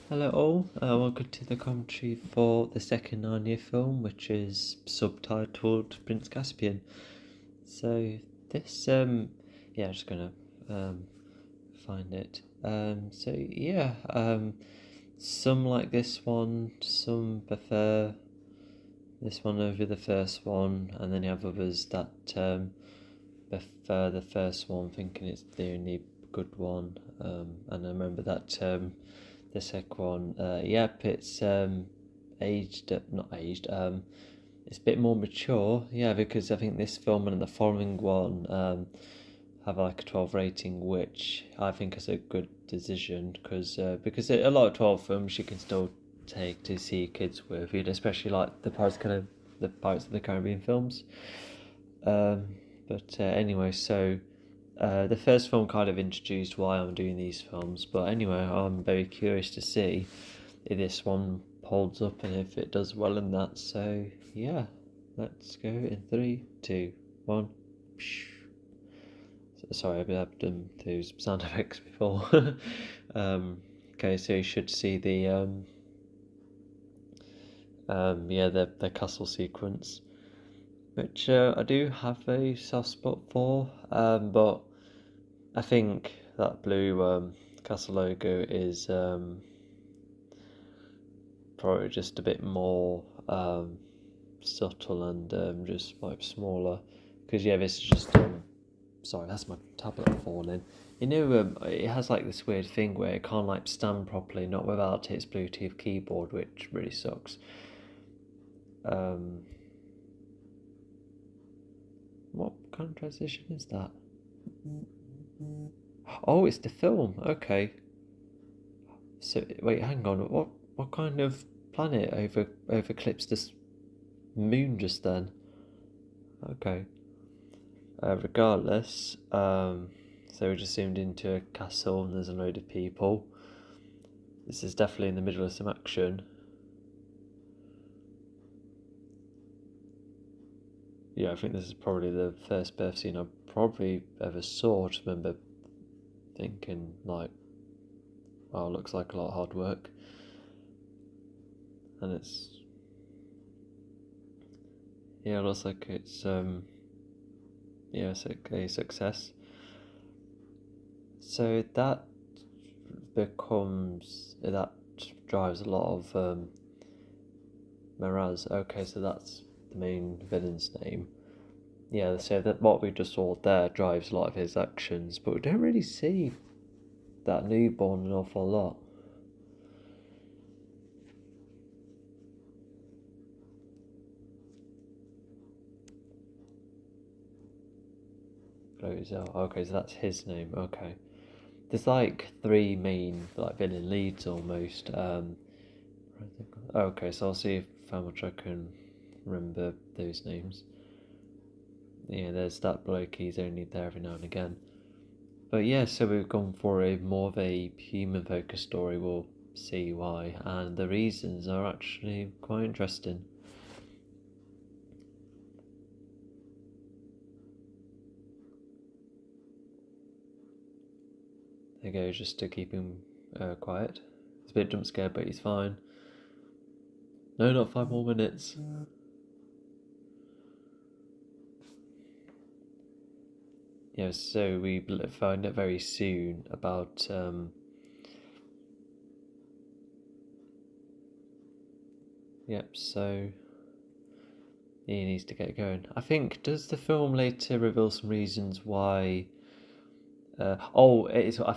Hello all, welcome to the commentary for the second Narnia film, which is subtitled Prince Caspian. So this, I'm just gonna find it. Some like this one, some prefer this one over the first one, and then you have others that prefer the first one, thinking it's the only good one. And I remember that the second one, it's not aged. It's a bit more mature, because I think this film and the following one have like a 12 rating, which I think is a good decision because a lot of 12 films you can still take to see kids with, especially like the Pirates of the Caribbean films. Anyway, so the first film kind of introduced why I'm doing these films, but anyway, I'm very curious to see if this one holds up and if it does well in that. So yeah, let's go in 3, 2, 1. Sorry, I've done those sound effects before. Okay, so you should see the the castle sequence, which I do have a soft spot for, but I think that blue castle logo is probably just a bit more subtle and just like smaller. Because this is just sorry, that's my tablet falling. It has like this weird thing where it can't like stand properly, not without its Bluetooth keyboard, which really sucks. What kind of transition is that? Oh, it's the film. Okay. So wait, hang on. What kind of planet overclips this moon just then? Okay. Regardless, so we just zoomed into a castle and there's a load of people. This is definitely in the middle of some action. Yeah, I think this is probably the first birth scene I probably ever saw. I just remember thinking like, wow, looks like a lot of hard work. And it looks like it's a success. So that drives a lot of Miraz. Okay, so that's the main villain's name. Yeah, so that what we just saw there drives a lot of his actions, but we don't really see that newborn an awful lot. Okay, so that's his name. Okay, there's like 3 main villain leads almost. Okay, so I'll see how much I can remember those names. Yeah, there's that bloke. He's only there every now and again. But yeah, so we've gone for a more of a human-focused story. We'll see why, and the reasons are actually quite interesting. There you go, just to keep him quiet. He's a bit jump scared, but he's fine. No, not 5 more minutes. Yeah, so we find out very soon about so he needs to get going. I think, does the film later reveal some reasons why? I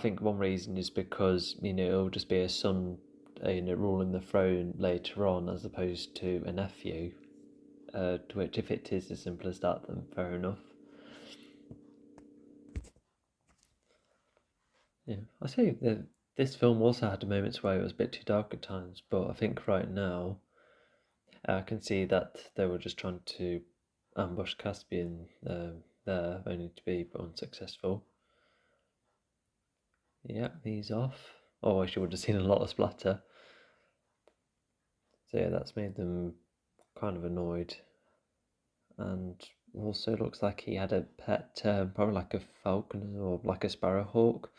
think one reason is because it'll just be a son, ruling the throne later on, as opposed to a nephew. Which, if it is as simple as that, then fair enough. Yeah, I say that this film also had moments where it was a bit too dark at times, but I think right now I can see that they were just trying to ambush Caspian there, only to be unsuccessful. Yeah, he's off. Oh, I should have seen a lot of splatter. So yeah, that's made them kind of annoyed. And also looks like he had a pet, probably like a falcon or like a sparrowhawk.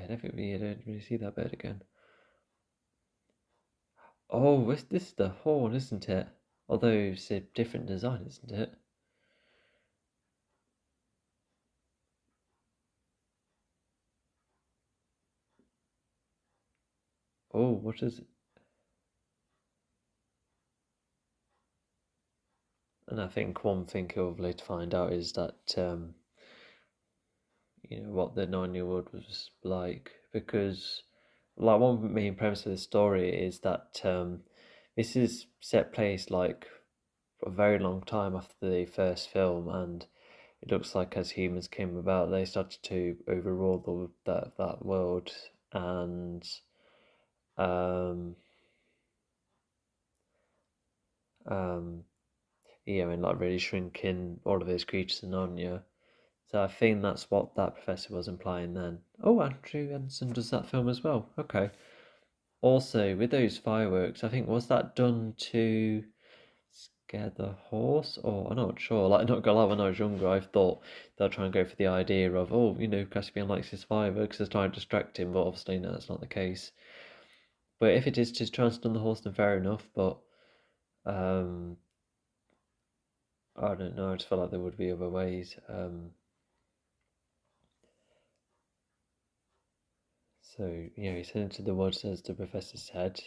you don't really see that bird again. Oh, this is the horn, isn't it? Although it's a different design, isn't it? Oh, what is it? And I think one thing you'll later find out is that what the Narnia world was like, because like one main premise of the story is that this is set place like a very long time after the first film, and it looks like as humans came about, they started to overrule that world, and um um and like really shrinking all of those creatures in Narnia. So I think that's what that professor was implying then. Oh, Andrew Ensign does that film as well. Okay. Also, with those fireworks, I think was that done to scare the horse, or I'm not sure. Like, not gonna lie, when I was younger, I thought they'll try and go for the idea of, oh, Caspian likes his fireworks, they're trying to distract him, but obviously no, that's not the case. But if it is to try and stun the horse, then fair enough. But um, I don't know. I just feel like there would be other ways. So, he's heading to the woods, as the professor said.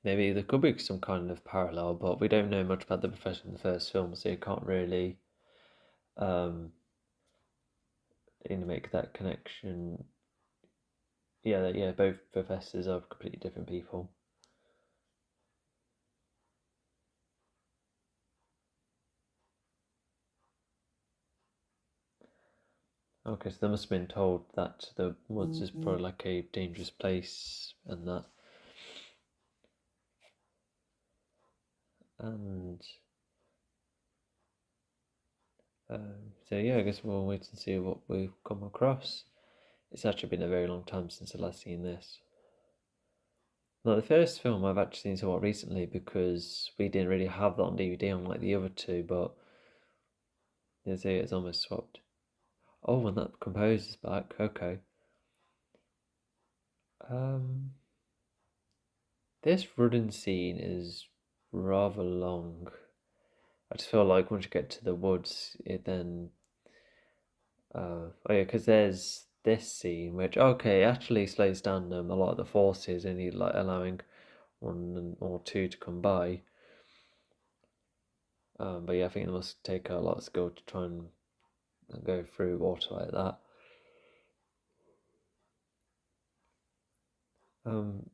Maybe there could be some kind of parallel, but we don't know much about the professor in the first film, so you can't really, um, make that connection. Yeah, both professors are completely different people. Okay, so they must have been told that the woods is probably like a dangerous place and that. And so I guess we'll wait and see what we've come across. It's actually been a very long time since I last seen this. Now, the first film I've actually seen somewhat recently because we didn't really have that on DVD unlike the other two, but it's almost swapped. Oh, and that composer's back. Okay. Um, this running scene is rather long. I just feel like once you get to the woods, it then because there's this scene which actually slows down a lot of the forces and he like allowing one or two to come by. But I think it must take a lot of skill to try and go through water like that.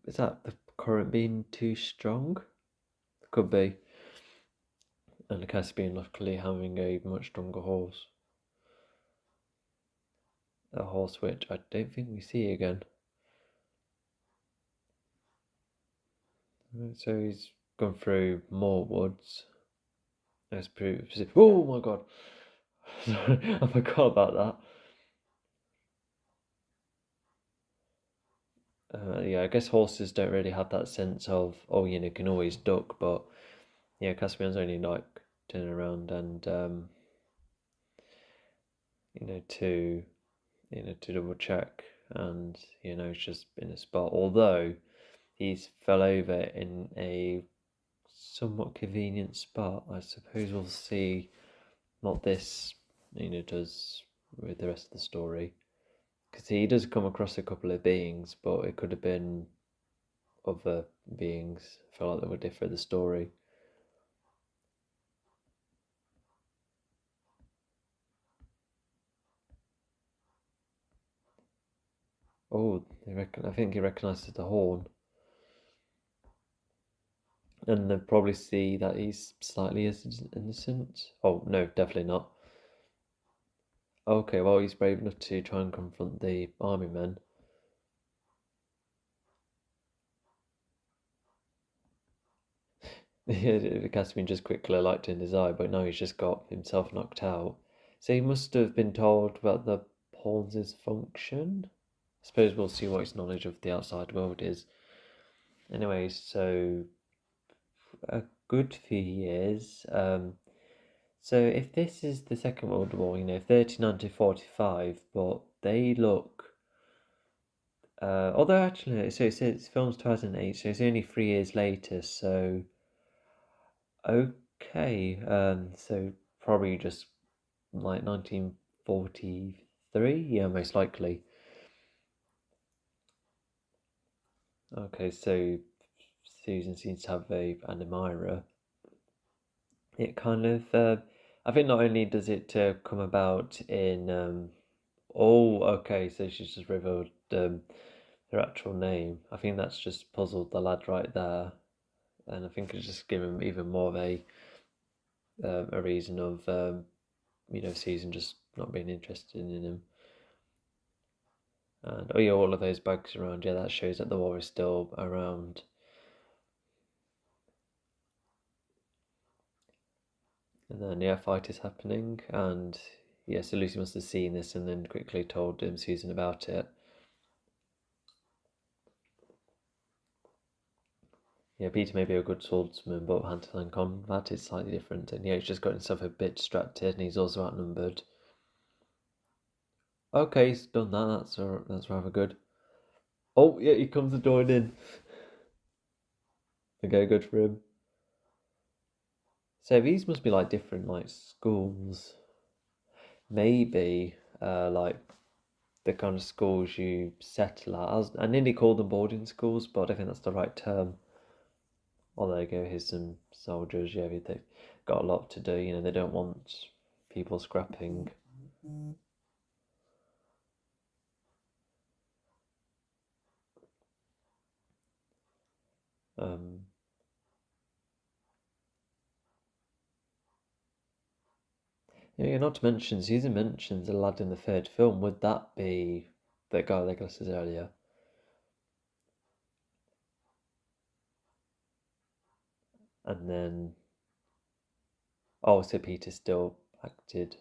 Is that the current being too strong? Could be. And the Caspian luckily having a much stronger horse. A horse which I don't think we see again. So he's gone through more woods. Let's prove. Oh my god! Sorry, I forgot about that. I guess horses don't really have that sense of can always duck, but Caspian's only like turning around and to to double check, and it's just in a spot. Although he's fell over in a somewhat convenient spot, I suppose we'll see what this does with the rest of the story. Because he does come across a couple of beings, but it could have been other beings. I feel like that would differ the story. Oh, I think he recognises the horn. And they probably see that he's slightly innocent. Oh, no, definitely not. Okay, well, he's brave enough to try and confront the army men. Caspian just quickly lighted in his eye, but now he's just got himself knocked out. So he must have been told about the horns' function. I suppose we'll see what his knowledge of the outside world is. Anyway, so a good few years. So if this is the Second World War, 39 to 45, but they look Although actually, so it says film's 2008, so it's only 3 years later. So okay, so probably just like 1943. Yeah, most likely. Okay, so Susan seems to have an admirer. It kind of, I think not only does it come about in, oh, okay, so she's just revealed her actual name. I think that's just puzzled the lad right there, and I think it's just given him even more of a reason of, Susan just not being interested in him. And oh yeah, all of those bugs around, yeah, that shows that the war is still around. And then yeah, fight is happening, and yeah, so Lucy must have seen this and then quickly told Susan about it. Yeah, Peter may be a good swordsman, but hand-to-hand combat is slightly different. And yeah, he's just got himself a bit distracted, and he's also outnumbered. Okay, he's done that. That's rather good. Oh yeah, he comes to join in. Okay, good for him. So these must be like different like schools. Maybe like the kind of schools you settle at. I nearly call them boarding schools, but I think that's the right term. Oh, there you go. Here's some soldiers. Yeah, they've got a lot to do. They don't want people scrapping. Not to mention, Susan mentions a lad in the third film. Would that be the guy with the glasses earlier? And then, oh, so Peter still acted.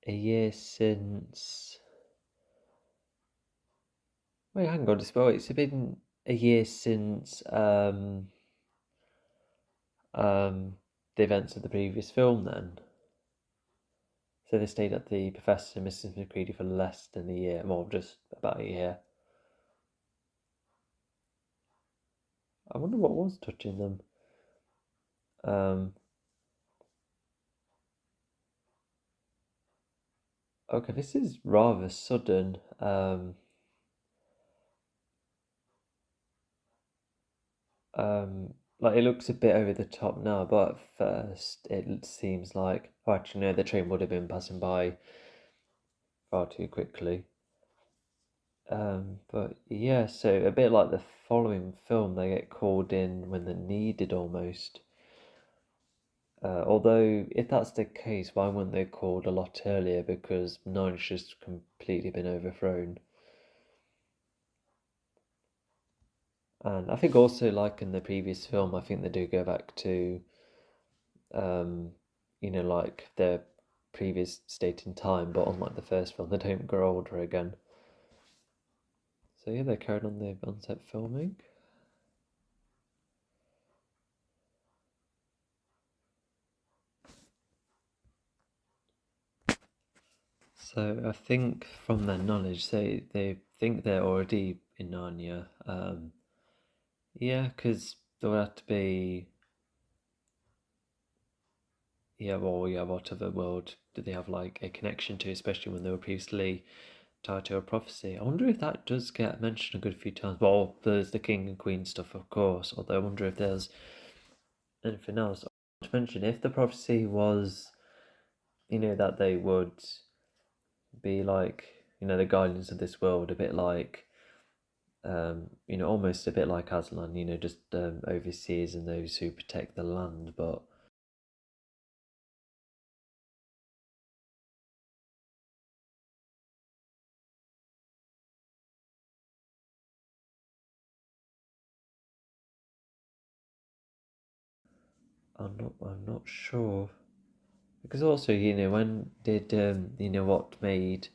A year since. Wait, hang on. It's been a year since the events of the previous film. Then, so they stayed at the Professor and Mrs. McCready for less than a year. Well, just about a year. I wonder what was touching them. Okay, this is rather sudden. Like it looks a bit over the top now, but at first it seems like, oh, actually, no, the train would have been passing by far too quickly. But yeah, so a bit like the following film, they get called in when they're needed almost. Although, if that's the case, why weren't they called a lot earlier? Because nine's just completely been overthrown. And I think also, like in the previous film, I think they do go back to, like their previous state in time, but unlike the first film, they don't grow older again. So yeah, they carried on the on-set filming. So I think from their knowledge, they think they're already in Narnia. Yeah, because there would have to be. Yeah, well, yeah, what other world did they have like a connection to, especially when they were previously tied to a prophecy? I wonder if that does get mentioned a good few times. Well, there's the king and queen stuff, of course, although I wonder if there's anything else. To mention, if the prophecy was, that they would be like, the guardians of this world, a bit like, almost a bit like Aslan, just overseers and those who protect the land, but. I'm not sure. Because also, when did what made,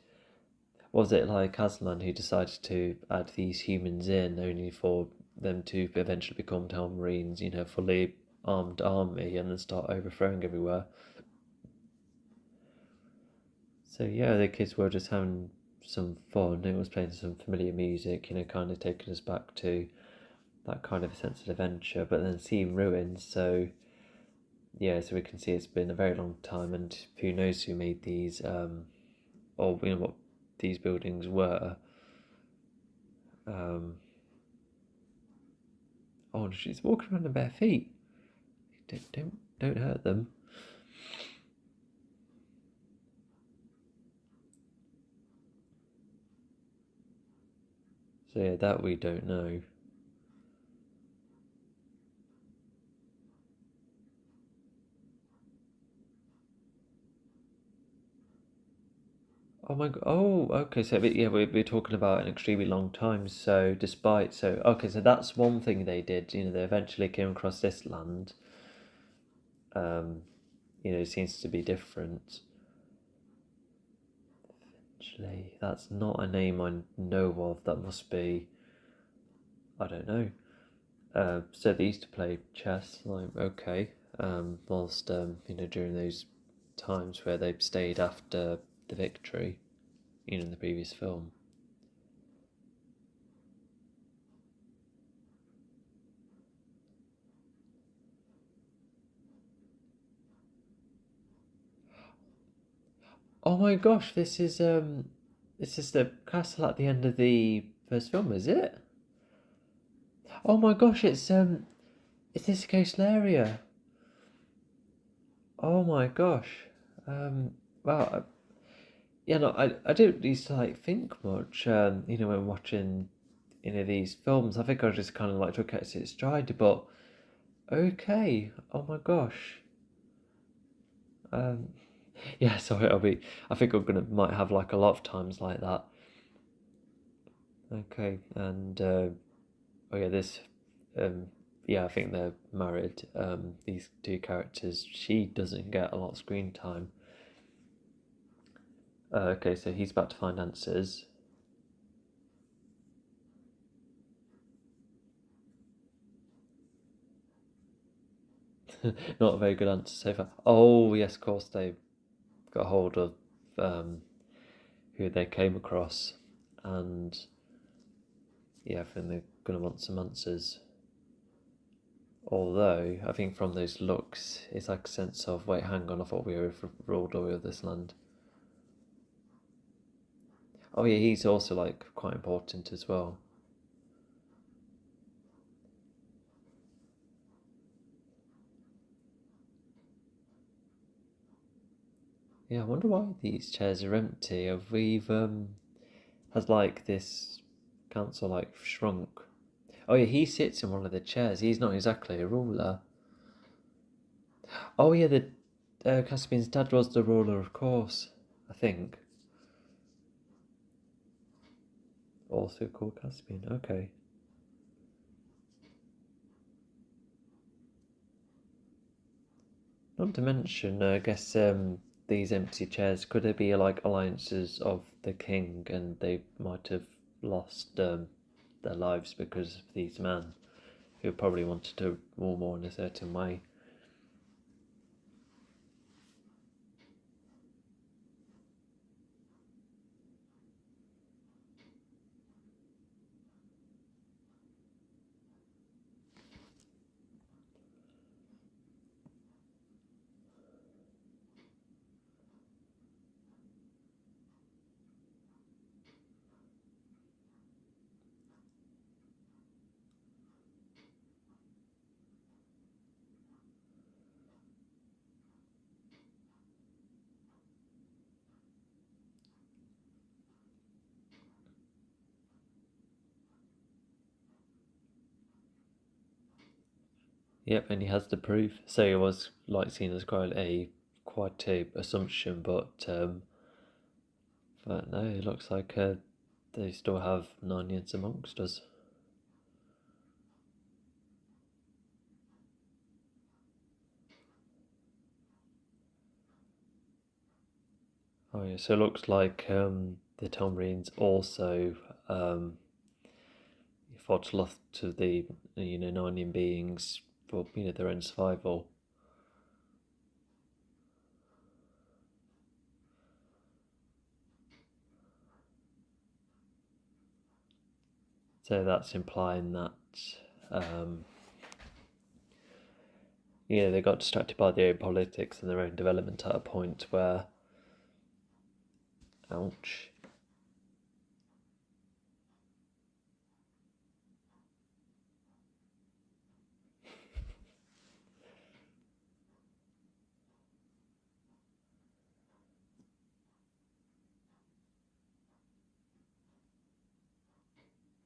was it like Aslan who decided to add these humans in only for them to eventually become Town Marines, fully armed army, and then start overthrowing everywhere. So yeah, the kids were just having some fun. It was playing some familiar music, kind of taking us back to that kind of sense of adventure, but then seeing ruins. So yeah, so we can see it's been a very long time, and who knows who made these, or what these buildings were. Oh, she's walking around in bare feet. Don't hurt them. So yeah, that we don't know. Oh my god. Oh, okay. So yeah, we're talking about an extremely long time. So okay, so that's one thing they did. They eventually came across this land. Seems to be different. Actually, that's not a name I know of. That must be, I don't know. So they used to play chess. Like, okay. Whilst during those times where they stayed after the victory, in the previous film. Oh my gosh, this is the castle at the end of the first film, is it? Oh my gosh, it's this coastal area. Oh my gosh. Wow. Yeah, no, I don't used to like think much. When watching these films, I think I just kind of like took it as its stride. But okay, oh my gosh. Um, yeah, sorry, I think I'm gonna might have like a lot of times like that. Okay, and oh yeah, yeah, I think they're married. These two characters, she doesn't get a lot of screen time. Okay, so he's about to find answers. Not a very good answer so far. Oh yes, of course they got hold of who they came across, and yeah, I think they're gonna want some answers. Although I think from those looks, it's like a sense of wait, hang on, I thought we were ruled over this land. Oh yeah, he's also like quite important as well. Yeah, I wonder why these chairs are empty. Has like this council like shrunk? Oh yeah, he sits in one of the chairs. He's not exactly a ruler. Oh yeah, the Caspian's dad was the ruler, of course. I think. Also called Caspian. Okay. Not to mention, I guess these empty chairs could it be like alliances of the king, and they might have lost their lives because of these men who probably wanted to rule more in a certain way. Yep, and he has the proof. So it was like seen as quite a assumption, but no, it looks like they still have Narnians amongst us. Oh yeah, so it looks like the Telmarines also or to the Narnian beings for their own survival. So that's implying that they got distracted by their own politics and their own development at a point where, ouch.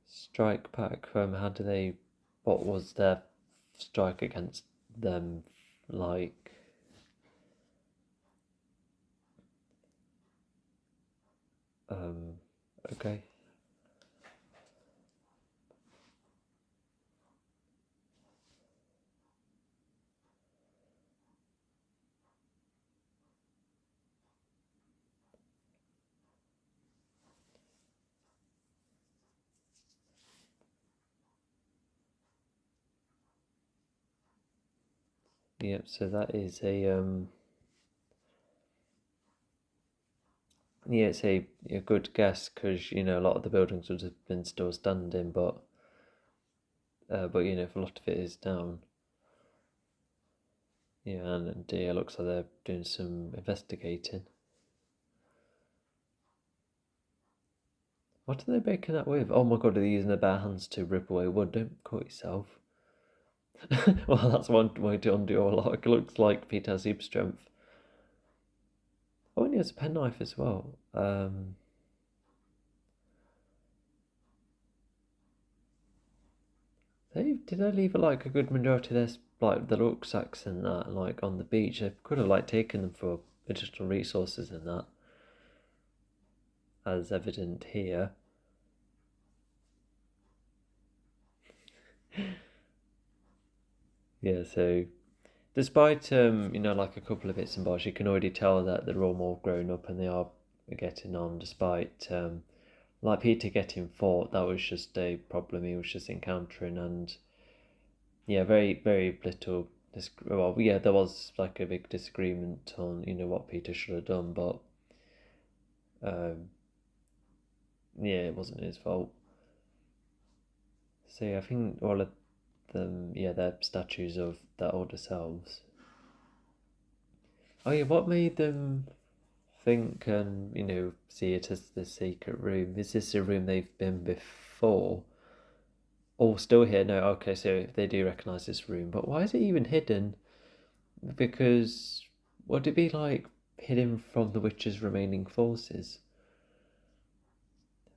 Strike back from what was their strike against them like? Okay. Yep, so that is it's a good guess, because a lot of the buildings would have been still standing, but if a lot of it is down. Yeah, and it looks like they're doing some investigating. What are they breaking that with? Oh my god, are they using their bare hands to rip away wood? Don't cut yourself. Well, that's one way to undo a lot. It looks like Peter has super strength. Oh, and he has a penknife as well. Did they leave like a good majority of the rucksacks and that, like on the beach? They could have taken them for additional resources and that, as evident here. Yeah, so despite a couple of bits and bobs, you can already tell that they're all more grown up and they are getting on. Despite Peter getting fought, that was just a problem he was just encountering, and very very little. There was a big disagreement on what Peter should have done, but it wasn't his fault. So I think all of them, they're statues of their older selves. Oh yeah, what made them think and see it as the secret room? Is this a room they've been before? Oh, still here? No, okay, so they do recognise this room, but why is it even hidden? Because would it be hidden from the witch's remaining forces?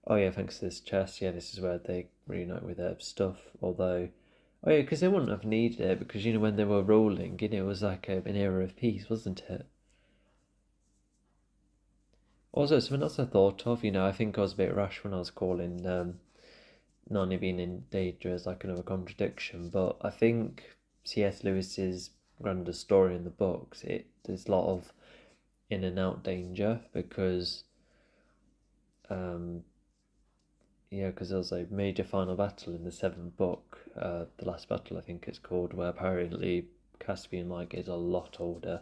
Oh yeah, thanks to this chest. Yeah, this is where they reunite with their stuff. Although, oh yeah, because they wouldn't have needed it, because when they were rolling, it was like an era of peace, wasn't it? Also, something else I thought of, I think I was a bit rash when I was calling Narnia being in danger as another contradiction, but I think C.S. Lewis's grander story in the books, there's a lot of in and out danger, because because there was a major final battle in the seventh book, the last battle I think it's called, where apparently Caspian is a lot older.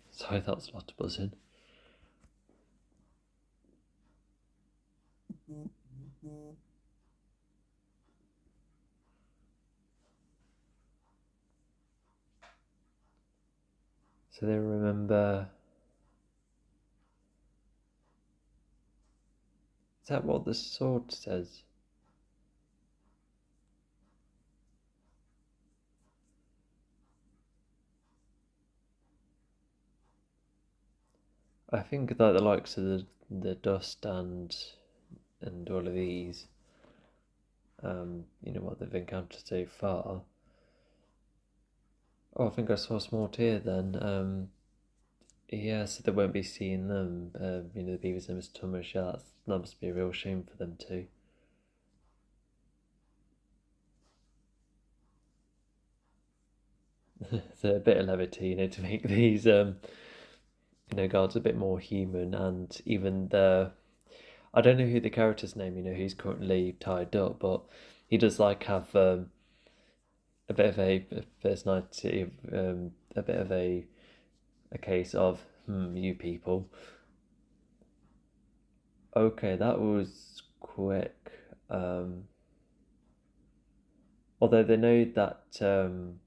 Sorry, that's a lot of buzzing. So they remember. Is that what the sword says? I think that the likes of the dust and all of these, what they've encountered so far. Oh, I think I saw a small tear then. So they won't be seeing them. The beavers and Mr. Thomas. Yeah, that must be a real shame for them too. So a bit of levity, to make these guards a bit more human, and even I don't know who the character's name, who's currently tied up, but he does like have a bit of a personality, a bit of a case of you people. Okay, that was quick. Um, Although they know that um,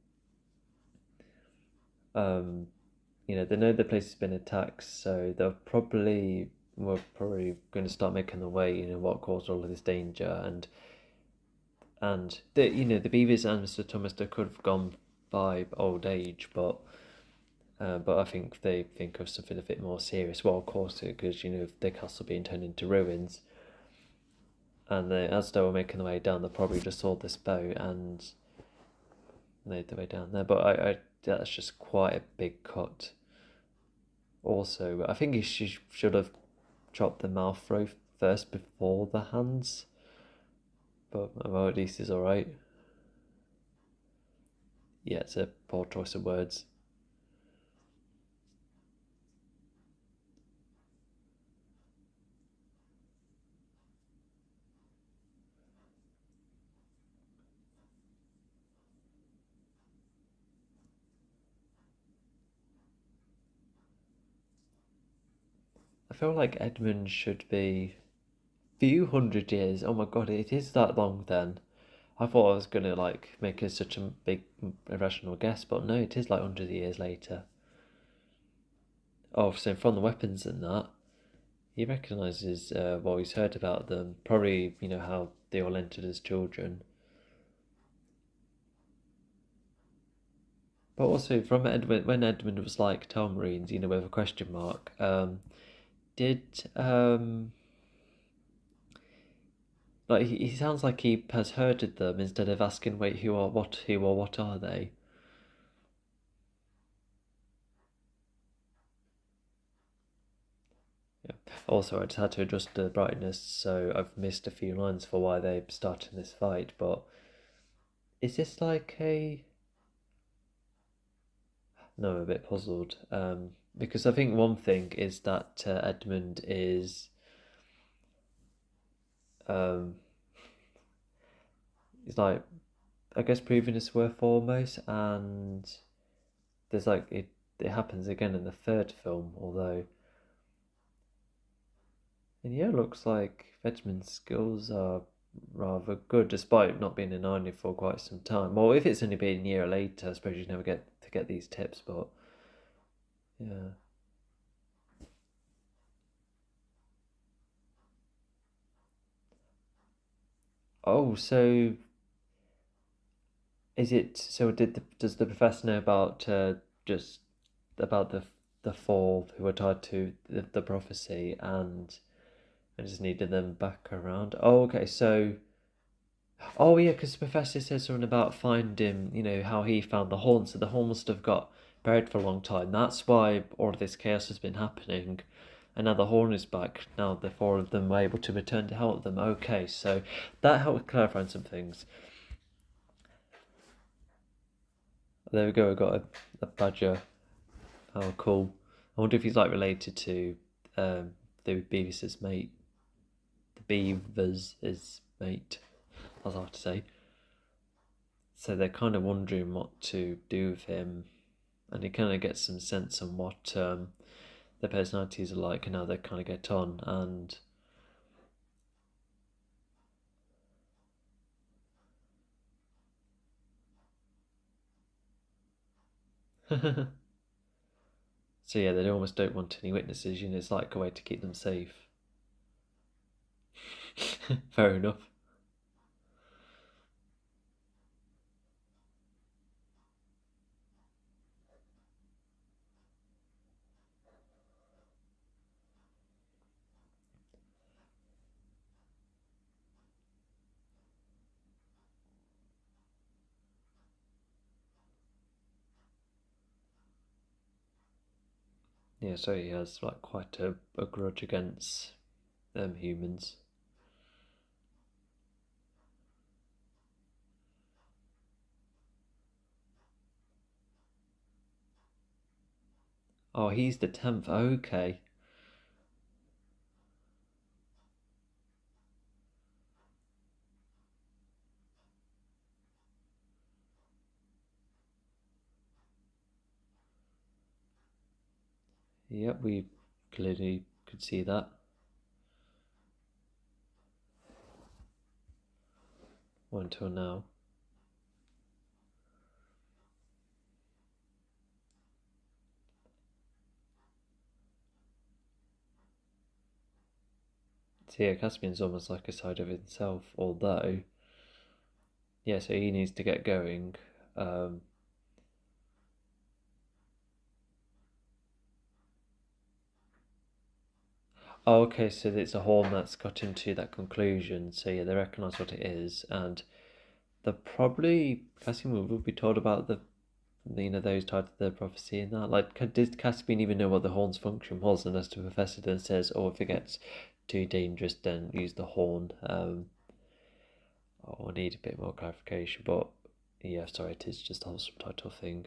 they know the place has been attacked, so we're probably going to start making the way. What caused all of this danger, and the Beavers and Mr. Thomas they could have gone by old age, but I think they think of something a bit more serious. Well, of course, because the castle being turned into ruins, and as they were making the way down, they probably just saw this boat and made their way down there. But I that's just quite a big cut. Also, I think he should have chopped the mouth throat first before the hands. But well, at least he's alright. Yeah, it's a poor choice of words. I feel like Edmund should be few hundred years. Oh my god, it is that long then. I thought I was gonna make such a big irrational guess, but no, it is like hundreds of years later. Oh, so from the weapons and that, he recognises. He's heard about them. Probably, how they all entered as children. But also from Edmund, when Edmund was like, "Tell Marines," with a question mark. Did he sounds like he has herded them instead of asking, "Wait, who or what are they?" Yeah. Also, I just had to adjust the brightness, so I've missed a few lines for why they're starting this fight. But is this like a? No, I'm a bit puzzled. Because I think one thing is that Edmund is um, he's like I guess proving his worth almost, and there's it happens again in the third film, although. And yeah, looks like Edmund's skills are rather good, despite not being in Narnia for quite some time. Well, if it's only been a year later, I suppose you never get to get these tips, but yeah. Oh, so is it? So does the professor know about just about the four who were tied to the prophecy, and I just needed them back around? Oh, okay. So oh yeah, because the professor says something about finding, how he found the horn. So the horn must have got buried for a long time. That's why all of this chaos has been happening. And now the horn is back. Now the four of them were able to return to help them. Okay, so that helped clarify some things. There we go. I got a badger. Oh, cool. I wonder if he's related to the Beavis' mate. The Beavers' mate. That's hard to say. So they're kind of wondering what to do with him, and you kind of get some sense on what their personalities are like and how they kind of get on. And so yeah, they almost don't want any witnesses. It's like a way to keep them safe. Fair enough. Yeah, so he has quite a grudge against humans. Oh, he's the 10th. Okay. Yep, we clearly could see that. Or until now. So yeah, Caspian's almost like a side of himself, although yeah, so he needs to get going. Um, oh, okay, so it's a horn that's got him to that conclusion. So yeah, they recognise what it is, and they're probably Caspian will be told about the those tied to the prophecy and that. Like, did Caspian even know what the horn's function was? Unless the professor then says, "Oh, if it gets too dangerous, then use the horn." I need a bit more clarification, but yeah, sorry, it is just a whole subtitle thing.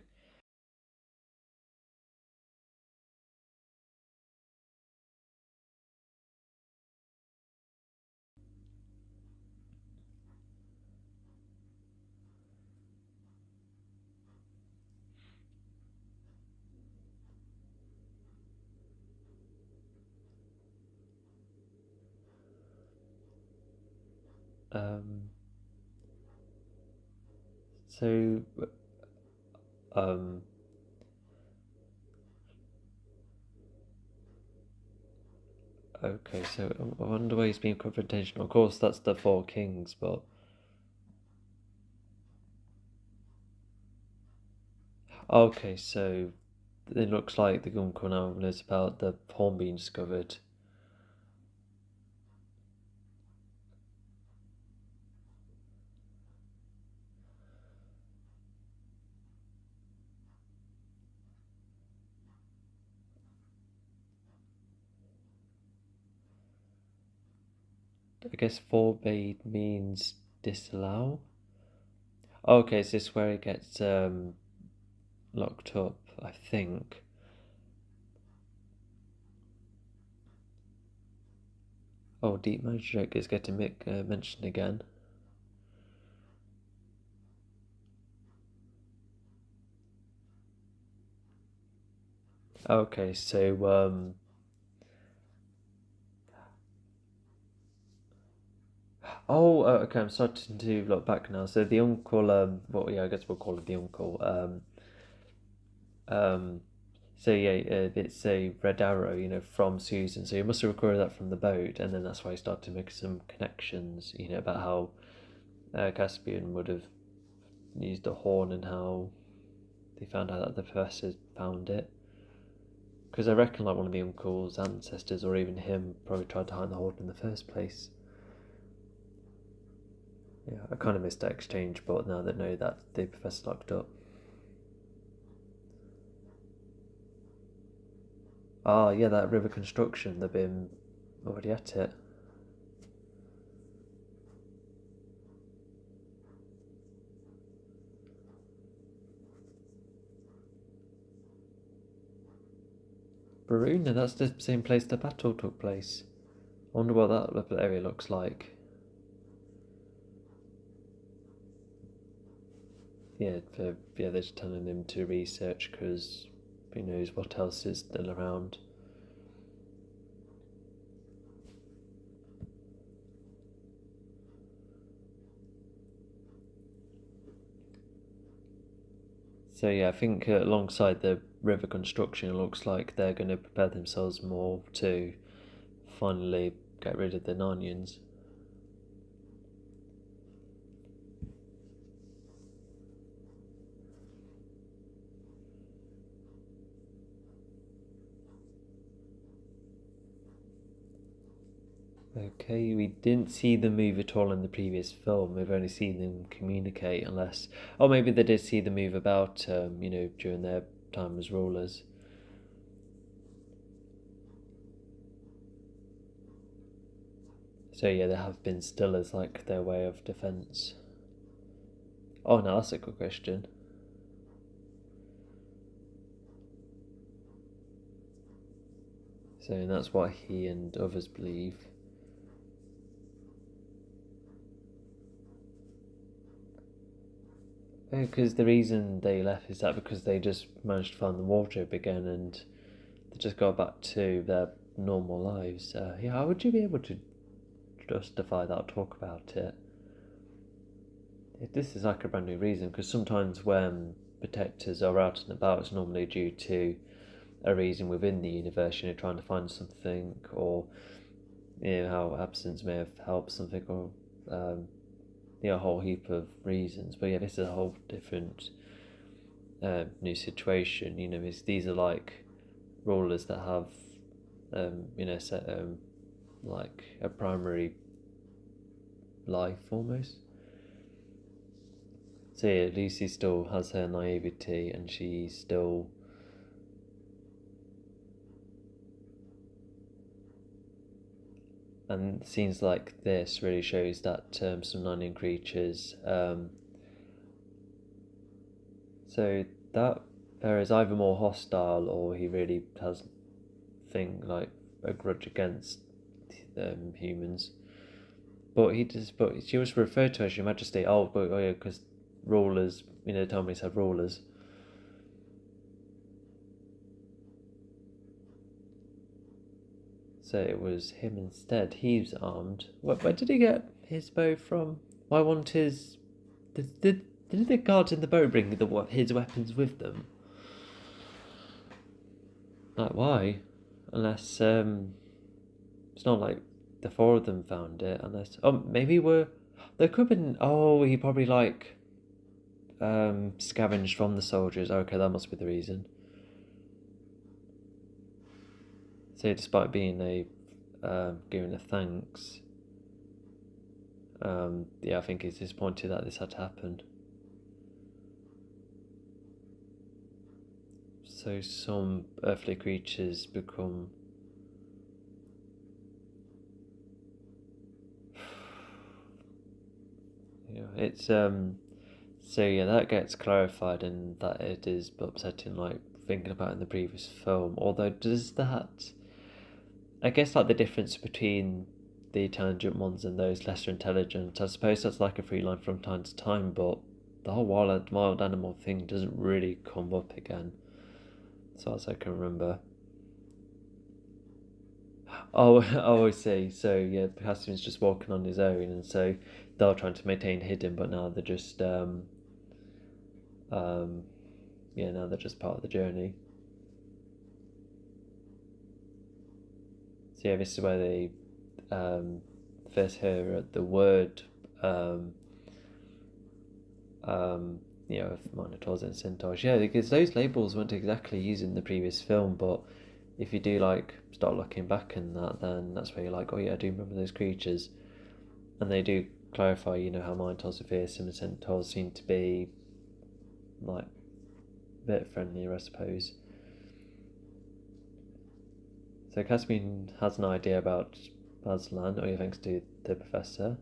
Um, so, um, okay, so I wonder why he's being confrontational. Of course, that's the Four Kings, but okay, so it looks like the Gunkel now knows about the horn being discovered. I guess forbade means disallow. Okay, is this where it gets locked up? I think. Oh, deep magic is getting mentioned again. Okay, so okay. I'm starting to look back now. So the uncle, well, yeah, I guess we'll call it the uncle. Um, so yeah, it's a red arrow, from Susan. So he must have recorded that from the boat, and then that's why he started to make some connections, about how Caspian would have used a horn and how they found out that the professor found it. Because I reckon like one of the uncle's ancestors, or even him, probably tried to hide the horn in the first place. Yeah, I kind of missed that exchange, but now they know that the professor locked up. Ah, yeah, that river construction, they've been already at it. Baruna, that's the same place the battle took place. I wonder what that area looks like. Yeah, they're just telling him to research because who knows what else is still around. So yeah, I think alongside the river construction, it looks like they're going to prepare themselves more to finally get rid of the Narnians. Okay, we didn't see them move at all in the previous film. We've only seen them communicate, unless, oh, maybe they did see them move about, during their time as rulers. So yeah, they have been still as like their way of defense. Oh no, that's a good question. So that's what he and others believe. Because the reason they left is that because they just managed to find the wardrobe again and they just got back to their normal lives. Yeah, how would you be able to justify that or talk about it? If this is like a brand new reason, because sometimes when protectors are out and about, it's normally due to a reason within the universe, trying to find something, or how absence may have helped something, or a whole heap of reasons. But yeah, this is a whole different new situation. These are like rulers that have set like a primary life almost. So yeah, Lucy still has her naivety, and she still and scenes like this really shows that some Narnian creatures so that there is either more hostile, or he really has like a grudge against humans. But she was referred to as Your Majesty. Yeah, because rulers, the Tommies have rulers. So it was him instead. He's armed. Where did he get his bow from? Why won't his... Did the guards in the boat bring his weapons with them? Like, why? Unless, it's not like the four of them found it, unless... Oh, maybe there could have been... Oh, he probably, scavenged from the soldiers. Okay, that must be the reason. So despite being giving a thanks, I think he's disappointed that this had to happen. So some earthly creatures become it's so yeah, that gets clarified, and that it is upsetting, like thinking about in the previous film. Although does that, I guess, like the difference between the intelligent ones and those lesser intelligent, I suppose that's like a free line from time to time, but the whole wild animal thing doesn't really come up again, so as I can remember. Oh, I see. So yeah, Caspian's just walking on his own, and so they're trying to maintain hidden, but now they're just now they're just part of the journey. So yeah, this is where they first hear the word of Minotaurs and Centaurs. Yeah, because those labels weren't exactly used in the previous film, but if you do start looking back in that, then that's where you're like, oh yeah, I do remember those creatures. And they do clarify, how Minotaurs are fearsome and Centaurs seem to be like a bit friendlier, I suppose. So Caspian has an idea about Aslan, thanks to the professor.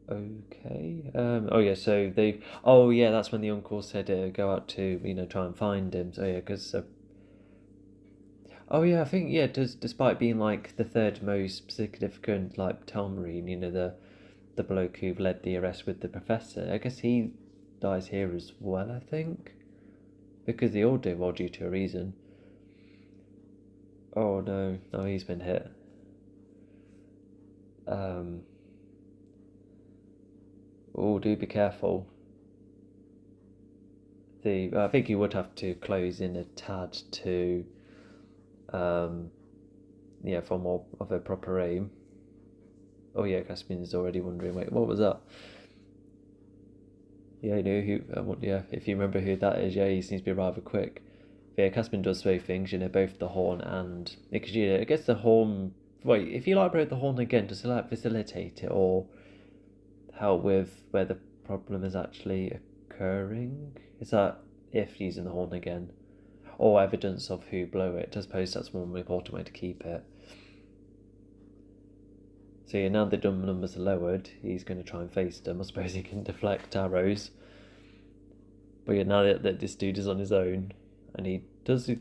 Okay. So they. Oh yeah, that's when the uncle said go out to try and find him. So yeah, because. Oh yeah, I think yeah. Despite being like the third most significant Telmarine, the bloke who led the arrest with the professor, I guess he dies here as well. I think because they all do, all due to a reason. Oh no, he's been hit. Oh, do be careful. I think you would have to close in a tad to, for more of a proper aim. Oh yeah, Caspian is already wondering. Wait, what was that? Yeah, who. If you remember who that is, he seems to be rather quick. But yeah, Caspian does both things. Both the horn and because I guess the horn. Wait, if you both the horn again, does it facilitate it or help with where the problem is actually occurring? Is that if using the horn again, or evidence of who blew it? I suppose that's one important way to keep it. So yeah, now the dumb numbers are lowered, he's going to try and face them. I suppose he can deflect arrows. But yeah, now that this dude is on his own, and he does a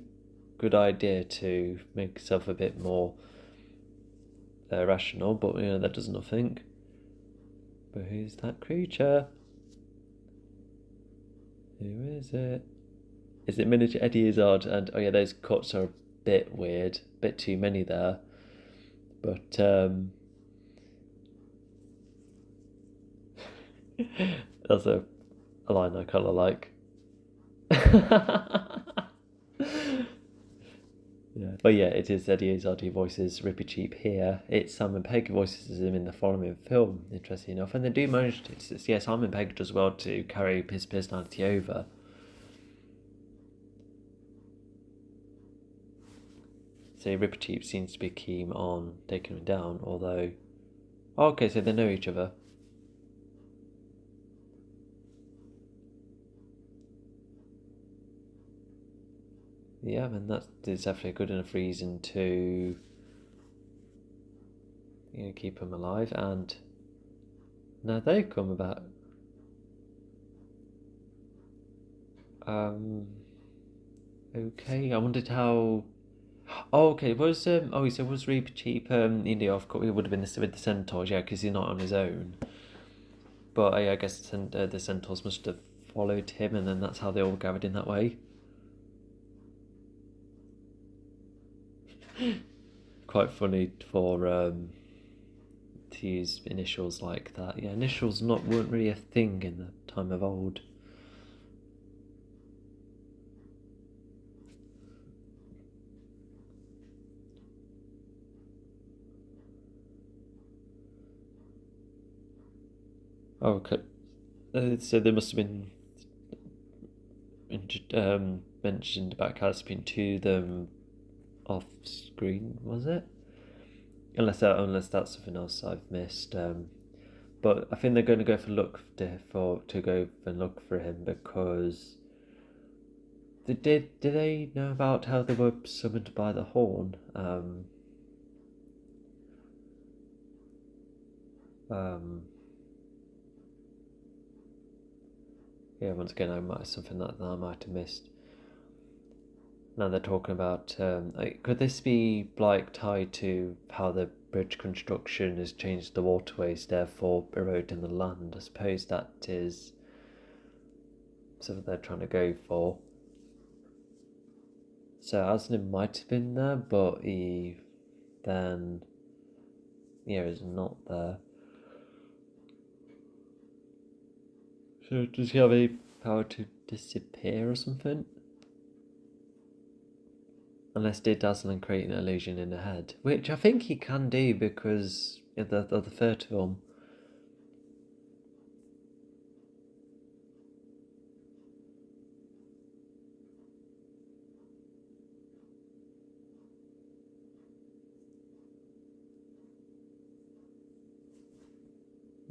good idea to make himself a bit more rational, but that does nothing. But who's that creature? Who is it? Is it miniature Eddie Izzard? And oh yeah, those cuts are a bit weird, a bit too many there. But that's a line I kind of like. Yeah, but yeah, it is Eddie Izzard who voices Rippy Cheap here. It's Simon Pegg who voices him in the following film, interesting enough. And they do manage to, yeah, Simon Pegg does well to carry his personality over. So Rippy Cheap seems to be keen on taking him down, although... Oh, okay, so they know each other. Yeah, and that is definitely a good enough reason to keep him alive. And now they come about. Okay, I wondered how. Oh, okay. Was so was Reaper Cheap? Of course, it would have been with the centaurs, yeah, because he's not on his own. But I guess the centaurs must have followed him, and then that's how they all gathered in that way. Quite funny for to use initials like that. Yeah, initials weren't really a thing in the time of old. Oh, okay. So there must have been mentioned about Caspian to them off screen, was it? Unless that's something else I've missed. But I think they're going to go to look for him because did they know about how they were summoned by the horn? Yeah, once again, something that I might have missed. Now they're talking about could this be like tied to how the bridge construction has changed the waterways, therefore eroding the land? I suppose that is something they're trying to go for. So Aslan might have been there, but he then is not there. So does he have a power to disappear or something? Unless did Aslan create an illusion in the head, which I think he can do because of the third film.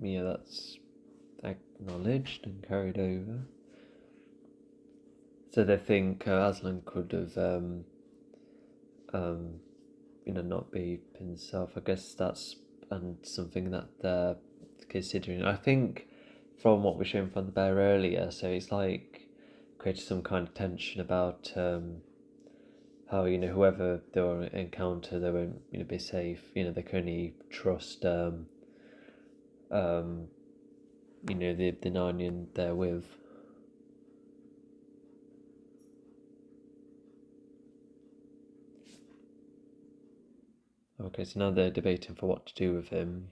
Yeah, that's acknowledged and carried over. So they think Aslan could have, not be himself. I guess that's something that they're considering. I think from what we're showing from the bear earlier, so it's like created some kind of tension about how whoever they'll encounter, they won't be safe. They can only trust the Narnian they're with. Okay, so now they're debating for what to do with him.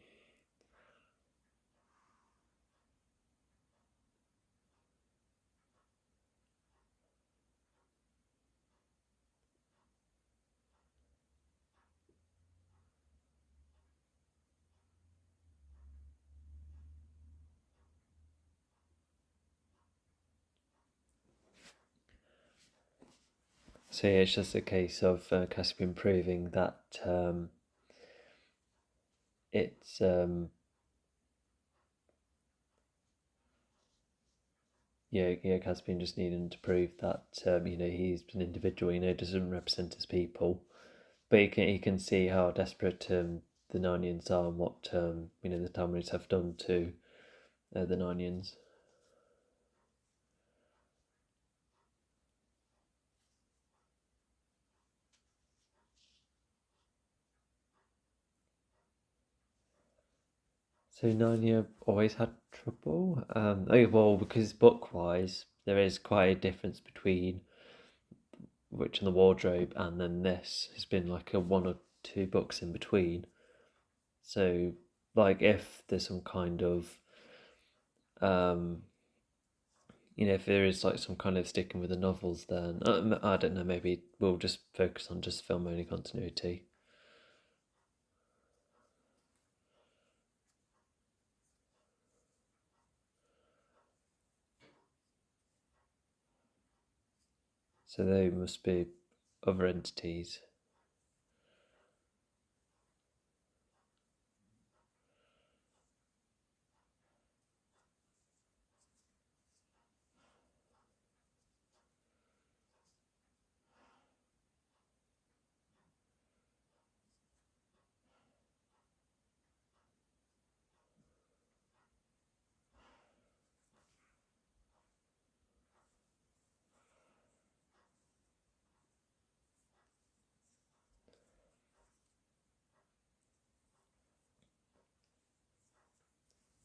So yeah, it's just a case of Caspian proving that it's Caspian just needing to prove that he's an individual, doesn't represent his people, but he can see how desperate the Narnians are and what the Tamrids have done to the Narnians. So Narnia always had trouble. Because book-wise, there is quite a difference between Witch in the Wardrobe and then this. Has been like a one or two books in between. So, like, if there's some kind of, if there is like some kind of sticking with the novels, then I don't know. Maybe we'll just focus on just film-only continuity. So they must be other entities.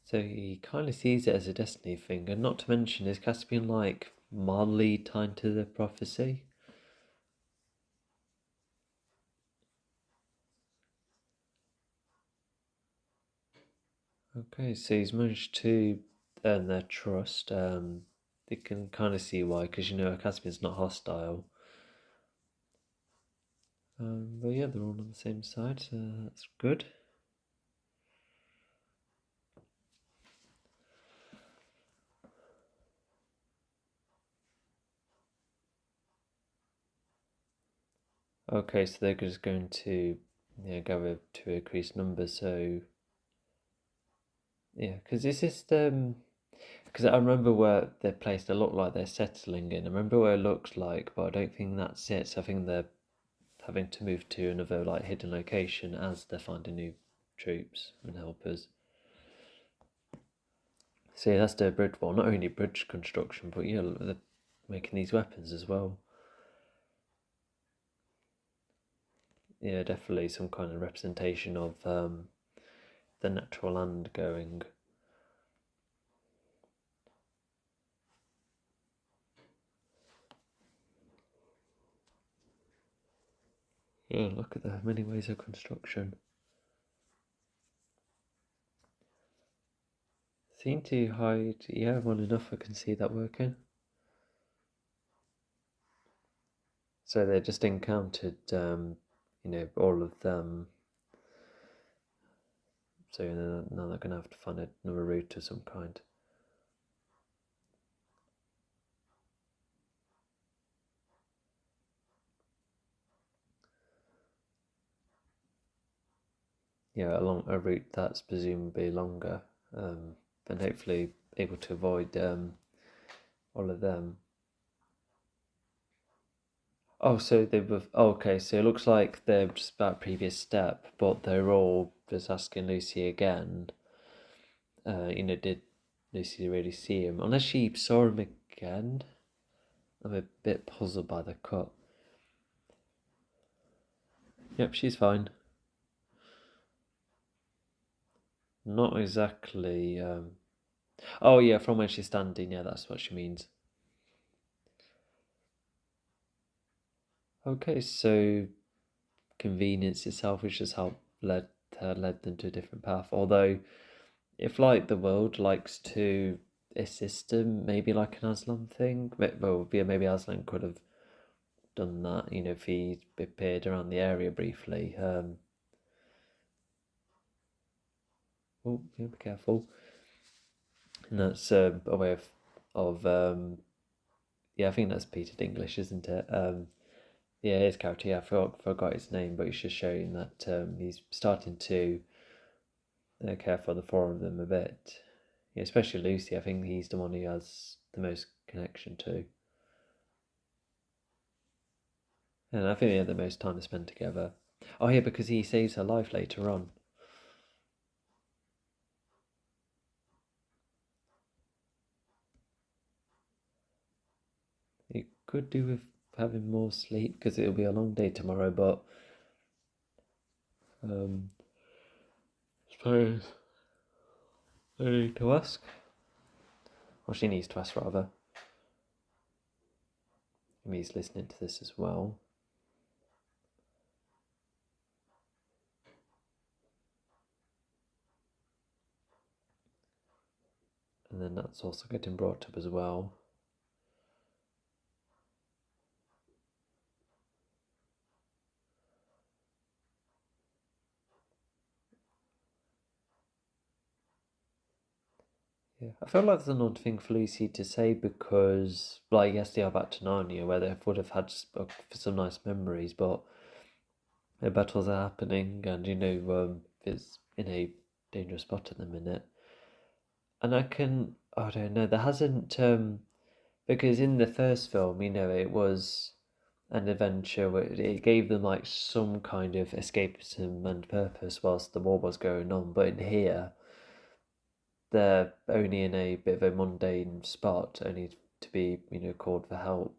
So he kind of sees it as a destiny thing, and not to mention, is Caspian like mildly tied to the prophecy? Okay, so he's managed to earn their trust. They can kind of see why, because Caspian's not hostile. But yeah, they're all on the same side, so that's good. Okay, so they're just going to gather to increase numbers. So yeah, because it's just because I remember where they're placed. They look like they're settling in. I remember where it looks like, but I don't think that's it. So I think they're having to move to another like hidden location as they're finding new troops and helpers. So yeah, that's their bridge. Well, not only bridge construction, but yeah, they're making these weapons as well. Yeah, definitely some kind of representation of the natural land going. Yeah, look at the many ways of construction. Seem to hide, yeah, well enough I can see that working. So they just encountered, all of them. So now they're going to have to find another route of some kind. Yeah, along a route that's presumably longer, and hopefully able to avoid all of them. Oh, so they were. Oh, okay, so it looks like they're just about previous step, but they're all just asking Lucy again. Did Lucy really see him? Unless she saw him again. I'm a bit puzzled by the cut. Yep, she's fine. Not exactly. Oh yeah, from when she's standing. Yeah, that's what she means. Okay, so convenience itself is just how led them to a different path. Although, if like the world likes to assist them, maybe like an Aslan thing. Well, yeah, maybe Aslan could have done that. If he appeared around the area briefly. Oh, yeah, be careful. And that's a way of yeah, I think that's Peter Dinklage, isn't it? Yeah, his character. Yeah, I forgot his name, but he's just showing that he's starting to care for the four of them a bit. Yeah, especially Lucy. I think he's the one he has the most connection to, and I think they have the most time to spend together. Oh yeah, because he saves her life later on. It could do with having more sleep because it'll be a long day tomorrow, but suppose I need to ask. Or she needs to ask rather. And he's listening to this as well. And then that's also getting brought up as well. Yeah, I feel like there's an odd thing for Lucy to say because, like, yes, they are back to Narnia where they would have had some nice memories, but the battles are happening and, it's in a dangerous spot at the minute. And I don't know, there hasn't, because in the first film, it was an adventure where it gave them like some kind of escapism and purpose whilst the war was going on, but in here, they're only in a bit of a mundane spot, only to be, called for help.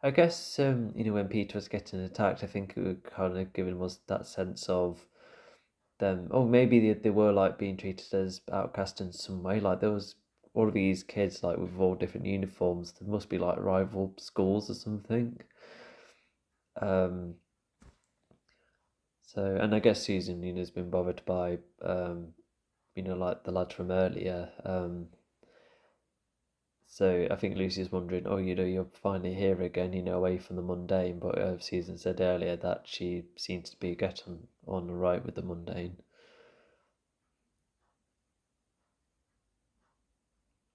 I guess, when Peter was getting attacked, I think it would kind of given us that sense of them. Oh, maybe they were like being treated as outcast in some way. Like there was all of these kids like with all different uniforms. There must be like rival schools or something. So, and I guess Susan, has been bothered by, like the lad from earlier. So I think Lucy's wondering, oh, you're finally here again, away from the mundane. But Susan said earlier that she seems to be getting on right with the mundane.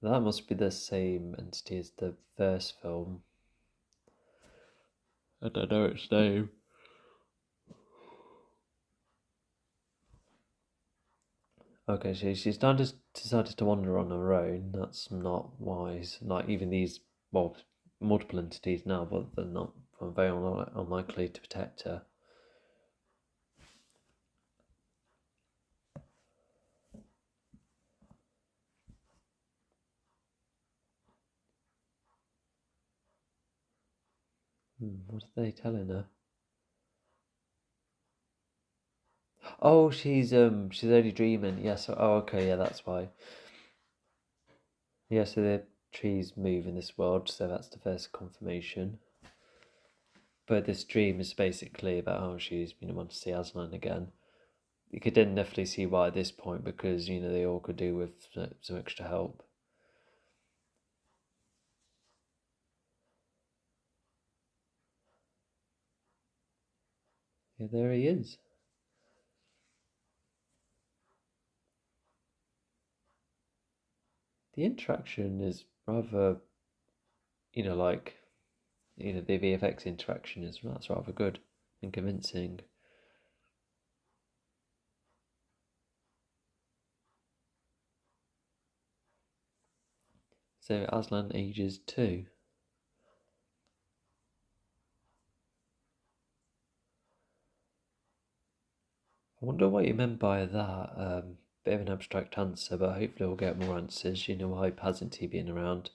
That must be the same entity as the first film. I don't know its name. Okay, so she's decided to wander on her own. That's not wise. Like even these, well, multiple entities now, but they're not very unlikely to protect her. What are they telling her? Oh, she's only dreaming. Yes. Oh, okay. Yeah, that's why. Yeah. So the trees move in this world. So that's the first confirmation. But this dream is basically about how she's wants to see Aslan again. You could then definitely see why at this point because they all could do with some extra help. Yeah, there he is. The interaction is rather, like, the VFX interaction that's rather good and convincing. So Aslan ages 2. I wonder what you meant by that. Bit of an abstract answer, but hopefully we'll get more answers. Why hasn't he been around?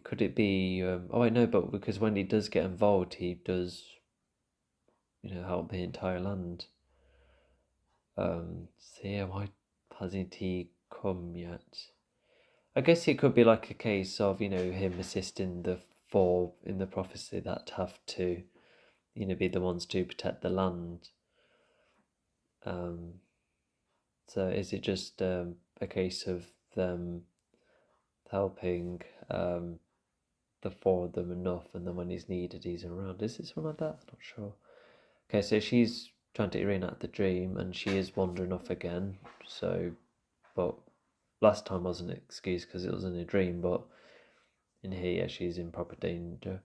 Could it be? Oh, I know, but because when he does get involved, he does, help the entire land. So yeah, why hasn't he come yet? I guess it could be like a case of him assisting the four in the prophecy that have to be the ones to protect the land. So is it just a case of them helping the four of them enough, and then when he's needed, he's around? Is it something like that? I'm not sure. Okay, so she's trying to reenact the dream, and she is wandering off again. So, but last time wasn't an excuse because it was in a dream, but in here, yeah, she's in proper danger.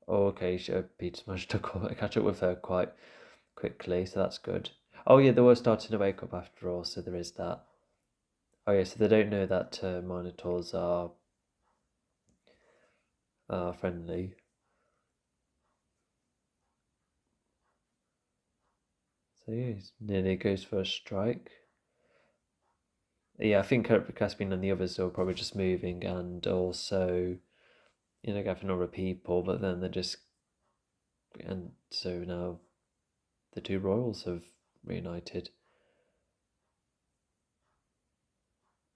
Oh, okay, Peter's managed to catch up with her quite quickly, so that's good. Oh, yeah, they were starting to wake up after all, so there is that. Oh, yeah, so they don't know that Minotaurs are friendly. So, yeah, he nearly goes for a strike. Yeah, I think Caspian and the others are probably just moving and also, gathering other people, but then they're just, and so now the two royals have reunited.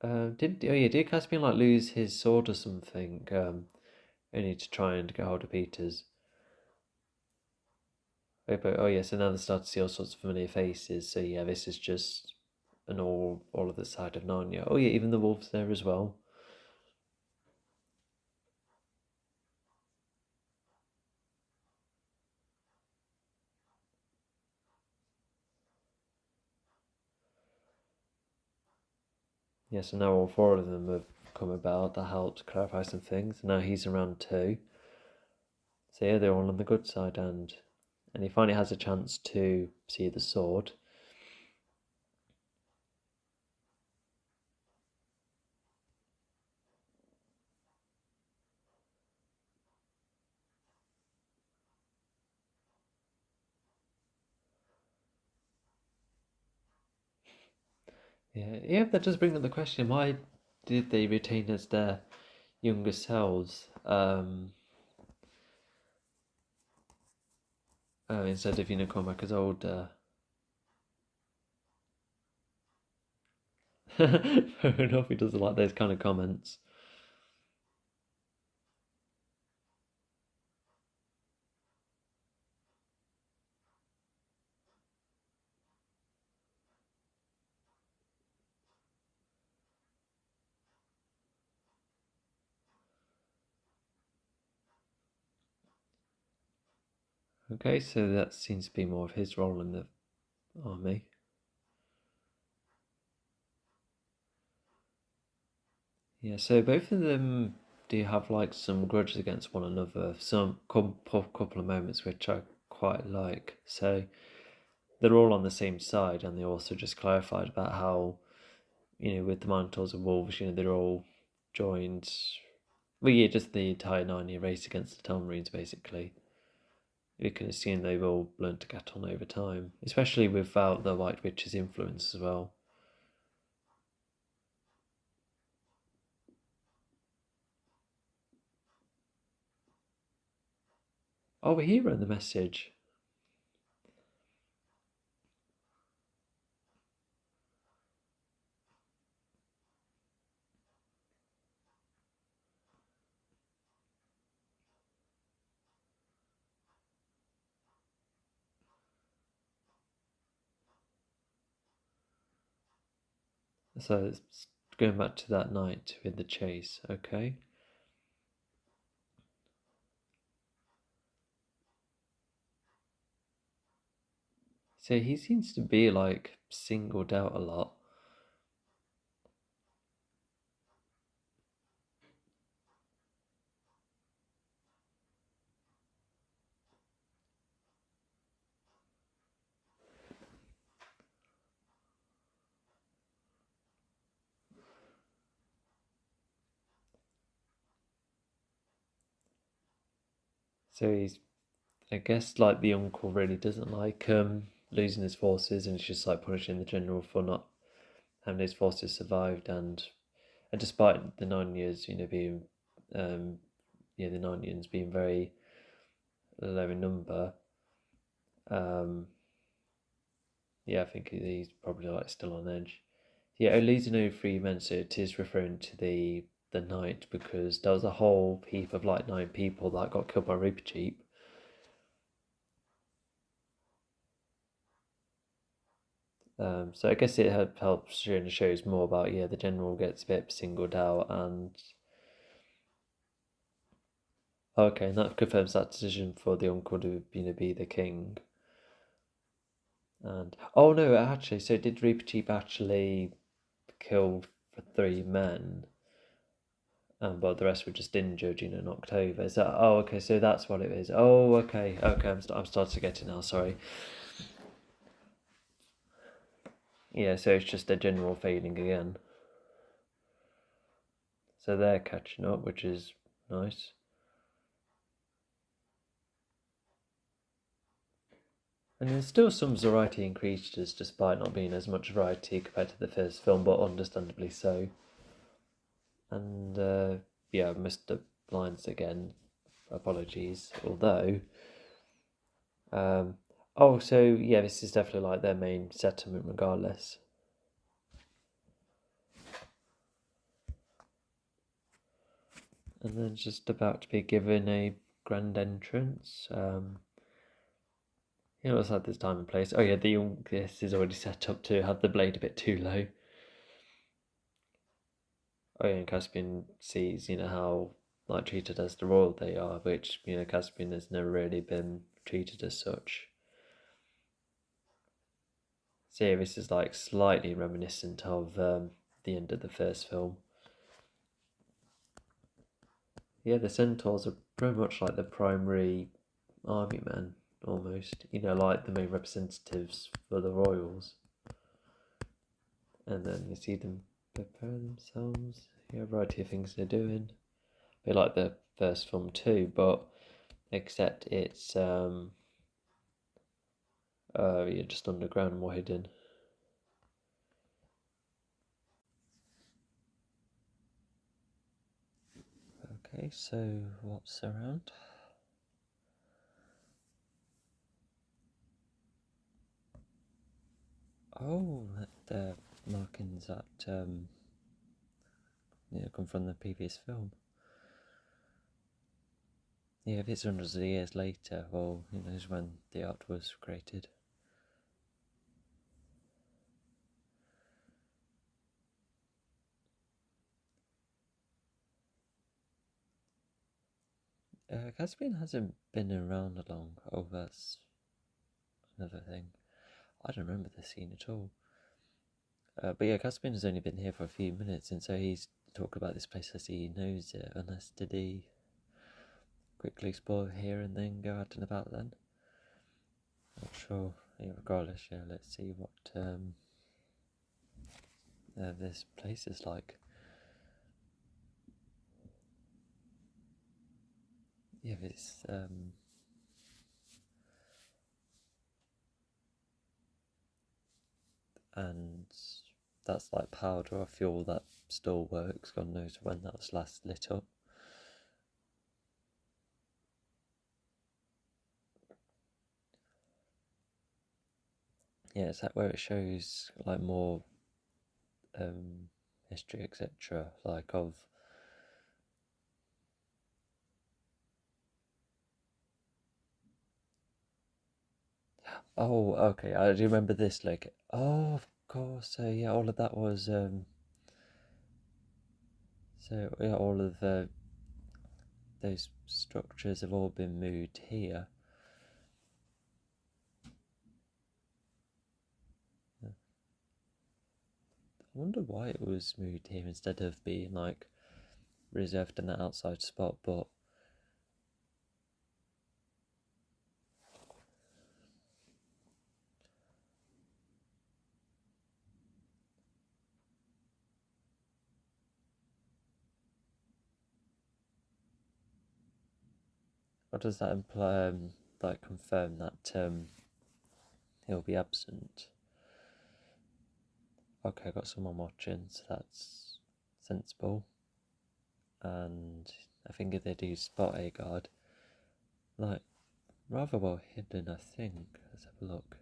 Did Caspian like lose his sword or something? Only to try and get hold of Peter's. So now they start to see all sorts of familiar faces. So yeah, this is just an all of the side of Narnia. Oh yeah, even the wolves there as well. Yeah, so now all four of them have come about. That helps clarify some things. Now he's around too. So yeah, they're all on the good side, and he finally has a chance to see the sword. Yeah, that does bring up the question: why did they retain as their younger selves instead of come back as older? Fair enough. He doesn't like those kind of comments. Okay, so that seems to be more of his role in the army. Yeah, so both of them do have like some grudges against one another. Some couple of moments which I quite like. So they're all on the same side, and they also just clarified about how, with the Minotaurs and Wolves, they're all joined. Well, yeah, just the entire Narnia race against the Telmarines, basically. You can assume they've all learned to get on over time, especially without the White Witch's influence as well. Oh, he wrote the message. So it's going back to that night with the chase, okay? So he seems to be like singled out a lot. So he's, I guess, like the uncle really doesn't like losing his forces, and he's just like punishing the general for not having his forces survived, and despite the 9 years, being the Narnians being very low in number, I think he's probably like still on edge. Yeah, losing only three men, so it is referring to the night, because there was a whole heap of like 9 people that got killed by Reaper Cheap. So I guess it helps shows more about the general gets a bit singled out, and okay, and that confirms that decision for the uncle to be the king. And oh no, actually, so did Reaper Cheap actually kill 3 men? But the rest were just injured, knocked over. Is that? Oh, okay. So that's what it is. Oh, okay. Okay, I'm starting to get it now. Sorry. Yeah, so it's just a general fading again. So they're catching up, which is nice. And there's still some variety in creatures, despite not being as much variety compared to the first film, but understandably so. And yeah, Mr. Blinds again. Apologies. Although, oh, so yeah, this is definitely like their main settlement, regardless. And then just about to be given a grand entrance. It looks like there's time and place. Oh yeah, this is already set up to have the blade a bit too low. Oh yeah, and Caspian sees, how like treated as the royal they are, which, Caspian has never really been treated as such. So yeah, this is like slightly reminiscent of the end of the first film. Yeah, the centaurs are pretty much like the primary army men, almost. Like the main representatives for the royals. And then you see them prepare themselves. Yeah, a variety of things they're doing. A bit like the first film too, but except it's you're just underground, more hidden. Okay, so what's around? Oh, the markings that come from the previous film. Yeah, if it's hundreds of years later, well, who knows when the art was created. Caspian hasn't been around long. Oh, that's another thing. I don't remember the scene at all. But yeah, Caspian has only been here for a few minutes, and so he's talked about this place as he knows it, unless did he quickly explore here and then go out and about then? Not sure. Yeah, regardless, yeah, let's see what this place is like. Yeah, it's and that's like powder or fuel that still works. God knows when that was last lit up. Yeah, it's that where it shows like more history, etc. Like of oh, okay, I do remember this. Like, oh, of course. So yeah, all of that was so yeah, all of those structures have all been moved here. I wonder why it was moved here instead of being like reserved in that outside spot, but what does that imply? Like confirm that he'll be absent. Okay, I got someone watching, so that's sensible. And I think if they do spot a guard, like rather well hidden, I think. Let's have a look.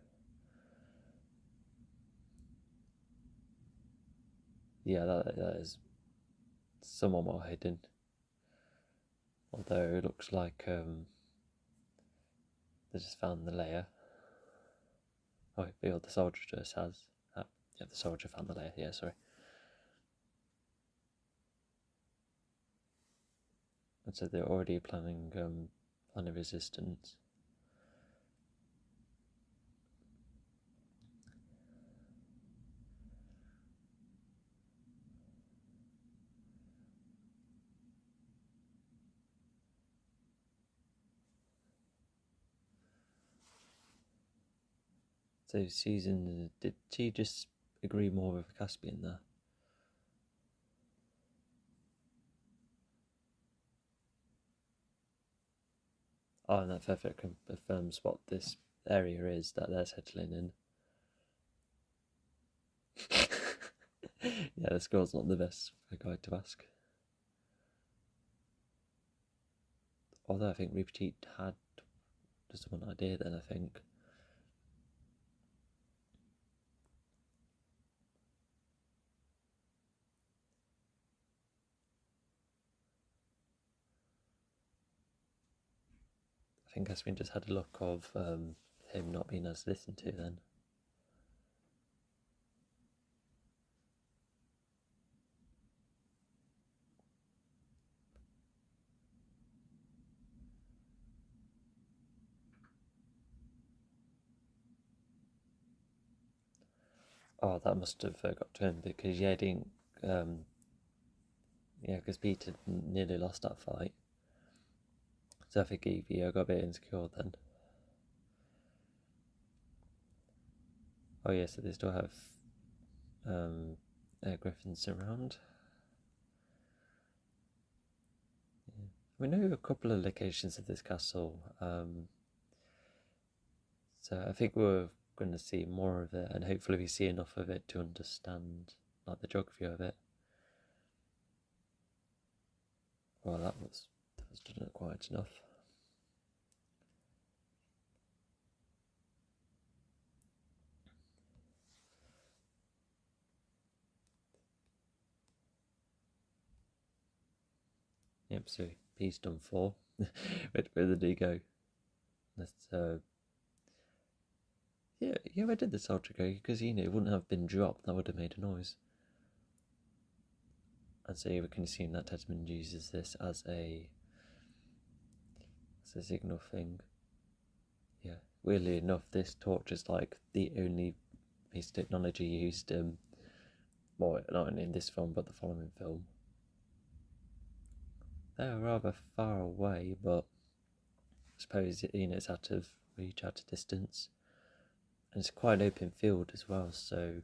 Yeah, that is somewhat well hidden. Although it looks like they just found the layer. Oh, the soldier just has. Yeah, the soldier found the layer. Yeah, sorry. And so they're already planning on a resistance. So Susan, did she just agree more with Caspian there? Oh, and that further confirms what this area is that they're settling in. Yeah, the score's not the best guide to ask. Although I think Repeat had just one idea then, I think. I think Caspian just had a look of him not being as listened to then. Oh, that must have got to him because yeah, didn't. Yeah, because Peter nearly lost that fight. So I think he got a bit insecure then. Oh yeah, so they still have griffins around. Yeah. We know a couple of locations of this castle, so I think we're going to see more of it, and hopefully we see enough of it to understand like the geography of it. Well, that was not quite enough. Yep, so he's done for. Where did he go? Let's yeah, I did the soldier go because it wouldn't have been dropped. That would have made a noise. And so we can assume that Tedman uses this as a signal thing. Yeah, weirdly enough, this torch is like the only piece of technology used. Well, not only in this film but the following film. They're rather far away, but I suppose it's out of reach, out of distance, and it's quite an open field as well. So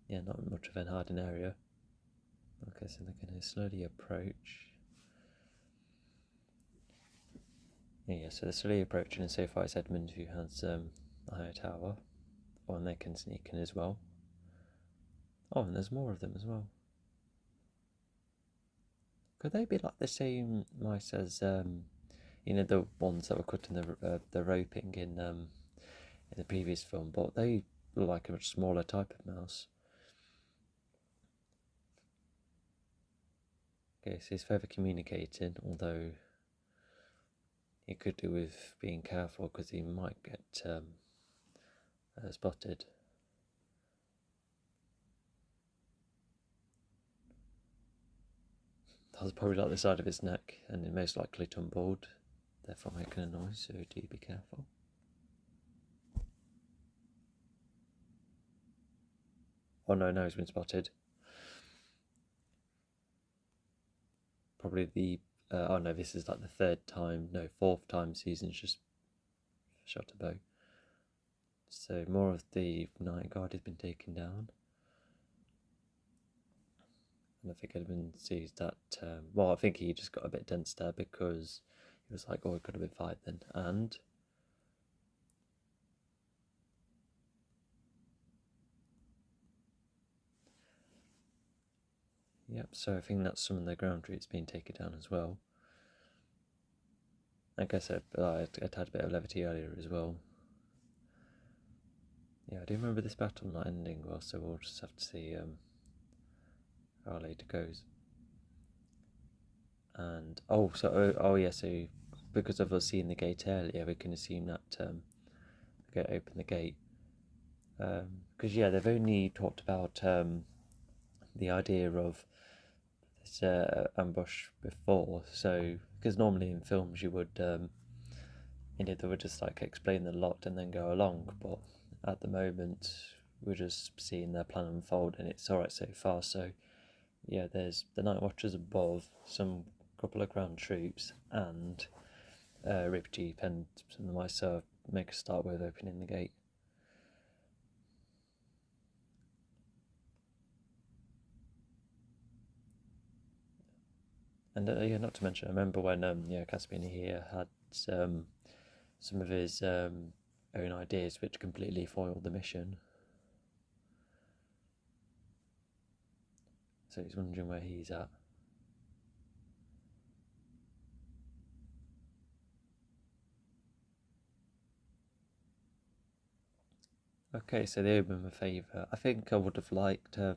yeah, not much of an hardened area. Okay, so they're going to slowly approach. Yeah, so they're slowly approaching, and so far it's Edmund who has a higher tower. Oh, and they can sneak in as well. Oh, and there's more of them as well. Could they be like the same mice as the ones that were cutting the roping in the previous film? But they look like a much smaller type of mouse. Okay, so he's further communicating, although he could do with being careful because he might get spotted. That was probably like the side of his neck, and it most likely tumbled, therefore making a noise, so do be careful. Oh no, now he's been spotted. Probably the oh no, this is like the fourth time Susan's just shot a bow. So more of the night guard has been taken down. And I think Edmund sees that, well, I think he just got a bit dense there because he was like, oh, it could have been 5 then. And yep, so I think that's some of the ground troops being taken down as well. Like I said, I had a bit of levity earlier as well. Yeah, I do remember this battle not ending well, so we'll just have to see how later goes. And yeah, so because of us seeing the gate earlier, we can assume that they open the gate. Because yeah, they've only talked about the idea of this ambush before. So because normally in films you would they would just like explain the lot and then go along, but at the moment we're just seeing their plan unfold, and it's alright so far. So yeah, there's the night watchers above, some couple of ground troops, and Rip Jeep and some of the mice make a start with opening the gate. And yeah, not to mention, I remember when Caspian here had some of his own ideas which completely foil the mission. So he's wondering where he's at. Okay, so they owe him a favour. I think I would have liked I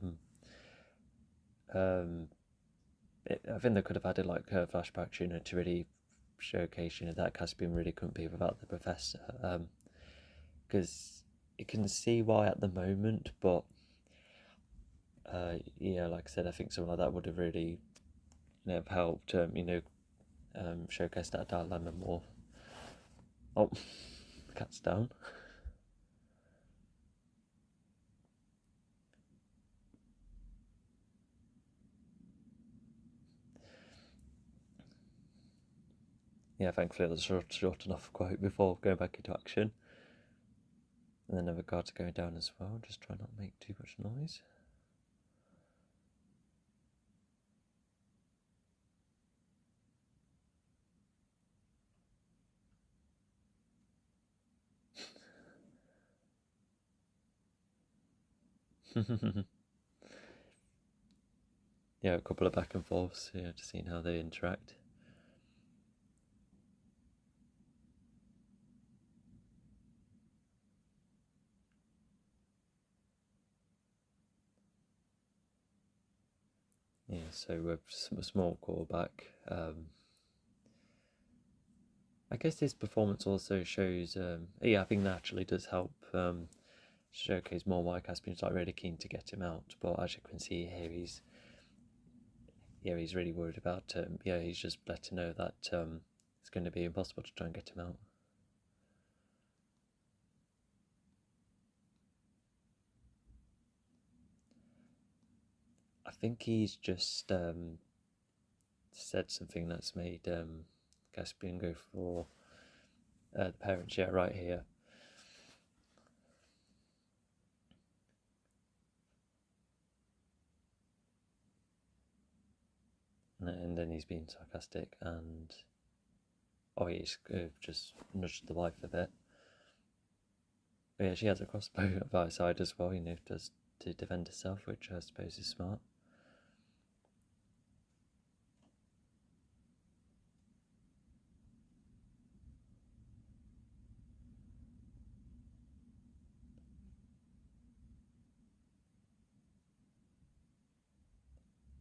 think they could have added like flashbacks, to really showcase, that Caspian really couldn't be without the professor. Because you can see why at the moment, but yeah, like I said, I think something like that would have really, helped, showcase that dilemma more. Oh, the cat's down. Yeah, thankfully it was short enough quote before going back into action. And then the guards are going down as well. Just try not to make too much noise. Yeah, a couple of back and forths, to see how they interact. Yeah, so a small callback. I guess this performance also shows, I think that actually does help showcase more why Caspian's like really keen to get him out. But as you can see here, he's really worried about he's just let to know that it's going to be impossible to try and get him out. I think he's just said something that's made Caspian go for the parents. Yeah, right here. And then he's being sarcastic, and he's just nudged the wife a bit. But yeah, she has a crossbow by her side as well, just to defend herself, which I suppose is smart.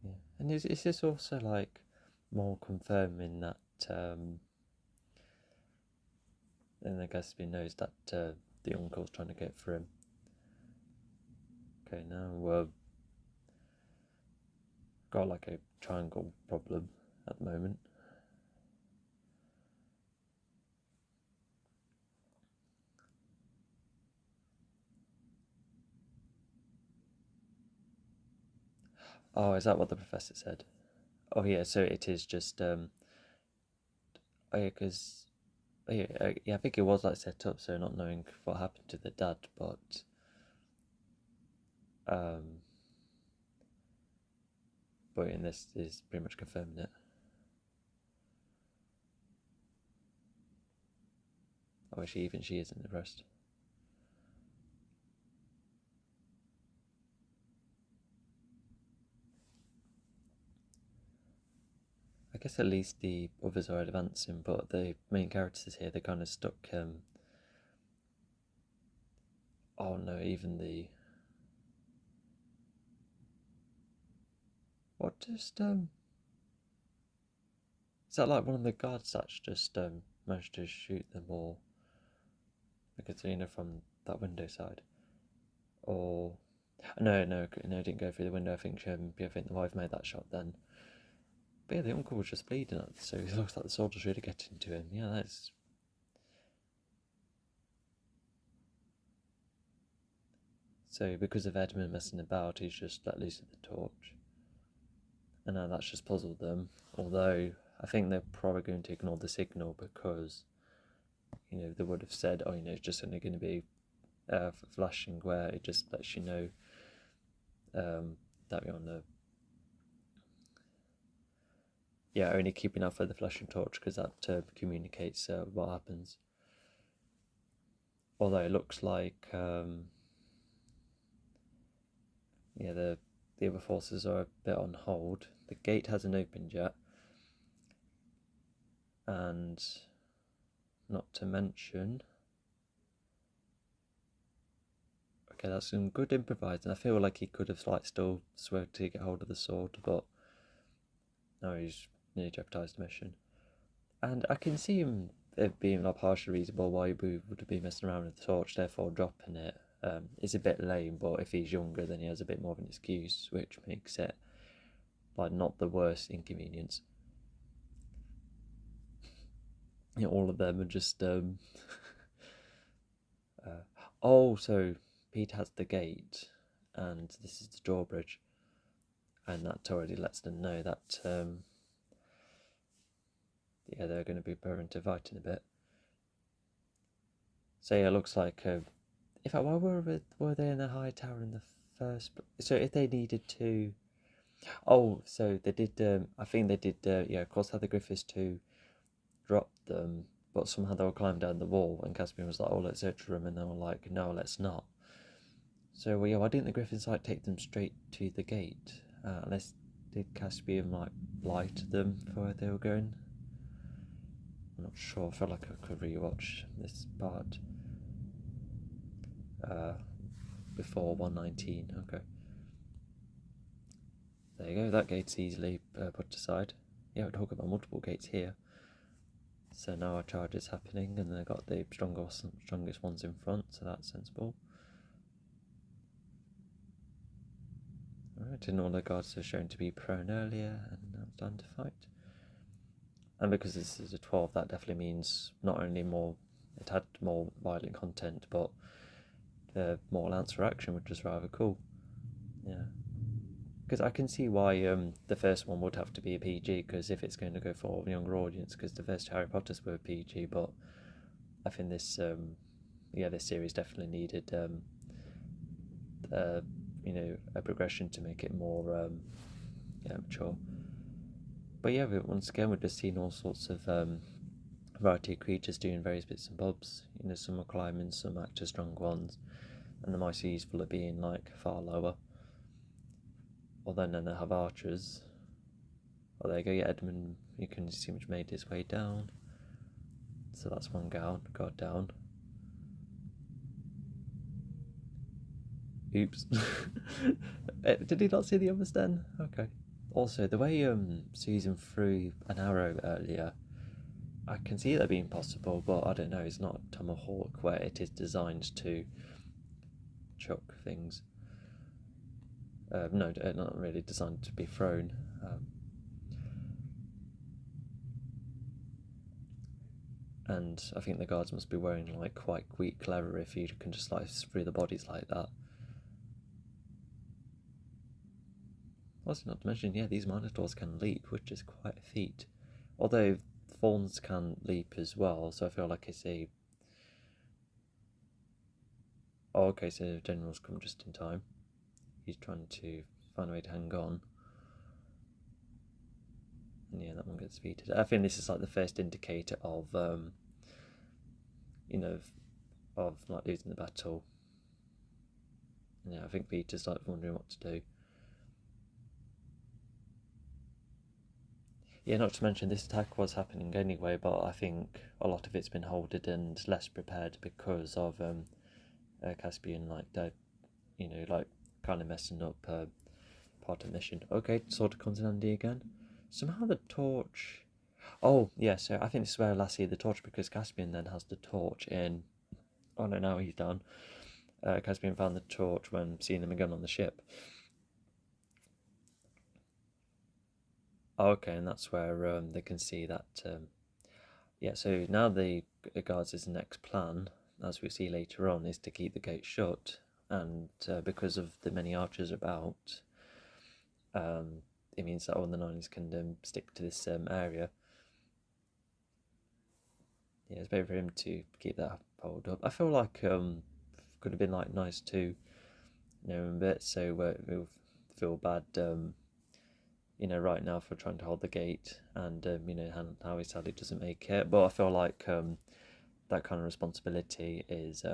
Yeah, and is this also like more confirming that and I guess he knows that the uncle's trying to get for him. Okay, now got like a triangle problem at the moment. Oh, is that what the professor said? Oh yeah, so it is just oh yeah, because I think it was like set up, so not knowing what happened to the dad, but in this is pretty much confirming it. Oh, she isn't impressed. I guess at least the others are advancing, but the main characters here, they're kind of stuck. Oh no, even the what just is that like one of the guards that's just managed to shoot them all? Because from that window side, or no, it didn't go through the window. I think I think the wife made that shot then. But yeah, the uncle was just bleeding, so it looks like the soldiers really getting to him. Yeah, that's. So because of Edmund messing about, he's just let loose of the torch. And now that's just puzzled them. Although I think they're probably going to ignore the signal because, they would have said, oh, it's just only going to be flashing where it just lets you know that you're on the. Yeah, only keeping out for the flashing torch because that communicates what happens. although it looks like yeah, the other forces are a bit on hold. The gate hasn't opened yet, and not to mention, okay, that's some good improvising. I feel like he could have like still swerved to get hold of the sword, but no, he's nearly jeopardised the mission. And I can see him it being like partially reasonable why he would be messing around with the torch, therefore dropping it. It's a bit lame, but if he's younger, then he has a bit more of an excuse, which makes it like not the worst inconvenience. You know, all of them are just oh, so Pete has the gate, and this is the drawbridge, and that already lets them know that yeah, they're going to be preparing to fight in a bit. So yeah, it looks like in fact, why were they in the high tower in the first place? So if they needed to, oh, so they did. I think they did. Yeah, of course, had the Griffiths to drop them, but somehow they were climbing down the wall, and Caspian was like, "Oh, let's search for them," and they were like, "No, let's not." So well, yeah, why didn't the Griffins like take them straight to the gate? Unless did Caspian like lie to them for where they were going? I'm not sure. I felt like I could rewatch this part before 119. Okay, there you go. That gate's easily put aside. Yeah, we're talking about multiple gates here. So now our charge is happening, and they've got the strongest ones in front, so that's sensible. Alright, and all the guards are shown to be prone earlier, and now it's time to fight. And because this is a 12, that definitely means not only it had more violent content, but more lance for action, which is rather cool. Yeah. Because I can see why the first one would have to be a PG, because if it's going to go for a younger audience, because the first Harry Potters were PG, but I think this, this series definitely needed, a progression to make it more, mature. But yeah, once again, we've just seen all sorts of variety of creatures doing various bits and bobs. You know, some are climbing, some act as strong ones, and the mice are useful at being like far lower. Although then they have archers. Oh, there you go, yeah, Edmund, you can see which made his way down. So that's one guard down. Oops. Did he not see the others then? Okay. Also, the way Susan threw an arrow earlier, I can see that being possible, but I don't know, it's not a tomahawk where it is designed to chuck things. No, not really designed to be thrown. And I think the guards must be wearing like quite clever if you can just like through the bodies like that. Also, not to mention, yeah, these minotaurs can leap, which is quite a feat. Although fawns can leap as well, so I feel like it's a. Oh, okay, so the general's come just in time. He's trying to find a way to hang on. And yeah, that one gets defeated. I think this is like the first indicator of, of like losing the battle. And yeah, I think Peter's like wondering what to do. Yeah, not to mention this attack was happening anyway, but I think a lot of it's been holded and less prepared because of Caspian kind of messing up part of the mission. Okay, sword comes in handy again. Somehow the torch. Oh yeah, so I think this is where I last see the torch because Caspian then has the torch in. Oh no, now he's done. Caspian found the torch when seeing him again on the ship. Oh, okay, and that's where they can see that. Yeah, so now the guards' next plan, as we see later on, is to keep the gate shut, and because of the many archers about, it means that all the Narnians can stick to this area. Yeah, it's better for him to keep that hold up. I feel like could have been like nice to know him a bit, so we'll feel bad. Right now for trying to hold the gate, and how he sadly doesn't make it. But I feel like that kind of responsibility is,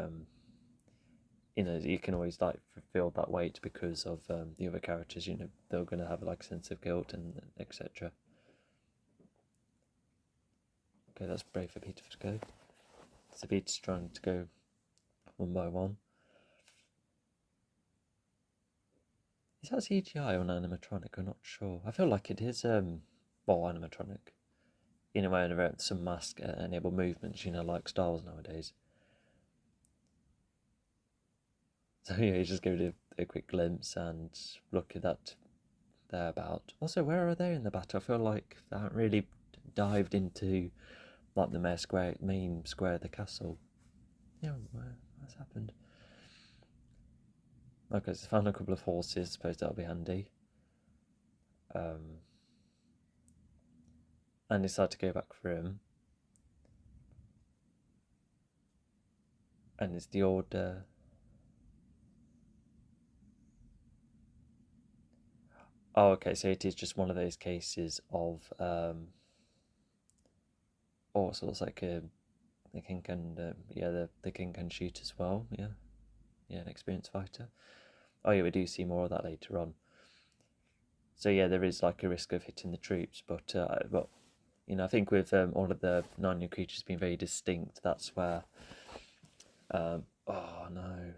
you can always like feel that weight because of the other characters. They're going to have like a sense of guilt and etc. Okay, that's brave for Peter to go. So Peter's trying to go one by one. Is that CGI or an animatronic? I'm not sure. I feel like it is animatronic. In a way, some mask enable movements, like Star Wars nowadays. So yeah, you just give it a quick glimpse and look at that they're about. Also, where are they in the battle? I feel like they haven't really dived into like the main square of the castle. Yeah, what's happened? Okay, so found a couple of horses. Suppose that'll be handy. And decided to go back for him. And it's the order. Oh, okay. So it is just one of those cases of so it's like the king can the king can shoot as well. Yeah, an experienced fighter. Oh yeah, we do see more of that later on. So yeah, there is like a risk of hitting the troops, but I think with all of the Narnia creatures being very distinct, that's where. Oh no.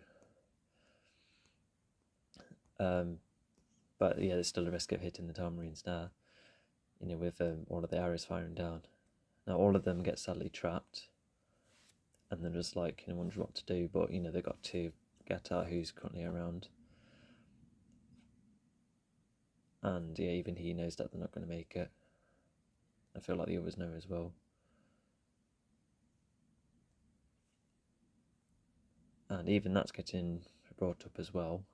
But yeah, there's still a risk of hitting the Tamarines there. With all of the arrows firing down. Now all of them get sadly trapped, and they're just like wondering what to do. But they've got to get out who's currently around. And yeah, even he knows that they're not going to make it. I feel like the others know as well. And even that's getting brought up as well.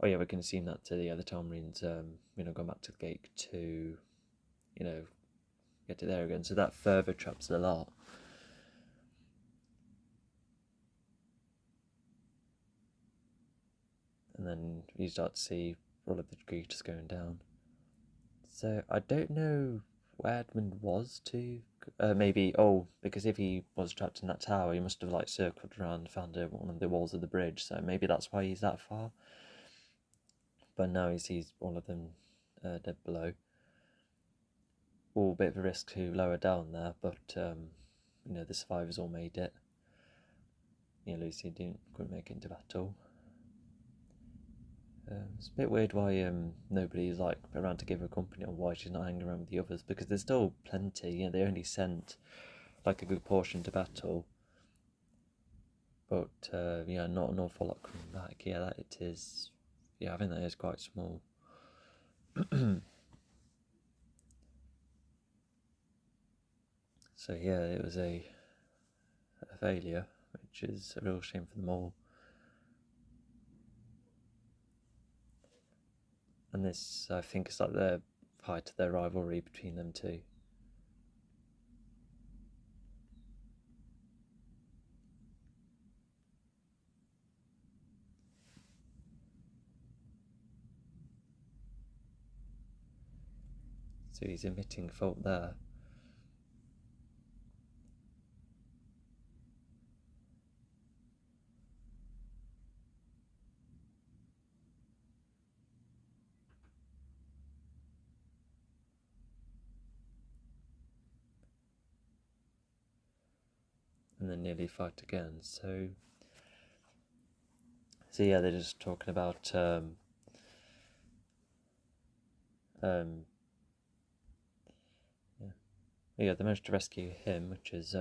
Oh yeah, we can assume that the other Tamarines, gone back to the gate to, get to there again. So that further traps a lot. And then you start to see all of the creatures going down. So I don't know where Edmund was to. Maybe because if he was trapped in that tower, he must have like circled around, found one of the walls of the bridge. So maybe that's why he's that far. But now he sees all of them dead below. A bit of a risk to lower down there, but the survivors all made it. Lucy couldn't make it into battle. It's a bit weird why nobody's like around to give her company, or why she's not hanging around with the others, because there's still plenty. They only sent like a good portion to battle, but not an awful lot coming back. Yeah, that it is. Yeah, I think that is quite small. So yeah, it was a failure, which is a real shame for them all. And this, I think, is like the height of their rivalry between them two. So he's admitting fault there. And then nearly fight again. So yeah, they're just talking about they managed to rescue him, which is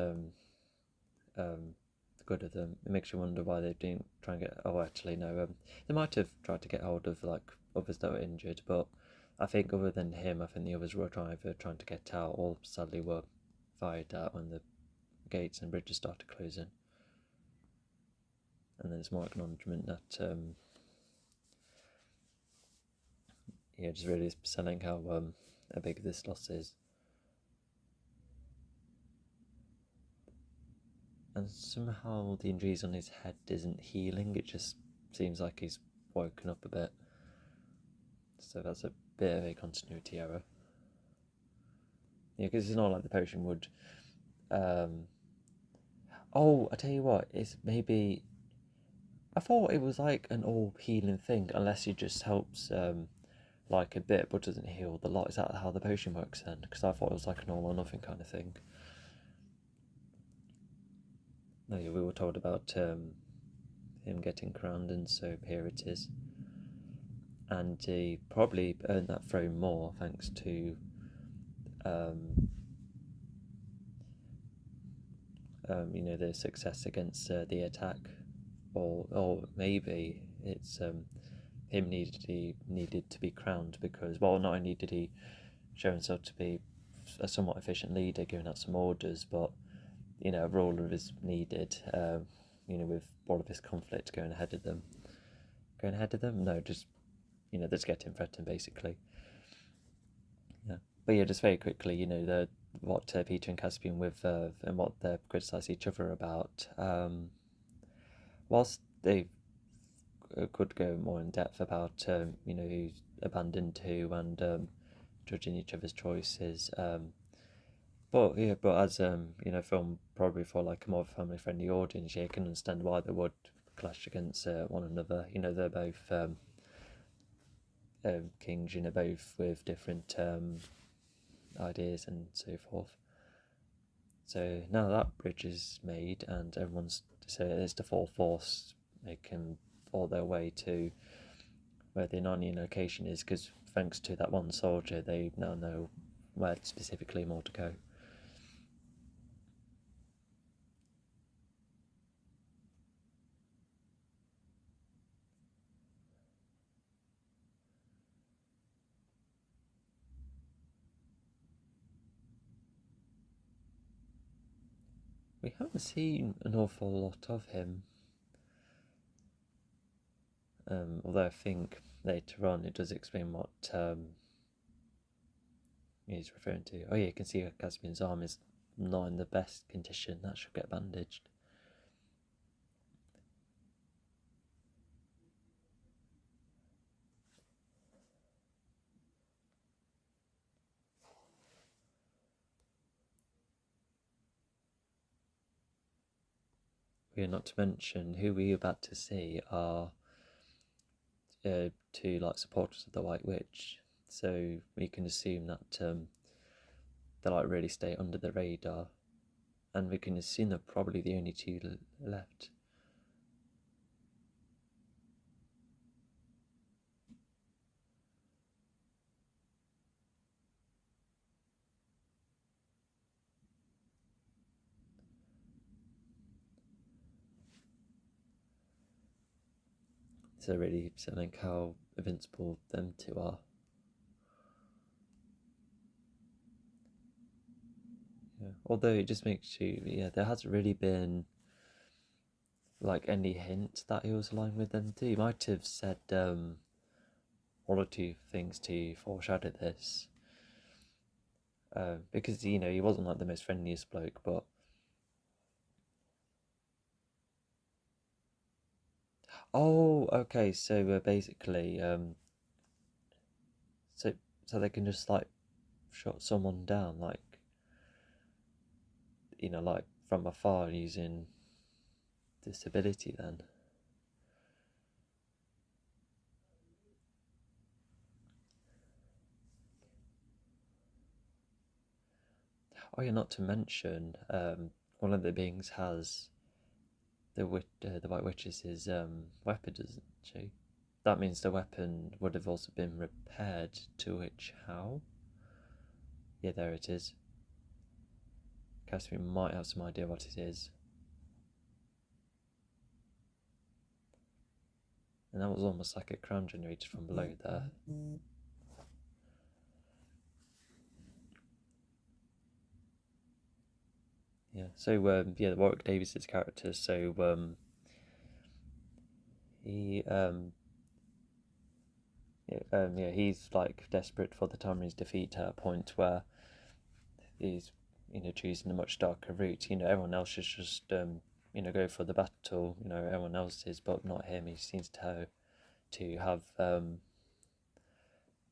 good of them. It makes you wonder why they didn't try and get. Oh, actually, no. They might have tried to get hold of like others that were injured, but I think other than him, I think the others were trying to get out, or sadly were fired at when the gates and bridges started closing. And then there's more acknowledgement that just really selling how big this loss is. And somehow the injuries on his head isn't healing. It just seems like he's woken up a bit. So that's a bit of a continuity error. Yeah, because it's not like the potion would Oh, I tell you what, it's maybe I thought it was like an all healing thing, unless it just helps like a bit but doesn't heal the lot. Is that how the potion works then? Because I thought it was like an all or nothing kind of thing. No, yeah, we were told about him getting crowned, and so here it is. And he probably earned that throne more thanks to um, the success against the attack, or maybe it's him needed to be crowned because, well, not only did he show himself to be a somewhat efficient leader, giving out some orders, but a ruler is needed. With all of this conflict going ahead of them. No, just that's getting threatened basically. Yeah, but yeah, just very quickly, the what Peter and Caspian with and what they criticise each other about. Whilst they could go more in depth about who's abandoned who and judging each other's choices. But yeah, but as film probably for like a more family friendly audience, yeah, you can understand why they would clash against one another. They're both kings, both with different ideas and so forth. So now that bridge is made, and everyone's so it's the full force making all their way to where the Narnia location is, because thanks to that one soldier, they now know where specifically more to go. We haven't seen an awful lot of him, although I think later on it does explain what he's referring to. Oh yeah, you can see Caspian's arm is not in the best condition. That should get bandaged. We're not to mention who we're about to see are two like supporters of the White Witch, so we can assume that they like really stay under the radar, and we can assume they're probably the only two left. So really something how invincible them two are. Yeah. Although it just makes you, yeah, there hasn't really been like any hint that he was aligned with them too. He might have said one or two things to foreshadow this, because he wasn't like the most friendliest bloke, but oh, okay, so basically, so they can just like shot someone down, like like from afar using disability. Then, oh yeah, not to mention, one of the beings has the White Witch's weapon, doesn't she? That means the weapon would have also been repaired. To which how? Yeah, there it is. Caspian might have some idea what it is. And that was almost like a crown generated from below there. Yeah. So yeah, Warwick Davis's character. So he yeah, he's like desperate for the Tamriel's defeat at a point where he's choosing a much darker route. Everyone else should just go for the battle. Everyone else is, but not him. He seems to have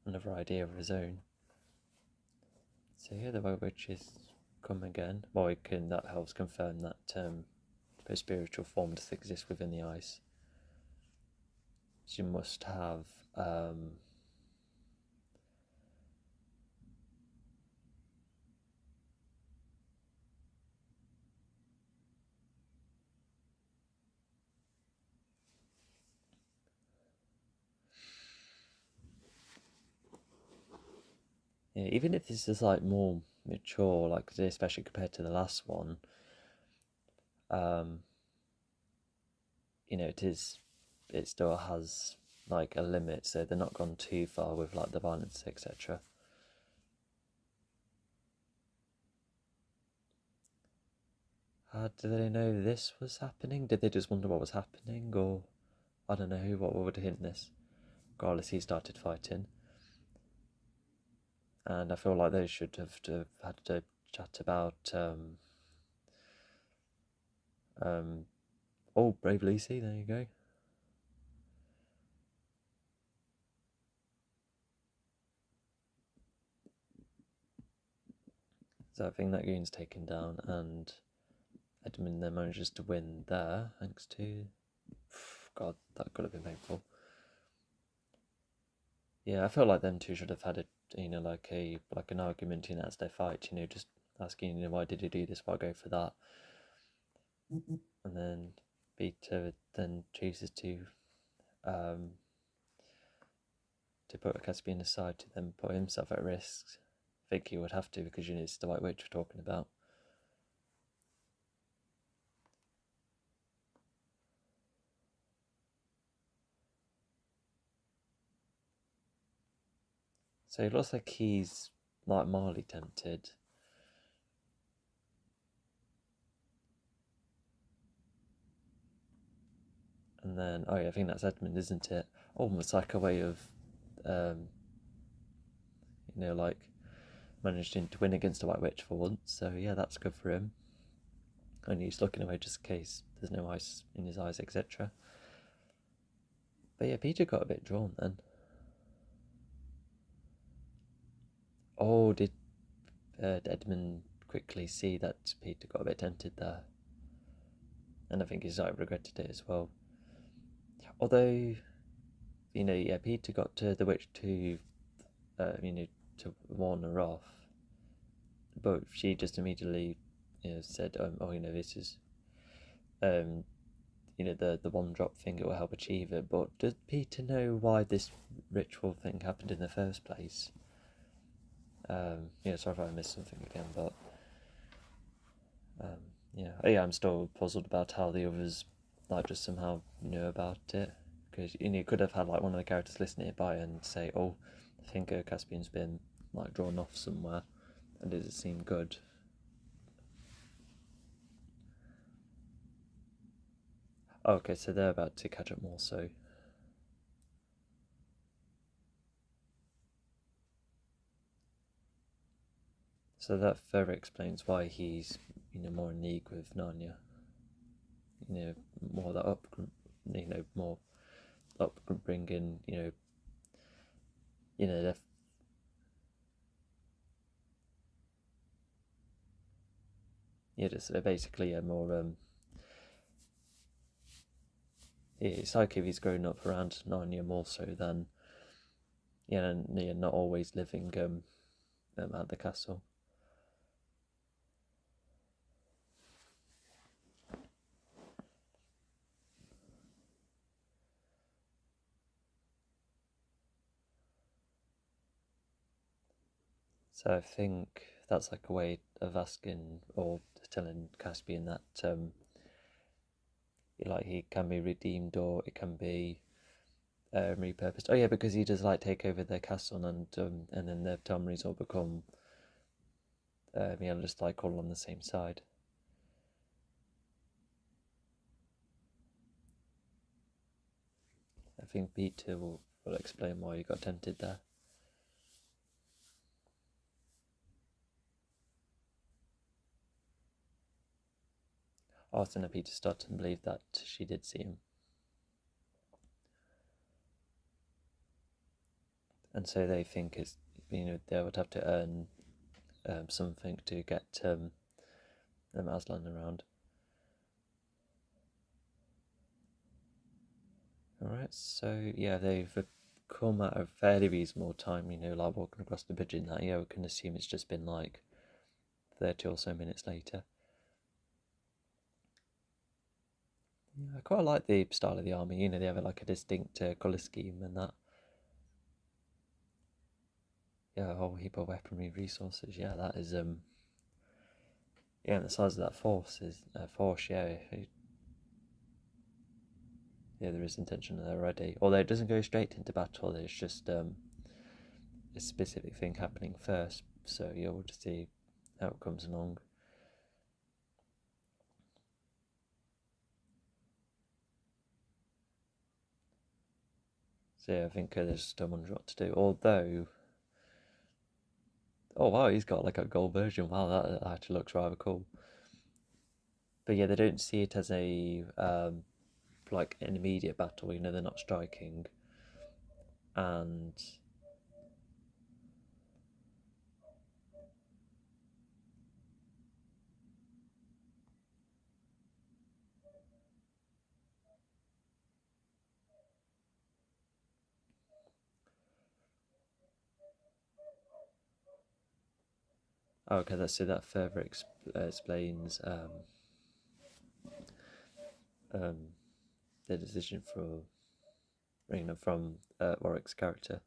another idea of his own. So yeah, the White Witch is come again. Well, that helps confirm that her spiritual form does exist within the ice. She must have yeah, even if this is like more mature, like especially compared to the last one, it still has like a limit, so they're not gone too far with like the violence, etc. How did they know this was happening? Did they just wonder what was happening, or I don't know what would hint this? Regardless, he started fighting, and I feel like they should have had to chat about oh, Brave Lucy, there you go. So I think that goon's taken down, and Edmund then manages to win there, thanks to... God, that could have been painful. Yeah, I felt like them two should have had like an argument, as they fight, just asking, why did he do this, why go for that? And then Peter then chooses to put Caspian aside to then put himself at risk. I think he would have to, because it's the White Witch we're talking about. So it looks like he's like mildly tempted. And then, oh yeah, I think that's Edmund, isn't it? Almost like a way of, like managing to win against the White Witch for once. So yeah, that's good for him. Only he's looking away just in case there's no ice in his eyes, etc. But yeah, Peter got a bit drawn then. Oh, did Edmund quickly see that Peter got a bit tempted there? And I think he's regretted it as well. Although, Peter got to the witch to, to warn her off, but she just immediately, said, this is, the one drop thing, it will help achieve it. But does Peter know why this ritual thing happened in the first place? Sorry if I missed something again, but I'm still puzzled about how the others just somehow knew about it, because you could have had like one of the characters listen nearby and say, "Oh, I think Caspian's been drawn off somewhere," and does it seem good? Okay, so they're about to catch up more, so that further explains why he's more in league with Narnia. More that more upbringing. Just basically a more it's like if he's grown up around Narnia more so than not always living at the castle. So I think that's like a way of asking or telling Caspian that he can be redeemed, or it can be repurposed. Oh yeah, because he does take over their castle, and then their Tomries all become just all on the same side. I think Peter will explain why he got tempted there. Arthur and Peter start to believe that she did see him. And so they think it's, they would have to earn something to get Aslan around. Alright, so yeah, they've come at a fairly reasonable time, like walking across the bridge in that. Yeah, we can assume it's just been like 30 or so minutes later. Yeah, I quite like the style of the army, they have like a distinct colour scheme and that. Yeah, a whole heap of weaponry resources. Yeah, that is yeah, and the size of that force. Yeah, yeah, there is intention there already. Although it doesn't go straight into battle, there's just a specific thing happening first. So you'll just see how it comes along. So yeah, I think they're still wondering what to do. Although, oh wow, he's got like a gold version. Wow, that actually looks rather cool. But yeah, they don't see it as a like an immediate battle. They're not striking, and okay, let's see that further explains um, the decision for from Warwick's character.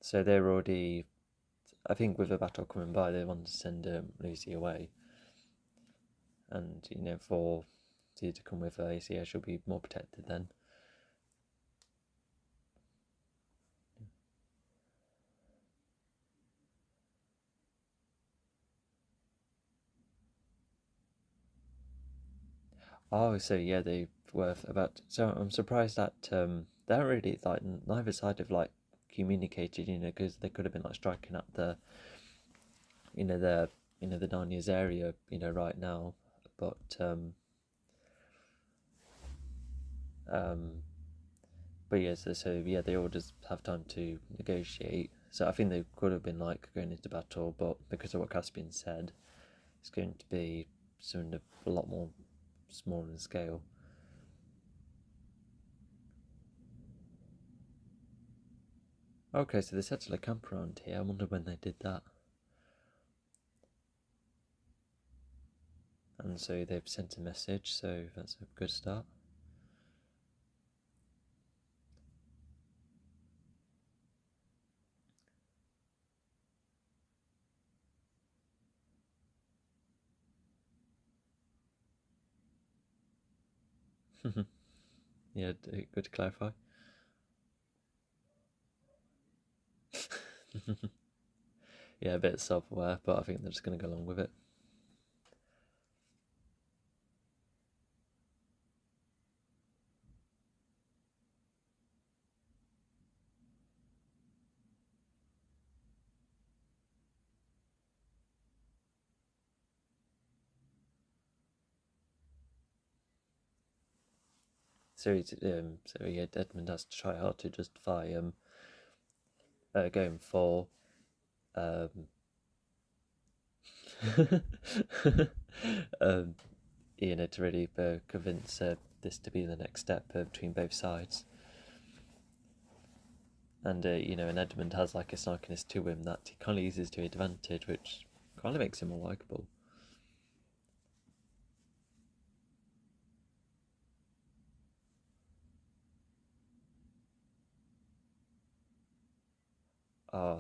So they're already, I think, with the battle coming by, they want to send Lucy away, and for Tia to come with her, so yeah, she'll be more protected then. Oh, so yeah, they were about. So I'm surprised that they haven't really like neither side have like communicated, because they could have been like striking at the, the the Narnia's area, right now, but um, but yeah, so yeah, they all just have time to negotiate. So I think they could have been like going into battle, but because of what Caspian said, it's going to be soon a lot more small in scale. Okay, so they settled a camp around here. I wonder when they did that. And so they've sent a message, so that's a good start. Yeah, good to clarify. Yeah, a bit self-aware, but I think they're just going to go along with it. So yeah, Edmund has to try hard to justify going for um, um, to really convince this to be the next step between both sides. And and Edmund has like a snarkiness to him that he kind of uses to advantage, which kind of makes him more likable.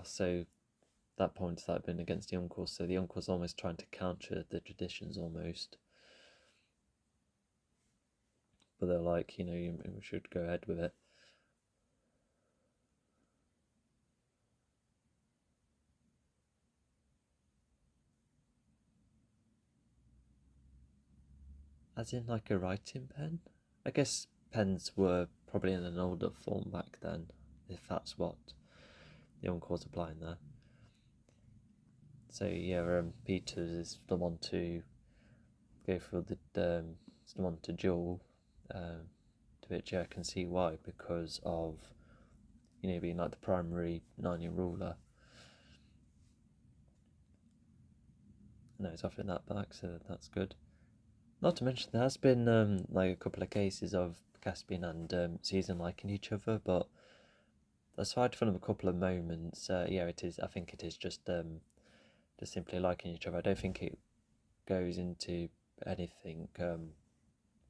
So that point that been against the uncle, so the uncle's almost trying to counter the traditions almost. But they're like, we should go ahead with it. As in like a writing pen? I guess pens were probably in an older form back then, if that's what the uncle's applying there. So yeah, Peters is the one to go for it's the one to duel, to which I can see why, because of being like the primary Narnia ruler. No, he's offering that back, so that's good. Not to mention, there has been like a couple of cases of Caspian and Susan liking each other, but aside from a couple of moments, yeah, it is. I think it is just simply liking each other. I don't think it goes into anything,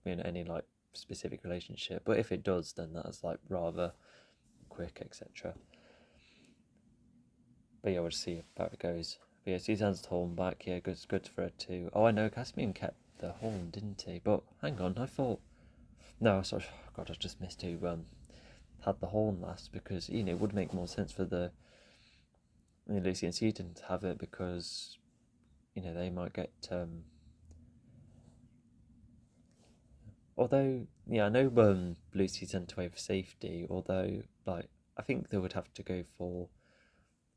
any like specific relationship. But if it does, then that's like rather quick, etc. But yeah, we'll see how it goes. But yeah, Suzanne's torn back. Yeah, good for her too. Oh, I know, Caspian kept the horn, didn't he? But hang on, I thought. No, sorry. Oh, God, I just missed who had the horn last, because it would make more sense for Lucy and Susan to have it, because they might get although yeah, I know Lucy sent away for safety, although like I think they would have to go for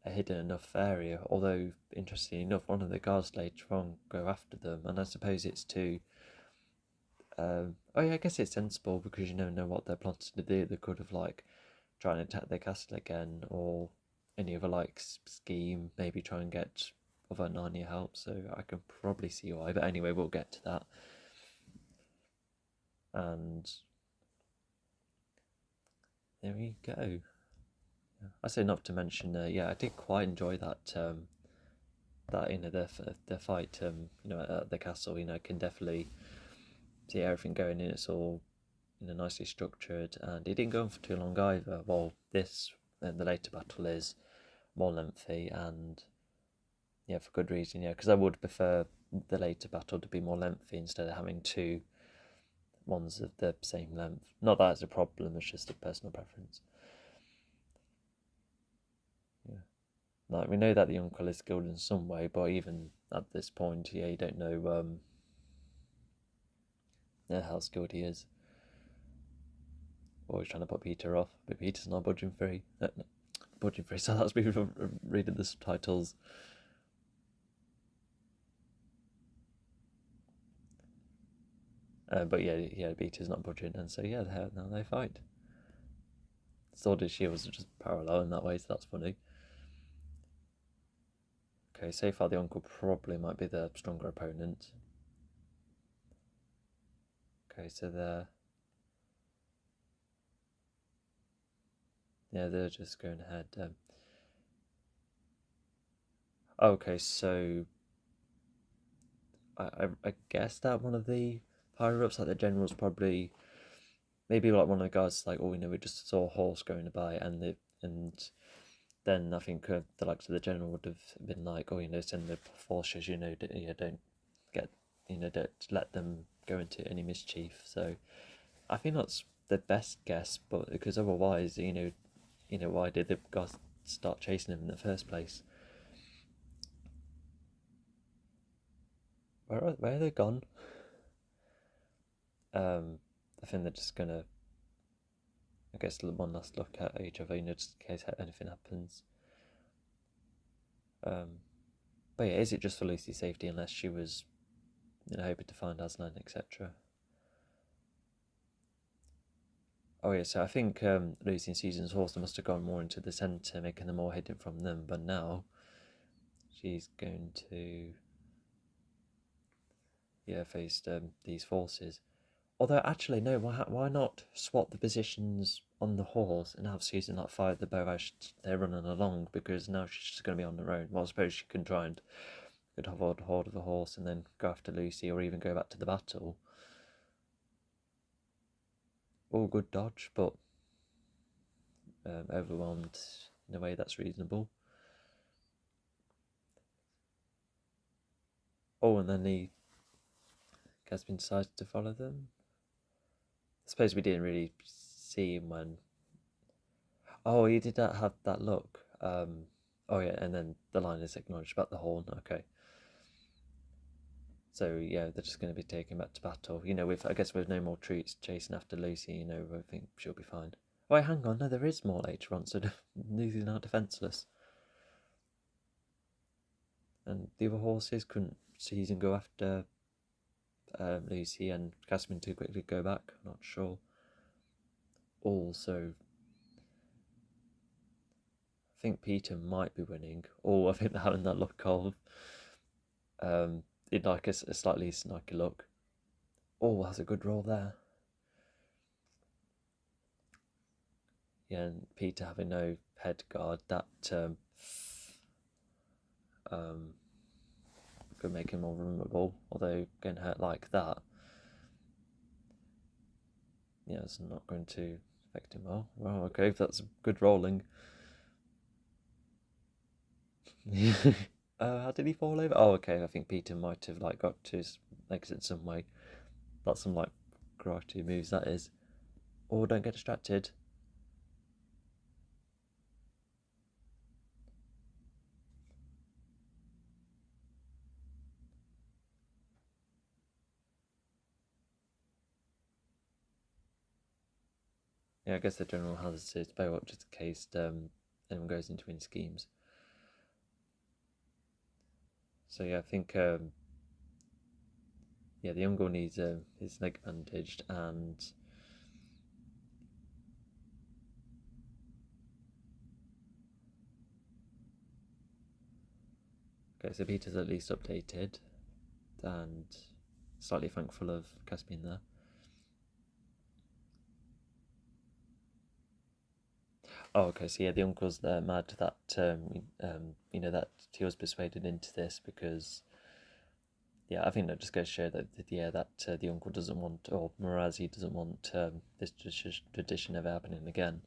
a hidden enough area, although interestingly enough one of the guards later on go after them, and I suppose it's to oh yeah, I guess it's sensible, because you never know what they're plotting to do. They could have like try and attack their castle again, or any other like scheme, maybe try and get other Narnia help, so I can probably see why, but anyway, we'll get to that. And there we go. I say not to mention, yeah, I did quite enjoy that the fight at the castle. I can definitely see everything going in. It's all nicely structured, and it didn't go on for too long either. Well, this and the later battle is more lengthy, and yeah, for good reason. Yeah, because I would prefer the later battle to be more lengthy instead of having two ones of the same length. Not that it's a problem; it's just a personal preference. Yeah, like we know that the uncle is skilled in some way, but even at this point, yeah, you don't know how skilled he is. Always trying to put Peter off, but Peter's not budging free. No, budging free. So that's me reading the subtitles. But yeah, Peter's not budging, and so yeah, now they fight. Sword and shields are just parallel in that way, so that's funny. Okay, so far the uncle probably might be the stronger opponent. Okay, so they're just going ahead. Okay, so I guess that one of the higher ups, like the general's probably maybe like one of the guys like, oh, we just saw a horse going by, and then I think the likes of the general would have been like, oh, send the forces, don't get, don't let them go into any mischief. So I think that's the best guess, but because otherwise, why did the guys start chasing him in the first place? Where are they gone? I think they're just gonna, I guess, one last look at each other, just in case anything happens. But yeah, is it just for Lucy's safety, unless she was, hoping to find Aslan, etc. Oh yeah, so I think Lucy and Susan's horse must have gone more into the centre, making them more hidden from them, but now she's going to face these forces. Although actually no, why not swap the positions on the horse and have Susan like fire the bow as they're running along, because now she's just going to be on her own. Well, I suppose she could try and have hold of the horse and then go after Lucy, or even go back to the battle. All good dodge, but overwhelmed in a way that's reasonable. Oh, and then the Caspian decides to follow them. I suppose we didn't really see him when. Oh, he did that have that look. Oh yeah, and then the line is acknowledged about the horn. Okay. So yeah, they're just going to be taken back to battle. With I guess with no more troops chasing after Lucy, I think she'll be fine. Wait, hang on, no, there is more later on. So Lucy's now defenseless, and the other horses couldn't seize and go after Lucy, and Caspian too quickly go back. I'm not sure. Also, I think Peter might be winning. I think they're having that look of it like a slightly snaky look. Oh, that's a good roll there. yeah, and Peter having no head guard, that um, could make him more vulnerable. Although getting hurt like that, yeah, it's not going to affect him well. Well, okay, that's good rolling. How did he fall over? Oh, okay. I think Peter might have like got to his legs in some way. That's some like karate moves. That is. Oh, don't get distracted. Yeah, I guess the general has to bow up just in case anyone goes into any schemes. So yeah, I think yeah, the young girl needs his leg bandaged, and okay, so Peter's at least updated and slightly thankful of Caspian there. Oh, okay. So yeah, the uncle's mad that you know, that he was persuaded into this because yeah, I think that just goes to show that yeah, that the uncle doesn't want, or Marazi doesn't want this tradition ever happening again.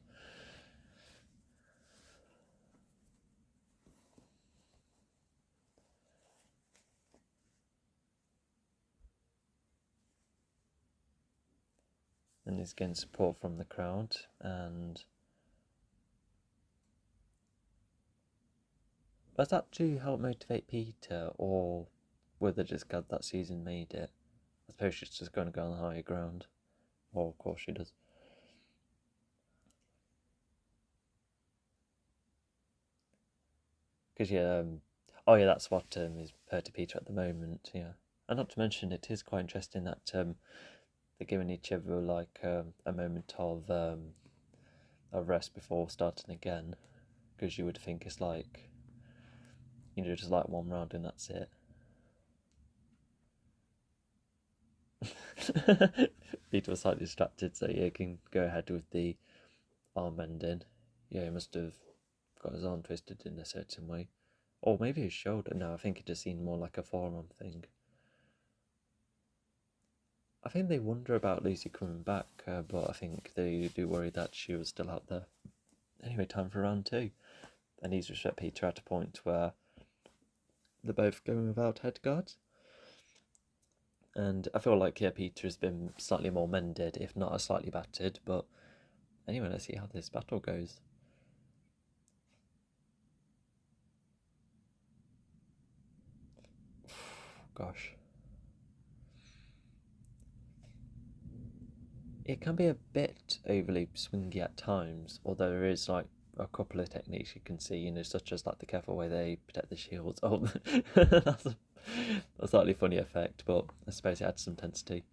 And he's getting support from the crowd, and was that to help motivate Peter, or were they just glad that Susan made it? I suppose she's just going to go on higher ground. Well, of course she does. Because yeah, oh yeah, that's what is her to Peter at the moment. Yeah, and not to mention, it is quite interesting that they're giving each other like a moment of rest before starting again. Because you would think it's like, you know, just like one round and that's it. Peter was slightly distracted, so yeah, he can go ahead with the arm bending. Yeah, he must have got his arm twisted in a certain way. Or maybe his shoulder. No, I think it just seemed more like a forearm thing. I think they wonder about Lucy coming back, but I think they do worry that she was still out there. Anyway, time for round two. And he's just at Peter at a point where they're both going without head guards. And I feel like, yeah, Peter has been slightly more mended, if not slightly battered. But anyway, let's see how this battle goes. Gosh. It can be a bit overly swingy at times, although there is like a couple of techniques you can see, you know, such as like the careful way they protect the shields. Oh, that's a slightly funny effect, but I suppose it adds some intensity.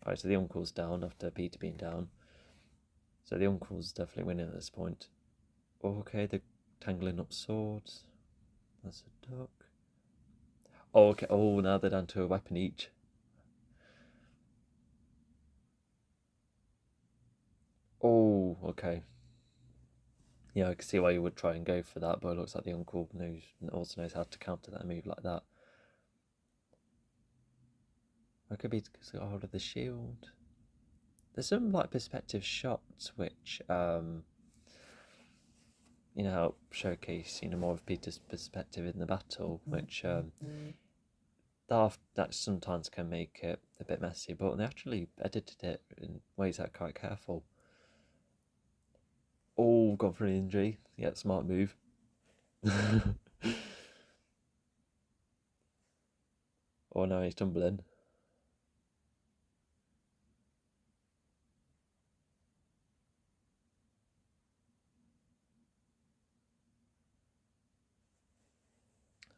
Alright, so the uncle's down after Peter being down. So the uncle's definitely winning at this point. Oh, okay, they're tangling up swords. That's a duck. Oh, okay. Oh, now they're down to a weapon each. Oh, okay. Yeah, I can see why you would try and go for that, but it looks like the uncle also knows how to counter that move like that. It could be because they got hold of the shield. There's some like perspective shots which you know, help showcase, you know, more of Peter's perspective in the battle, which that sometimes can make it a bit messy, but they actually edited it in ways that are quite careful. Oh, gone for an injury. Yeah, smart move. Oh no, he's tumbling.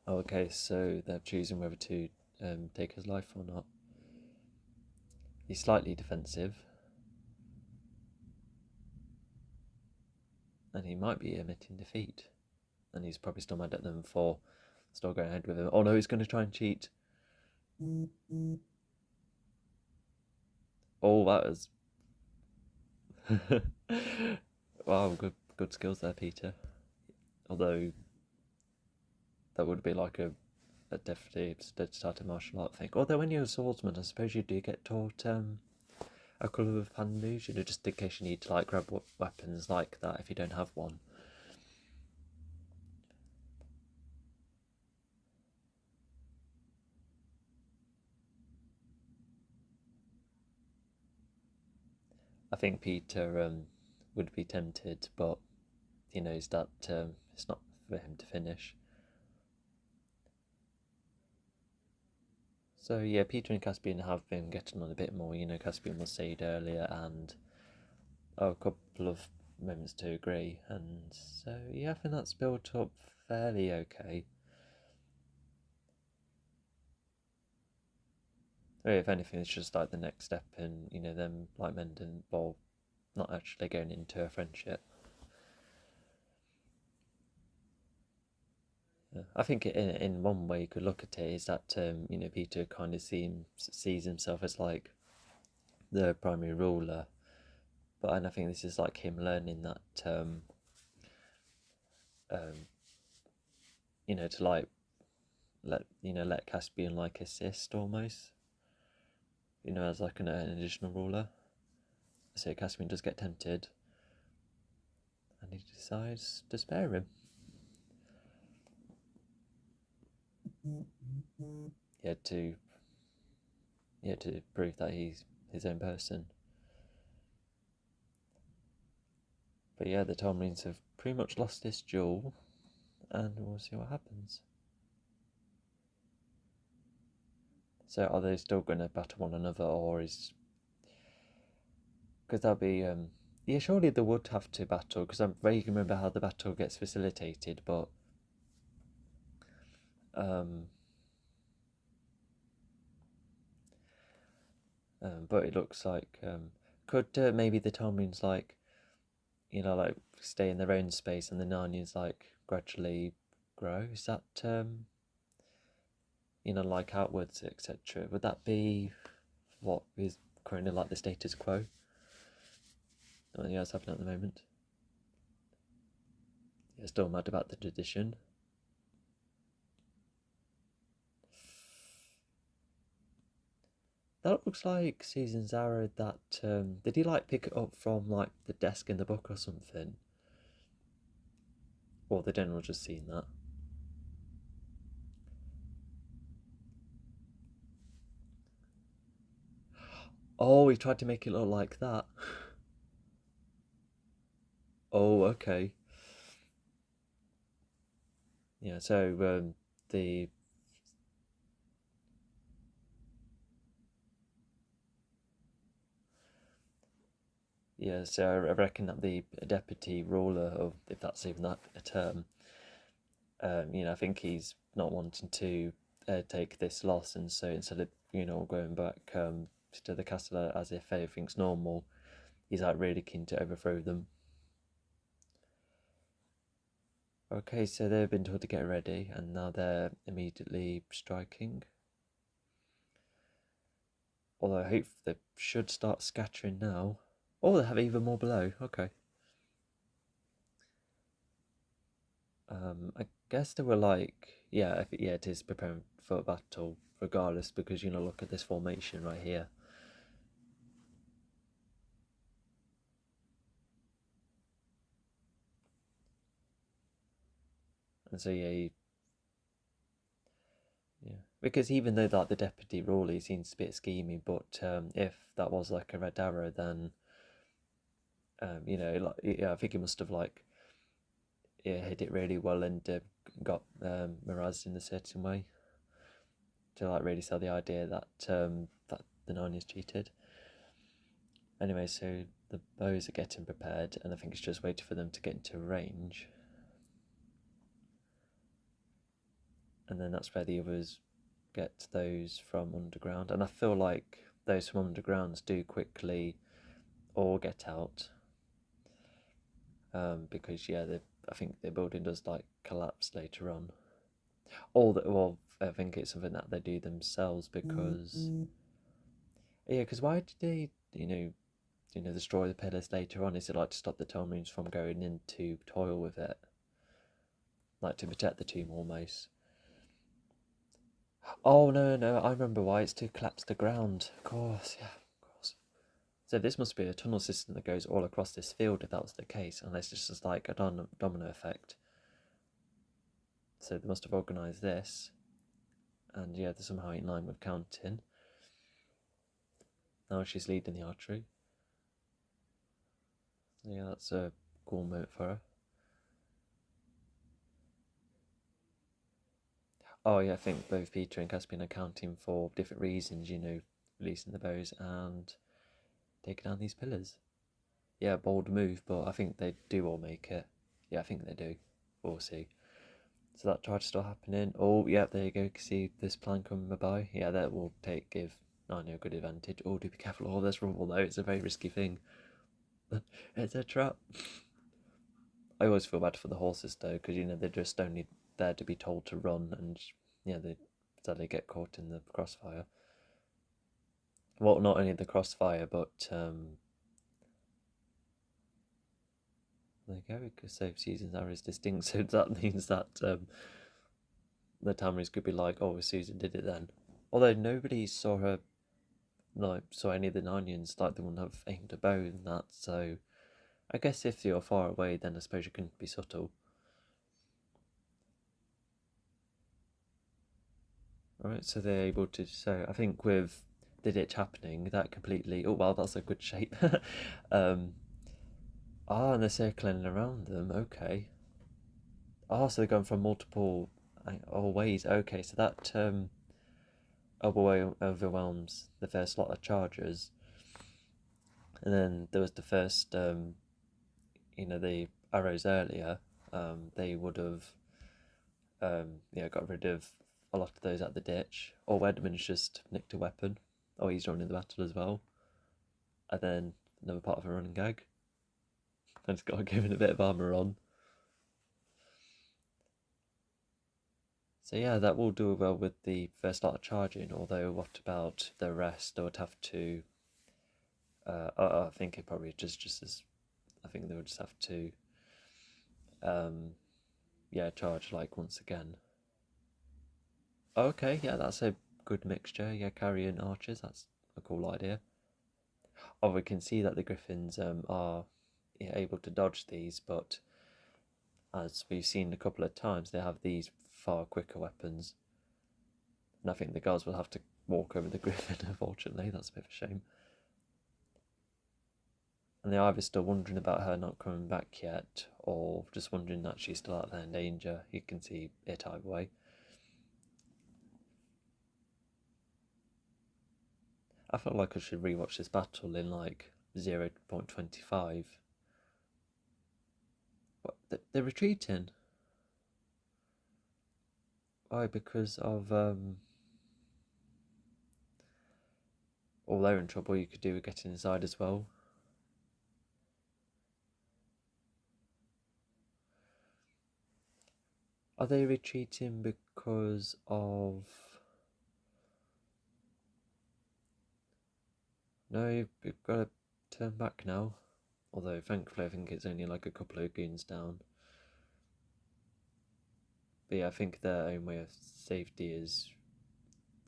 Oh, okay, so they're choosing whether to take his life or not. He's slightly defensive, and he might be admitting defeat. And he's probably still mad at them for still going ahead with him. Oh no, he's going to try and cheat. Oh, that was. Wow, good skills there, Peter. Although that would be like a definitely started martial art thing. Although when you're a swordsman, I suppose you do get taught a couple of hand moves, just in case you need to like grab weapons like that if you don't have one. I think Peter would be tempted, but he knows that it's not for him to finish. So yeah, Peter and Caspian have been getting on a bit more. Caspian was saved earlier, and a couple of moments to agree, and so yeah, I think that's built up fairly okay. If anything, it's just like the next step in them like mending, well, not actually going into a friendship. Yeah. I think in one way you could look at it is that Peter kind of sees himself as like the primary ruler, and I think this is like him learning that um, to like let Caspian like assist almost, as like an additional ruler. So Caspian does get tempted, and he decides to spare him. Yeah, to prove that he's his own person. But yeah, the Tomlins have pretty much lost this duel, and we'll see what happens. So are they still going to battle one another, or is... Because that'll be... Yeah, surely they would have to battle, because I'm vaguely remember how the battle gets facilitated, but... but it looks like... could maybe the Tomlins, like, like, stay in their own space, and the Narnians, like, gradually grow? Is that... like outwards, etc. Would that be what is currently like the status quo? What else happening at the moment? Yeah, still mad about the tradition. That looks like Susan's arrow that, did he like pick it up from like the desk in the book or something? Or the general just seen that? Oh, he tried to make it look like that. Oh, okay. Yeah, so the... Yeah, so I reckon that the deputy ruler, or if that's even that a term, I think he's not wanting to take this loss, and so instead of going back to the castle as if everything's normal, he's like really keen to overthrow them. Okay, so they've been told to get ready, and now they're immediately striking. Although I hope they should start scattering now. Oh, they have even more below. Okay. I guess they were like, yeah, it is preparing for a battle regardless, because look at this formation right here. And so yeah, because even though like the deputy ruler he seems a bit scheming, but if that was like a red arrow, then like I think he must have like hit it really well and got Miraz in a certain way to like really sell the idea that that the Narnia's cheated. Anyway, so the bows are getting prepared, and I think it's just waiting for them to get into range, and then that's where the others get those from underground. And I feel like those from undergrounds do quickly all get out, because yeah, I think the building does like collapse later on. Well, I think it's something that they do themselves because yeah, because why did they destroy the pillars later on? Is it like to stop the Telmarines from going into toil with it? Like to protect the tomb almost? Oh, no, I remember why. It's to collapse the ground. Of course, yeah, of course. So this must be a tunnel system that goes all across this field if that was the case, unless it's just like a domino effect. So they must have organised this. And yeah, they're somehow in line with counting. Now she's leading the archery. Yeah, that's a cool moment for her. Oh yeah, I think both Peter and Caspian are counting for different reasons, releasing the bows and taking down these pillars. Yeah, bold move, but I think they do all make it. Yeah, I think they do. We'll see. So that charge is still happening. Oh, yeah, there you go. You can see this plan coming by. Yeah, that will give Narnia a good advantage. Oh, do be careful. Oh, there's rumble though. It's a very risky thing. It's a trap. I always feel bad for the horses though, because they're just only there to be told to run, and they get caught in the crossfire. Well, not only the crossfire, but there you go. Because so Susan's arrow is distinct, so that means that the Tamris could be like, "Oh, Susan did it then." Although nobody saw her, like saw any of the Narnians, like they wouldn't have aimed a bow and that. So I guess if you're far away, then I suppose you can be subtle. Alright, so they're able to. So I think with the ditch happening, that completely. Oh wow, that's a good shape. And they're circling around them. Okay. Oh, so they're going from multiple ways. Okay, so that overwhelms the first lot of chargers, and then there was the first the arrows earlier. They would have got rid of a lot of those at the ditch. Or Wedman's just nicked a weapon. Oh, he's joining the battle as well. And then another part of a running gag. I just got given a bit of armour on. So yeah, that will do well with the first lot of charging, although what about the rest? They would have to I think it probably just as I think they would just have to charge like once again. Okay, yeah, that's a good mixture. Yeah, carrying archers, that's a cool idea. Oh, we can see that the griffins are able to dodge these, but as we've seen a couple of times, they have these far quicker weapons. And I think the guards will have to walk over the griffin, unfortunately. That's a bit of a shame. And they're either still wondering about her not coming back yet, or just wondering that she's still out there in danger. You can see it either way. I felt like I should rewatch this battle in like 0.25. What? They're retreating? Why? Because of well, they're in trouble. You could do with getting inside as well. Are they retreating because of? No, you've got to turn back now. Although, thankfully, I think it's only like a couple of goons down. But yeah, I think their own way of safety is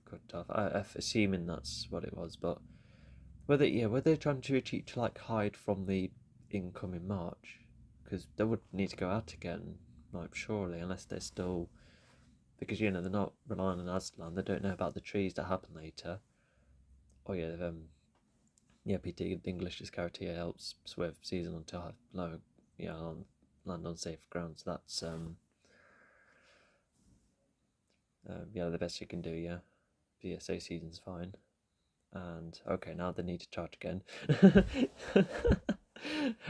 cut off. I'm assuming that's what it was. But were they trying to retreat to like hide from the incoming march? Because they would need to go out again, like surely, unless they're still. Because they're not relying on Aslan. They don't know about the trees that happen later. Oh yeah, Peter English's character here helps swerve season until land on safe ground. So that's the best you can do. Yeah, but yeah, so season's fine. And okay, now they need to charge again.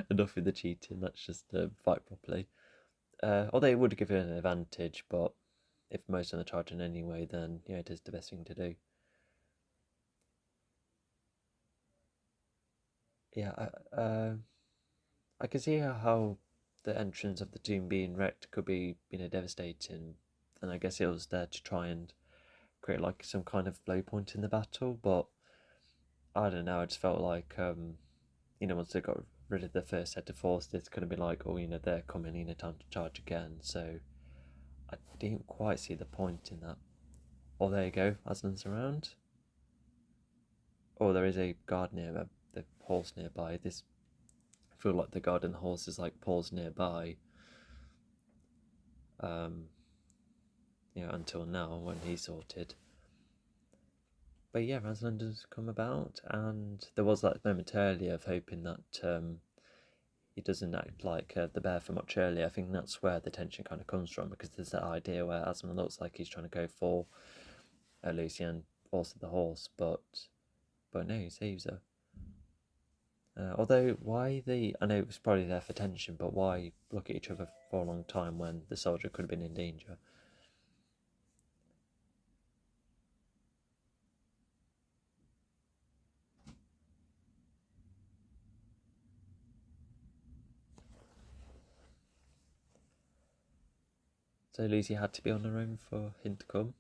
Enough with the cheating. Let's just fight properly. Although it would give it an advantage, but if most of them are charging anyway, then yeah, it is the best thing to do. Yeah, I can see how the entrance of the tomb being wrecked could be, devastating, and I guess it was there to try and create like some kind of low point in the battle. But I don't know. I just felt like once they got rid of the first set of force, it's going to be like, oh, they're coming, time to charge again. So I didn't quite see the point in that. Oh, there you go, Aslan's around. Oh, there is a guard near the horse nearby. I feel like the guard and the horse is like paused nearby. Until now when he's sorted. But yeah, Aslan does come about, and there was that moment earlier of hoping that he doesn't act like the bear for much earlier. I think that's where the tension kind of comes from, because there's that idea where Aslan looks like he's trying to go for Lucy and also the horse, but no, he saves her. Although, I know it was probably there for tension, but why look at each other for a long time when the soldier could have been in danger? So Lucy had to be on her own for him to come.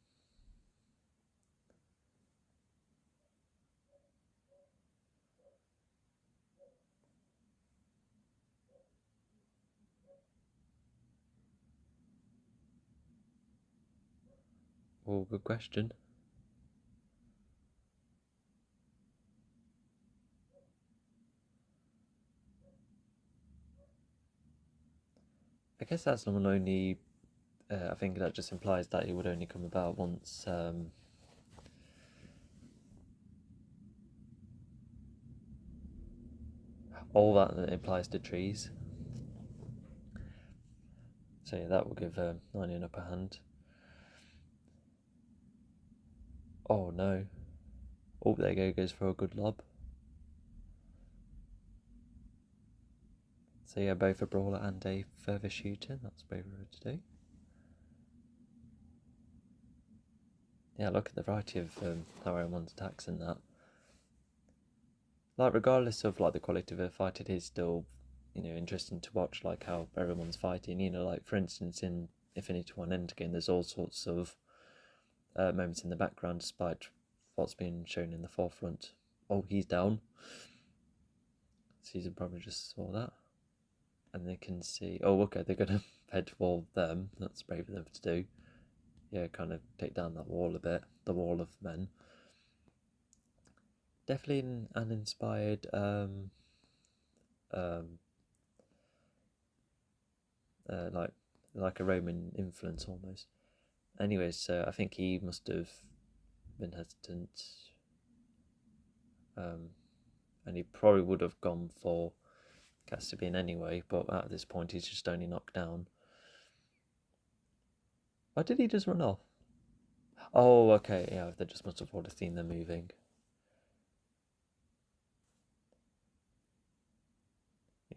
Oh, good question. I guess that's not only. I think that just implies that it would only come about once. All that implies to trees. So yeah, that will give Narnia an upper hand. Oh no. Oh, there you go, goes for a good lob. So yeah, both a brawler and a further shooter. That's braver to do. Yeah, look at the variety of how everyone's attacks in that. Like, regardless of like the quality of a fight, it is still, interesting to watch, like how everyone's fighting. Like for instance in Infinity War and Endgame, there's all sorts of moments in the background despite what's being shown in the forefront. Oh, he's down. Caesar probably just saw that. And they can see, oh, okay, they're going to head toward them. That's brave of them to do. Yeah, kind of take down that wall a bit, the wall of men. Definitely an inspired like a Roman influence almost. Anyways, so I think he must have been hesitant, and he probably would have gone for Caspian anyway, but at this point he's just only knocked down. Why did he just run off? Oh, okay, yeah, they just must have already seen them moving.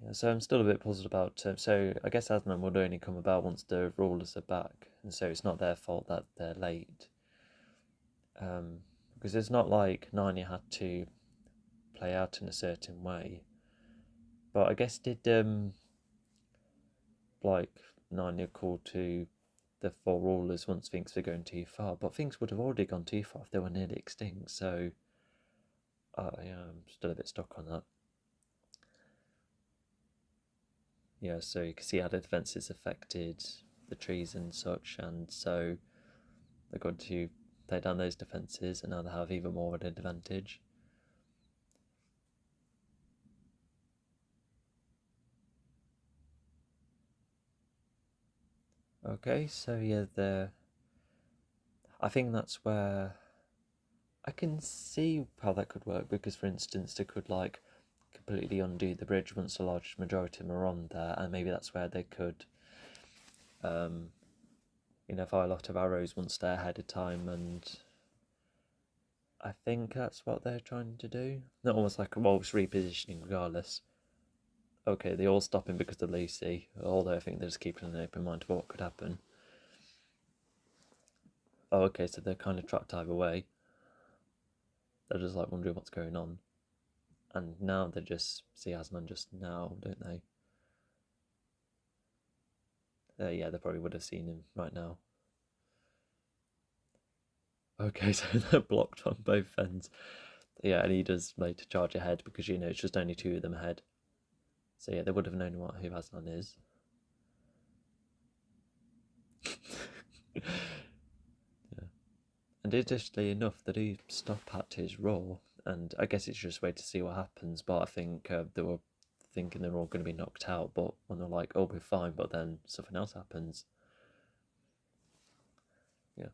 Yeah, so I'm still a bit puzzled about. So I guess Aslan would only come about once the rulers are back, and so it's not their fault that they're late. Because it's not like Narnia had to play out in a certain way. But I guess did like Narnia call to the four rulers once things were going too far? But things would have already gone too far if they were nearly extinct. So yeah, I'm still a bit stuck on that. Yeah, so you can see how the defences affected the trees and such, and so they've got to play down those defences, and now they have even more of an advantage. Okay, so yeah, I think that's where I can see how that could work, because for instance they could like completely undo the bridge once a large majority of them are on there, and maybe that's where they could fire a lot of arrows once they're ahead of time, and I think that's what they're trying to do. Not almost like, well, it's repositioning regardless. Okay, they're all stopping because of Lucy, although I think they're just keeping an open mind for what could happen. Oh, okay, so they're kind of trapped either way. They're just like wondering what's going on. And now they just see Aslan just now, don't they? Yeah, they probably would have seen him right now. Okay, so they're blocked on both ends. Yeah, and he does later charge ahead because it's just only two of them ahead. So yeah, they would have known who Aslan is. Yeah. And interestingly enough, they do stop at his roar, and I guess it's just a way to see what happens. But I think they were thinking they're all going to be knocked out, but when they're like, "Oh, we're fine," but then something else happens. Yeah.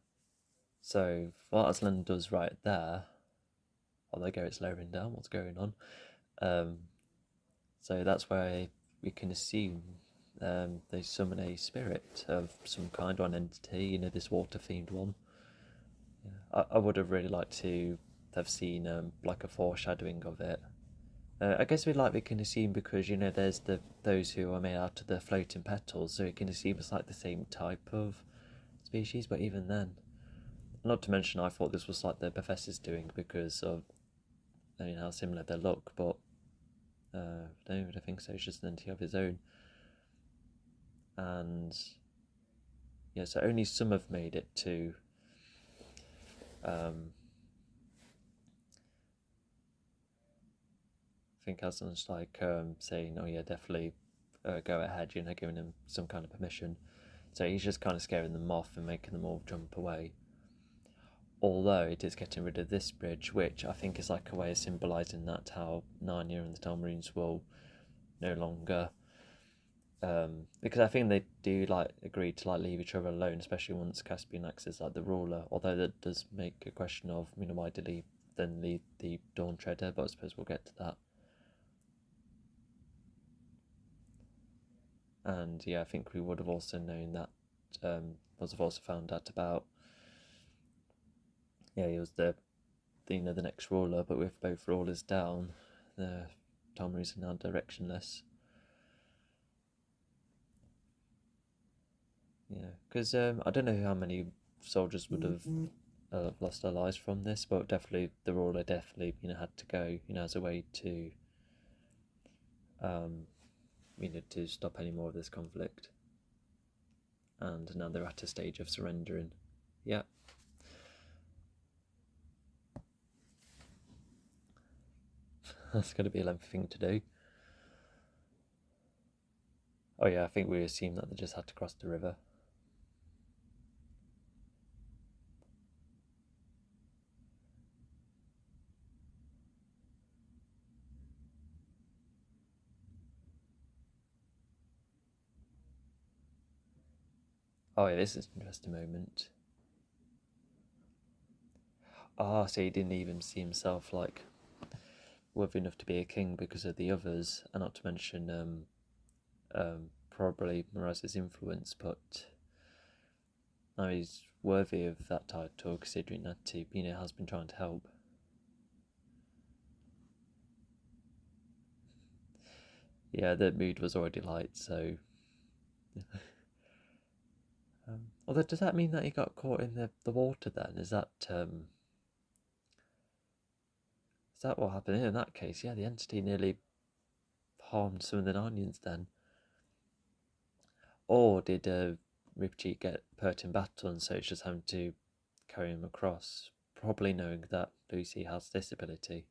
So what Aslan does right there, oh, there go, it's lowering down. What's going on? Um, so that's where we can assume they summon a spirit of some kind or an entity. This water-themed one. I would have really liked to have seen like a foreshadowing of it. I guess we can assume because there's those who are made out of the floating petals, so we can assume it's like the same type of species. But even then, not to mention, I thought this was like the professor's doing because of how similar they look, but I don't really think so. It's just an entity of his own, and yeah, so only some have made it to. I think Aslan's like saying, "Oh yeah, definitely go ahead," giving him some kind of permission. So he's just kind of scaring them off and making them all jump away. Although it is getting rid of this bridge, which I think is like a way of symbolising that how Narnia and the Talmarines will no longer. Because I think they do like agree to like leave each other alone, especially once Caspian acts as like the ruler. Although that does make a question of why did he then lead the Dawn Treader, but I suppose we'll get to that. And yeah, I think we would have also known that was have also found out about he was the next ruler, but with both rulers down, the Talmarines are now directionless. Yeah, because I don't know how many soldiers would have lost their lives from this, but definitely the ruler definitely had to go as a way to um, to stop any more of this conflict. And now they're at a stage of surrendering. Yeah. That's going to be a lengthy thing to do. Oh yeah, I think we assume that they just had to cross the river. Oh yeah, this is an interesting moment. So he didn't even see himself like worthy enough to be a king because of the others, and not to mention probably Moraz's influence, but now he's worthy of that title considering that he has been trying to help. Yeah, the mood was already light, so. Although, does that mean that he got caught in the water then? Is that what happened? In that case, yeah, the entity nearly harmed some of the Narnians then. Or did Ripcheat get hurt in battle and so it's just having to carry him across? Probably knowing that Lucy has this ability.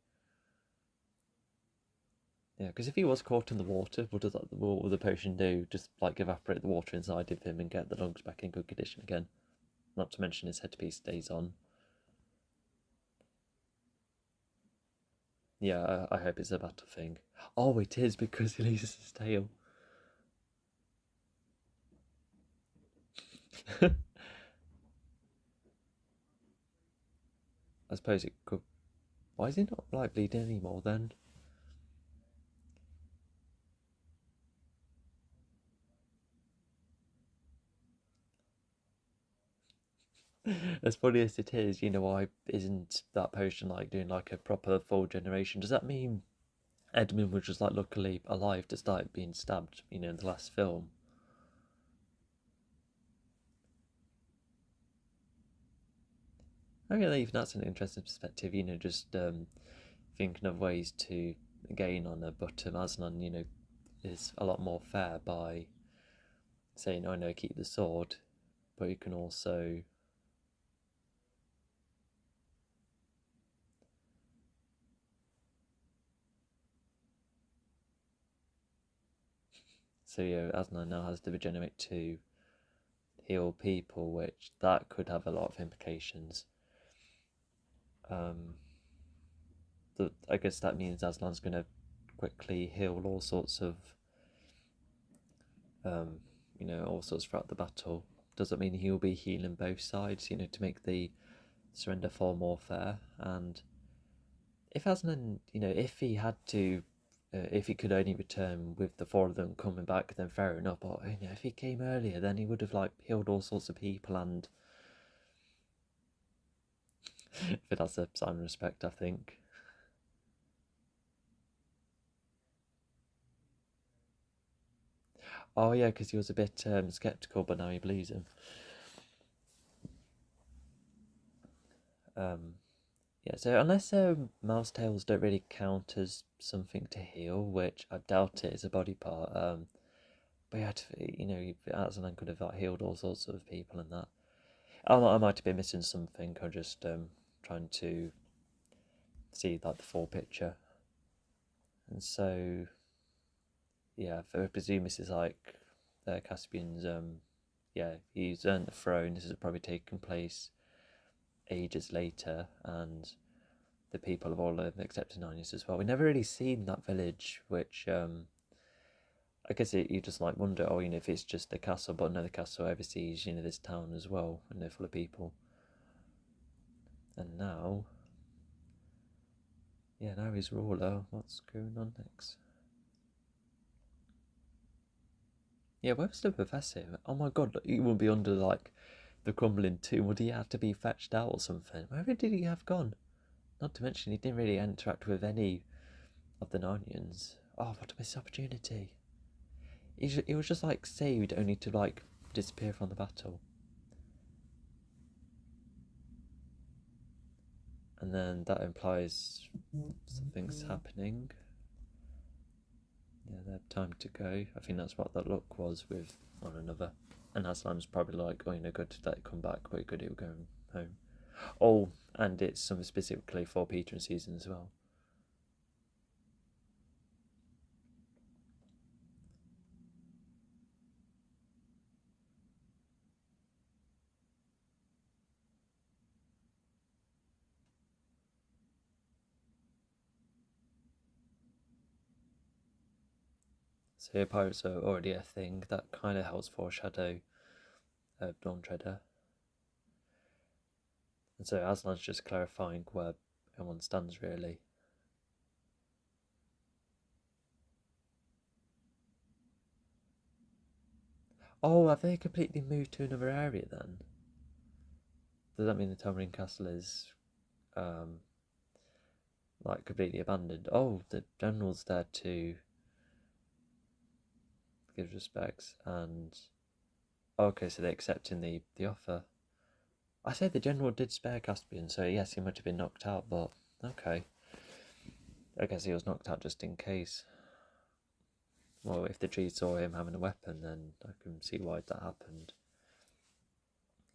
Yeah, because if he was caught in the water, what would the potion do? Just like evaporate the water inside of him and get the lungs back in good condition again? Not to mention his headpiece stays on. Yeah, I hope it's a battle thing. Oh, it is because he loses his tail. I suppose it could. Why is he not like bleeding anymore then? As funny as it is, why isn't that potion like doing like a proper full generation? Does that mean Edmund was just like luckily alive to start being stabbed, in the last film? Oh yeah, even that's an interesting perspective, just thinking of ways to gain on it, but Aslan, is a lot more fair by saying, "Oh no, keep the sword," but you can also So Aslan now has to regenerate to heal people, which that could have a lot of implications. I guess that means Aslan's going to quickly heal all sorts of, all sorts throughout the battle. Does that mean he'll be healing both sides, to make the surrender far more fair? And if Aslan, if he had to, if he could only return with the four of them coming back, then fair enough. But if he came earlier, then he would have healed all sorts of people, and but that's a sign of respect, I think. Oh yeah, because he was a bit skeptical, but now he believes him. Yeah, so unless mouse tails don't really count as something to heal, which I doubt it is a body part. But yeah, Aslan could have healed all sorts of people and that. I might have been missing something. I'm just trying to see the full picture. And so, yeah, I presume this is Caspian's. He's earned the throne. This has probably taken place ages later, and the people have all accepted Narnia as well. We never really seen that village, which I guess you just wonder, if it's just the castle, but no, the castle oversees, this town as well, and they're full of people. And now, now he's ruler. What's going on next? Yeah, where's the professor? Oh my god, he wouldn't be under the crumbling tomb. Would he have to be fetched out or something? Where did he have gone? Not to mention, he didn't really interact with any of the Narnians. Oh, what a missed opportunity. He was just saved only to disappear from the battle. And then that implies something's happening. Yeah, they have time to go. I think that's what that look was with one another. And Aslan's probably good to let it come back, but good it will go home. Oh, and it's something specifically for Peter and Susan as well. So pirates are already a thing. That kind of helps foreshadow Dawn Treader. And so Aslan's just clarifying where everyone stands, really. Oh, have they completely moved to another area then? Does that mean the Tamarind Castle is completely abandoned? Oh, the general's there to give respects, and okay, so they're accepting the offer. I said the general did spare Caspian, so yes, he might have been knocked out, but okay. I guess he was knocked out just in case. Well, if the trees saw him having a weapon, then I can see why that happened.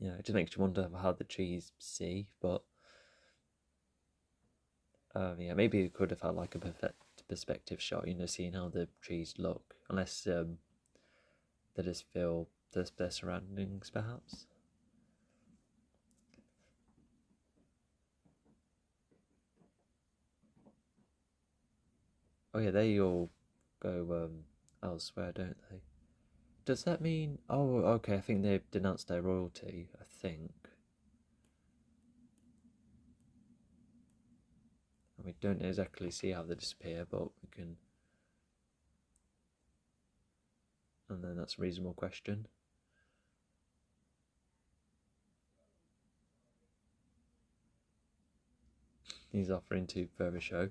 Yeah, it just makes you wonder how the trees see, but maybe we could have had a perfect perspective shot, seeing how the trees look, unless they just feel their surroundings, perhaps. Oh yeah, they all go elsewhere, don't they? Does that mean... Oh, okay, I think they've denounced their royalty, I think. And we don't exactly see how they disappear, but we can... And then that's a reasonable question. He's offering to further show.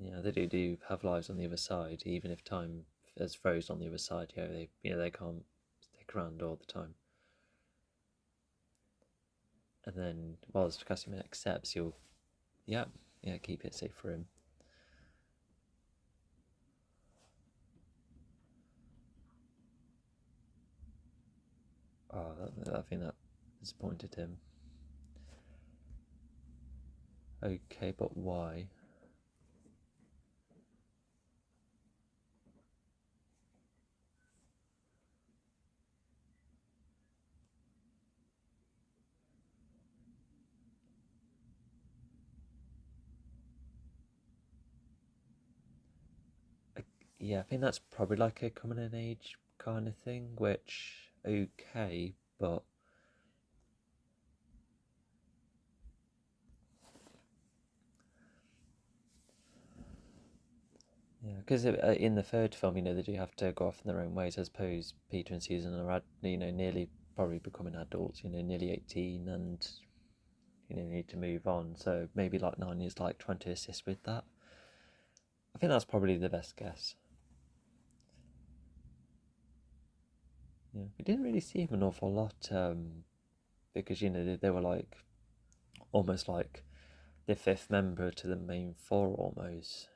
Yeah, they do have lives on the other side, even if time is frozen on the other side. They can't stick around all the time. And then, while Caspian accepts, you'll, keep it safe for him. Oh, I think that disappointed him. Okay, but why? Yeah, I think that's probably like a coming in age kind of thing, which, okay, but yeah, because in the third film, they do have to go off in their own ways. I suppose Peter and Susan are, nearly probably becoming adults, nearly 18, and need to move on. So maybe like Narnia's like trying to assist with that. I think that's probably the best guess. Yeah, we didn't really see him an awful lot, because they were like almost like the fifth member to the main four almost.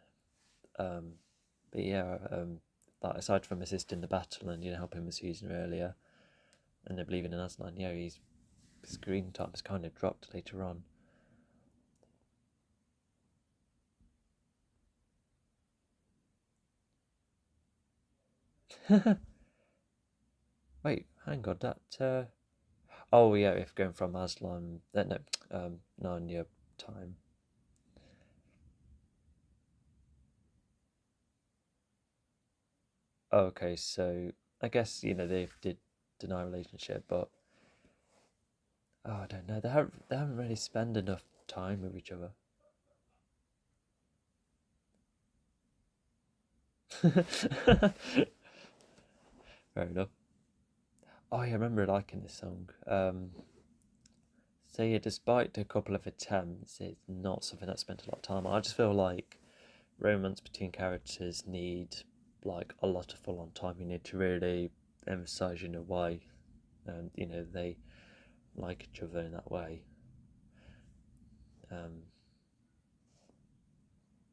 But yeah, like aside from assisting the battle and helping with Susan earlier, and I believe in Aslan, his screen time has kind of dropped later on. Wait, hang on, that. Oh yeah, if going from Aslan, no, Narnia time. Oh, okay, so I guess they did deny relationship, but I don't know. They haven't really spent enough time with each other. Fair enough. Oh, yeah, I remember liking this song. So yeah, despite a couple of attempts, it's not something that spent a lot of time. I just feel like romance between characters need like a lot of full on time. You need to really emphasize, why, they like each other in that way. Um,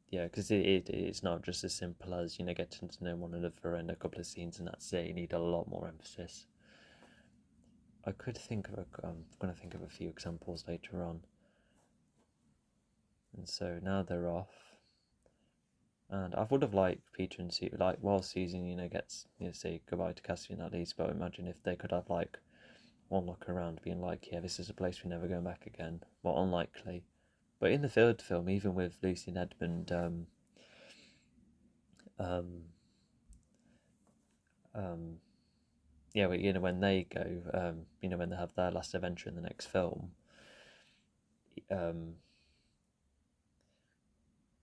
yeah, because it's not just as simple as getting to know one another in a couple of scenes and that's it. You need a lot more emphasis. I could think of I'm going to think of a few examples later on. And so now they're off, and I would have liked Peter and Susan, like while Susan, gets say goodbye to Caspian at least. But imagine if they could have like one look around, being like, yeah, this is a place we're never going back again. Well, unlikely. But in the third film, even with Lucy and Edmund, um, um, yeah, but, when they go, when they have their last adventure in the next film, um,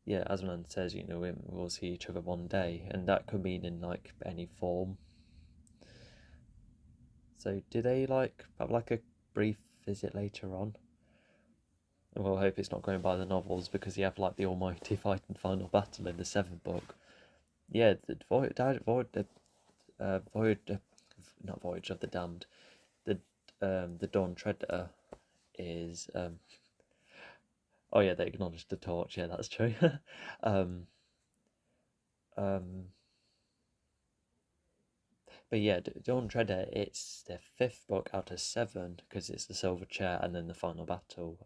yeah, Aslan says, we'll see each other one day, and that could mean in like any form. So, do they like have like a brief visit later on? And we'll hope it's not going by the novels because you have like the almighty fight and final battle in the seventh book. Yeah, the voyage, not Voyage of the Damned. The Dawn Treader is oh yeah, they acknowledged the torch. Yeah, that's true. um, um, but yeah, Dawn Treader. It's the fifth book out of seven because it's the Silver Chair and then the final battle.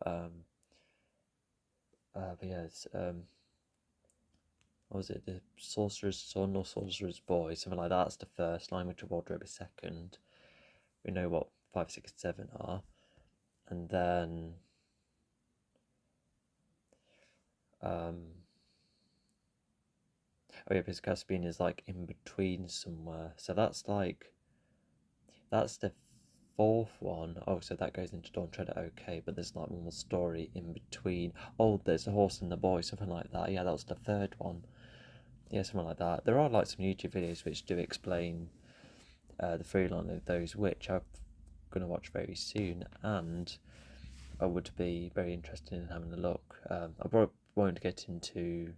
But yeah, it's what was it? The Sorcerer's Son or Sorcerer's Boy, something like that. That's the first. Language of Wardrobe is second. We know what 5, 6, 7 are, and then oh yeah, because Caspian is like in between somewhere. So that's the fourth one. Oh, so that goes into Dawn Treader, okay, but there's like one more story in between. Oh, there's a horse and the boy, something like that. Yeah, that was the third one. Yeah, something like that. There are like some YouTube videos which do explain the through line of those, which I'm going to watch very soon, and I would be very interested in having a look. I probably won't get into,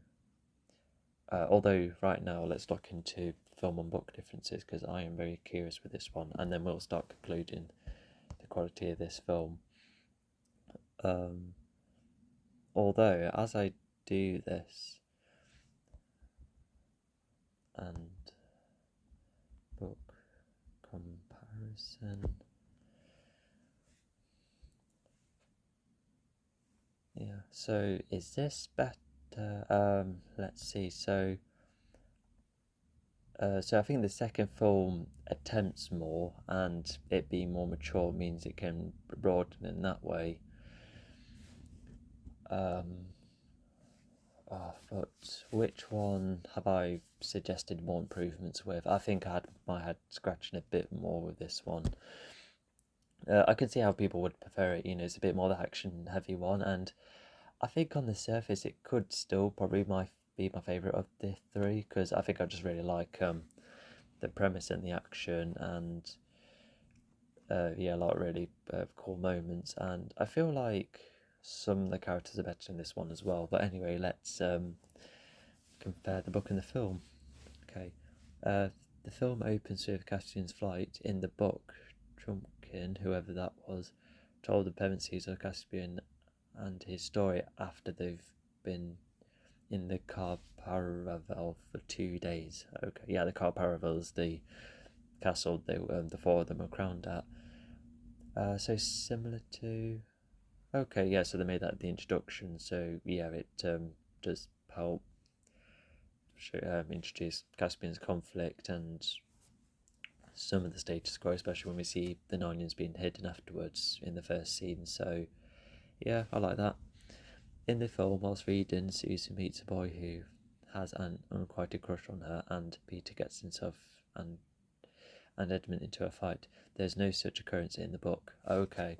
although right now let's look into film and book differences because I am very curious with this one, and then we'll start concluding the quality of this film. Although, as I do this, and book comparison, So is this better? Let's see. So I think the second film attempts more, and it being more mature means it can broaden in that way. Um, but which one have I suggested more improvements with? I think I had my head scratching a bit more with this one. I can see how people would prefer it. It's a bit more the action heavy one, and I think on the surface it could still probably be my favourite of the three, because I think I just really like the premise and the action, and yeah, a lot of really cool moments, and I feel like some of the characters are better in this one as well. But anyway, let's compare the book and the film. Okay, uh, the film opens with Caspian's flight. In the book, Trumpkin, whoever that was, told the premises of Caspian and his story after they've been in the car Paravel for 2 days. Okay, yeah, the car Paravel is the castle the four of them were crowned at. So similar to. Okay, yeah, so they made that the introduction. So yeah, it does help introduce Caspian's conflict and some of the status quo, especially when we see the Narnians being hidden afterwards in the first scene. So yeah, I like that. In the film, whilst reading, Susan meets a boy who has an unrequited crush on her, and Peter gets himself and Edmund into a fight. There's no such occurrence in the book. Okay.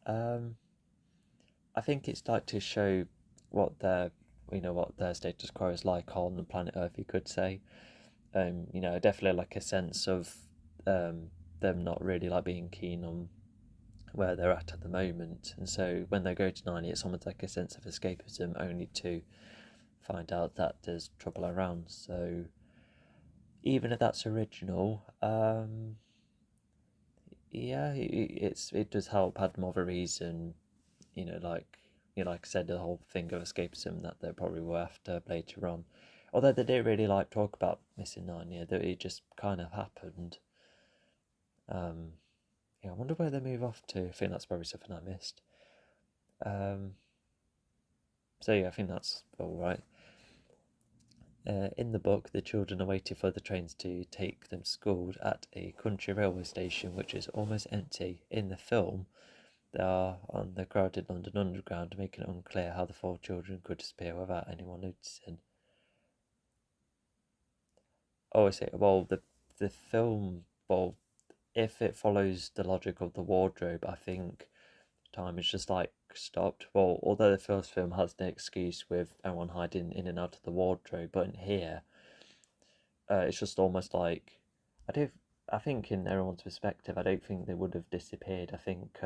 Um, I think it's like to show what their status quo is like on planet Earth, you could say. Definitely like a sense of them not really like being keen on where they're at the moment, and so when they go to Narnia, it's almost like a sense of escapism, only to find out that there's trouble around. So even if that's original, yeah, it does help add more of a reason. Like I said, the whole thing of escapism that they probably were after later on. Although they didn't really like talk about missing Narnia, that it just kind of happened. Um, yeah, I wonder where they move off to. I think that's probably something I missed. Um, so yeah, I think that's all right. In the book, the children are waiting for the trains to take them to school at a country railway station, which is almost empty. In the film, they are on the crowded London Underground, making it unclear how the four children could disappear without anyone noticing. Oh, I see. Well, the film, well, if it follows the logic of the wardrobe, I think time is just like stopped. Well, although the first film has the excuse with everyone hiding in and out of the wardrobe, but in here, it's just almost like I do. I think in everyone's perspective, I don't think they would have disappeared. I think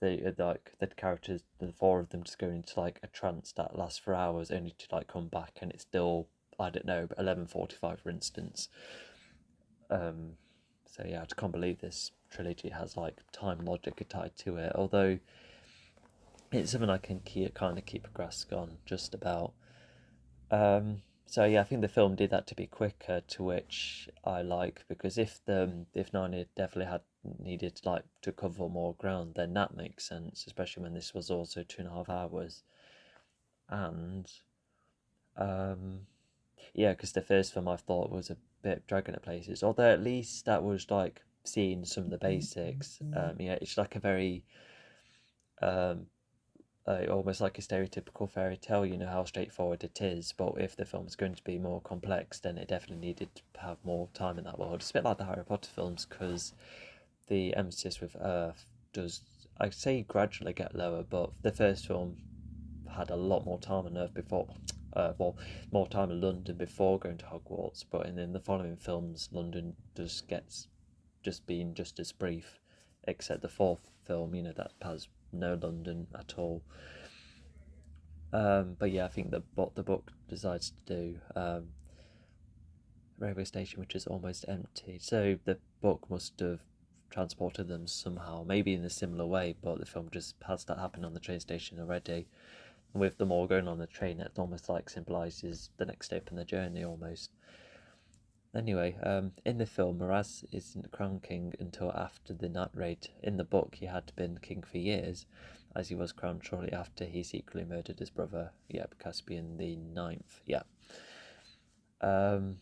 they like the characters, the four of them, just go into like a trance that lasts for hours, only to like come back, and it's still, I don't know, 11:45 for instance. Um, so yeah, I just can't believe this trilogy has like time logic tied to it. Although it's something I can kind of keep a grasp on just about. So yeah, I think the film did that to be quicker, to which I like, because if Narnia definitely had needed like to cover more ground, then that makes sense, especially when this was also 2.5 hours. And um, yeah, because the first film I thought was a bit dragging at places, although at least that was like seeing some of the basics. Yeah, it's like a very um almost like a stereotypical fairy tale, how straightforward it is. But if the film's going to be more complex, then it definitely needed to have more time in that world. It's a bit like the Harry Potter films, because the emphasis with Earth does, I'd say, gradually get lower. But the first film had a lot more time on Earth before, more time in London before going to Hogwarts. But in the following films, London gets just being just as brief, except the fourth film, that has no London at all. But yeah, I think that what the book decides to do, railway station which is almost empty. So the book must have transported them somehow, maybe in a similar way, but the film just has that happen on the train station already. And with them all going on the train, it almost like symbolises the next step in the journey almost. Anyway, in the film, Miraz isn't crowned king until after the night raid. In the book, he had been king for years, as he was crowned shortly after he secretly murdered his brother. Yep, Caspian the Ninth. Yeah. Um,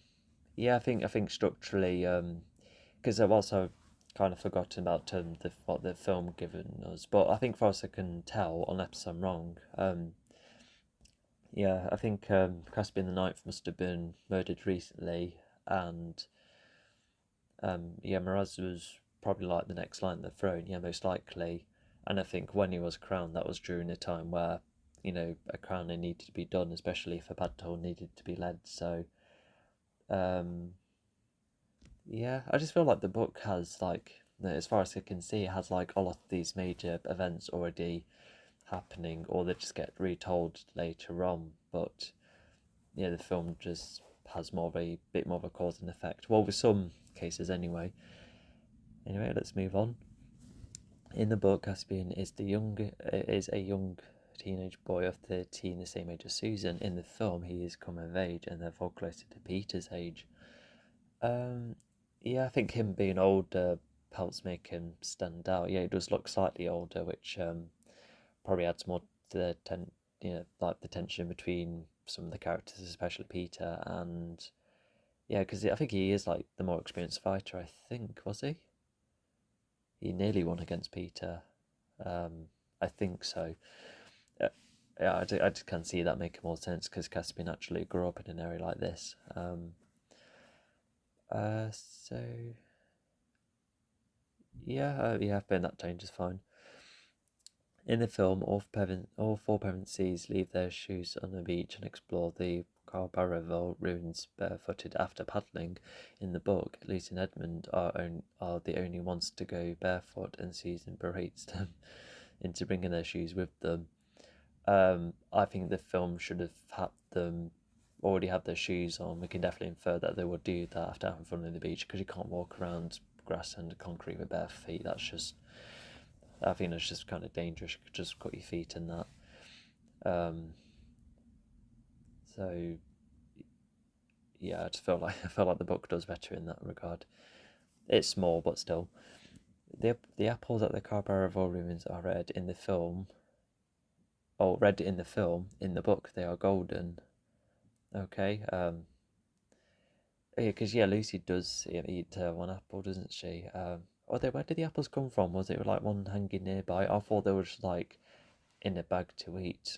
yeah, I think structurally, because I've also kind of forgotten about what the film given us, but I think for us I can tell, unless I'm wrong. Yeah, I think Caspian the Ninth must have been murdered recently, and yeah, Miraz was probably like the next line of the throne, yeah, most likely. And I think when he was crowned, that was during a time where, a crowning needed to be done, especially if a battle needed to be led. So, um, yeah, I just feel like the book has, like, as far as I can see, it has like a lot of these major events already happening, or they just get retold later on. But yeah, the film just has more of a bit more of a cause and effect. Well, with some cases anyway. Anyway, let's move on. In the book, Caspian is a young teenage boy of 13, the same age as Susan. In the film, he is come of age and therefore closer to Peter's age. Um, yeah, I think him being older helps make him stand out. Yeah, he does look slightly older, which probably adds more to like the tension between some of the characters, especially Peter. And yeah, because I think he is like the more experienced fighter. I think was he? He nearly won against Peter. I think so. Uh, yeah, I just can see that making more sense because Caspian actually grew up in an area like this. So yeah, being that change is fine. In the film, all four pregnancies leave their shoes on the beach and explore the Carbarrevo ruins barefooted after paddling. In the book, Lucy and Edmund are the only ones to go barefoot, and Susan berates them into bringing their shoes with them. I think the film should have had them already have their shoes on. We can definitely infer that they would do that after having fun on the beach because you can't walk around grass and concrete with bare feet. I think that's just kind of dangerous. You could just cut your feet in that. Um, so yeah, I feel like the book does better in that regard. It's small, but still, the apples at the Carbarrevo ruins are red in the film. Oh, red in the film. In the book, they are golden. Okay. Yeah, because Lucy does eat one apple, doesn't she? Where did the apples come from? Was it like one hanging nearby? I thought they were just like in a bag to eat.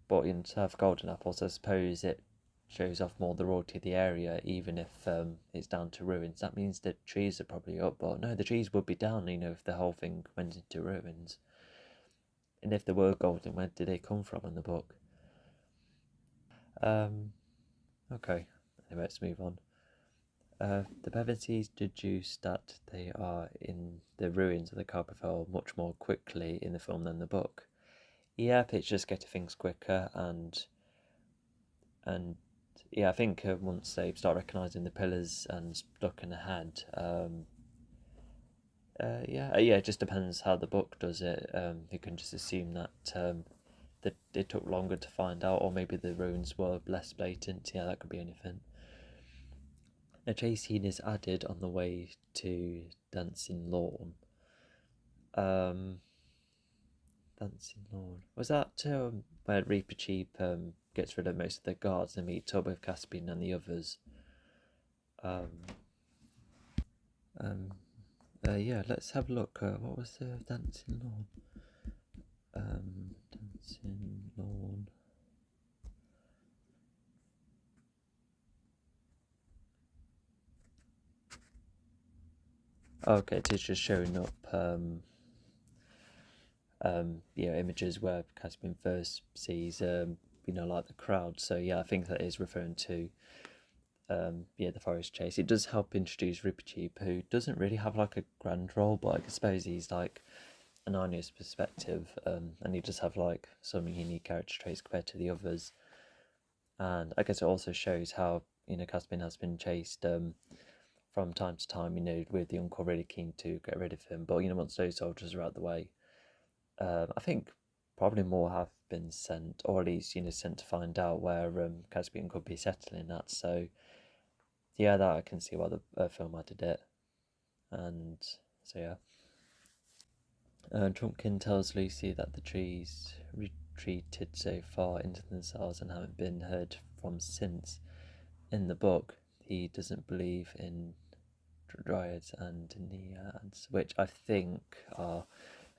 But in South Golden Apples, I suppose it shows off more the royalty of the area, even if it's down to ruins. That means the trees are probably up, but no, the trees would be down, if the whole thing went into ruins. And if they were golden, where did they come from in the book? Okay, anyway, let's move on. The Pevensies deduce that they are in the ruins of the Carpafel much more quickly in the film than the book. Yep, it's just getting things quicker and yeah, I think once they start recognising the pillars and looking ahead, yeah, it just depends how the book does it. You can just assume that it took longer to find out, or maybe the ruins were less blatant. Yeah, that could be anything. A chase scene is added on the way to Dancing Lawn. Um, Dancing Lawn. Was that where Reaper Cheap gets rid of most of the guards and meets up with Caspian and the others? Um, um, yeah, let's have a look. What was the Dancing Lawn? Dancing Lawn. Okay, it is just showing up images where Caspian first sees like the crowd. So yeah, I think that is referring to the forest chase. It does help introduce Rippercheap, who doesn't really have like a grand role, but I suppose he's like an Narnia's perspective, and he does have like some unique character traits compared to the others. And I guess it also shows how Caspian has been chased from time to time. With the uncle really keen to get rid of him, but once those soldiers are out of the way, I think probably more have been sent, or at least sent to find out where Caspian could be settling at. So yeah, that I can see why the film added it. And so yeah. Trumpkin tells Lucy that the trees retreated so far into themselves and haven't been heard from since. In the book, he doesn't believe in dryads and naiads, which I think are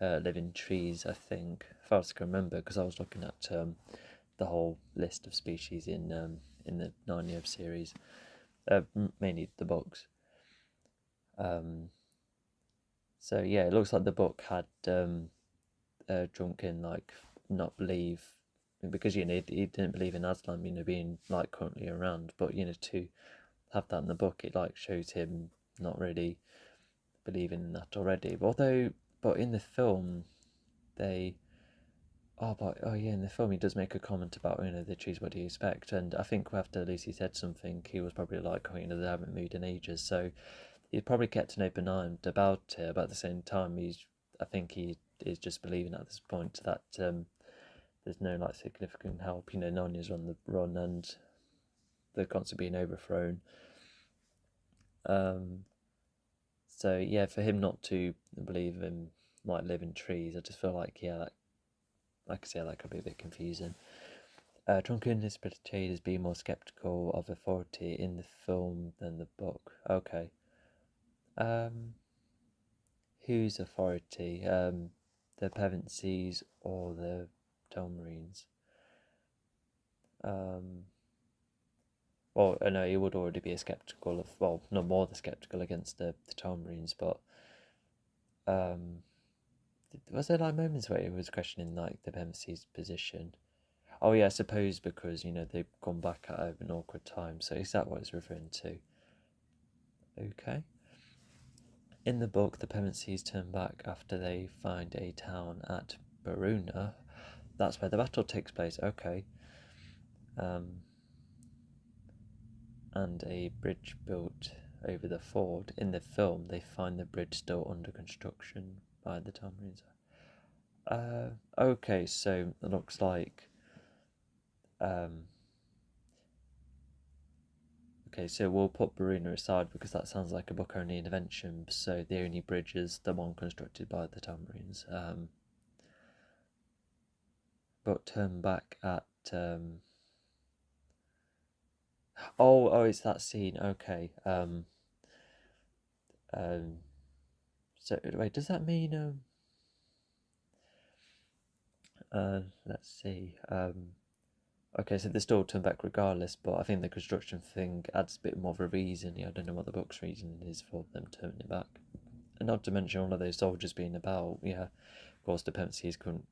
living trees, I think, if I was to remember, because I was looking at the whole list of species in the Narnia series, mainly the books. So yeah, it looks like the book had Drunken like not believe, because he didn't believe in Aslan being like currently around, but to have that in the book, it like shows him not really believing in that already. But in the film, they in the film he does make a comment about the trees. What do you expect? And I think after Lucy said something, he was probably like, they haven't moved in ages, so he probably kept an open mind about it. But at the same time, I think he is just believing at this point that there's no like significant help. Narnia's on the run and they're constantly being overthrown. So yeah, for him not to believe in like living trees, I just feel like like I say, that could be a bit confusing. Drunken is portrayed as being more skeptical of authority in the film than the book. Okay. Whose authority? The Pevensies or the Telmarines? Well, I know he would already be skeptical of, well, no more than skeptical against the Telmarines, but was there like moments where he was questioning like the Pevensies' position? Oh yeah, I suppose because they've gone back at an awkward time. So is that what it's referring to? Okay. In the book, the Pevensies turn back after they find a town at Baruna. That's where the battle takes place. Okay. And a bridge built over the ford. In the film, they find the bridge still under construction by the Tamarians. Okay, so it looks like. Okay, so we'll put Baruna aside because that sounds like a book-only intervention. So the only bridge is the one constructed by the Tamarines. But turn back at. Oh, it's that scene. Okay. So wait, does that mean? Let's see. Okay, so they still turn back regardless, but I think the construction thing adds a bit more of a reason. I don't know what the book's reason is for them turning it back. And not to mention all of those soldiers being about, of course the Pensies couldn't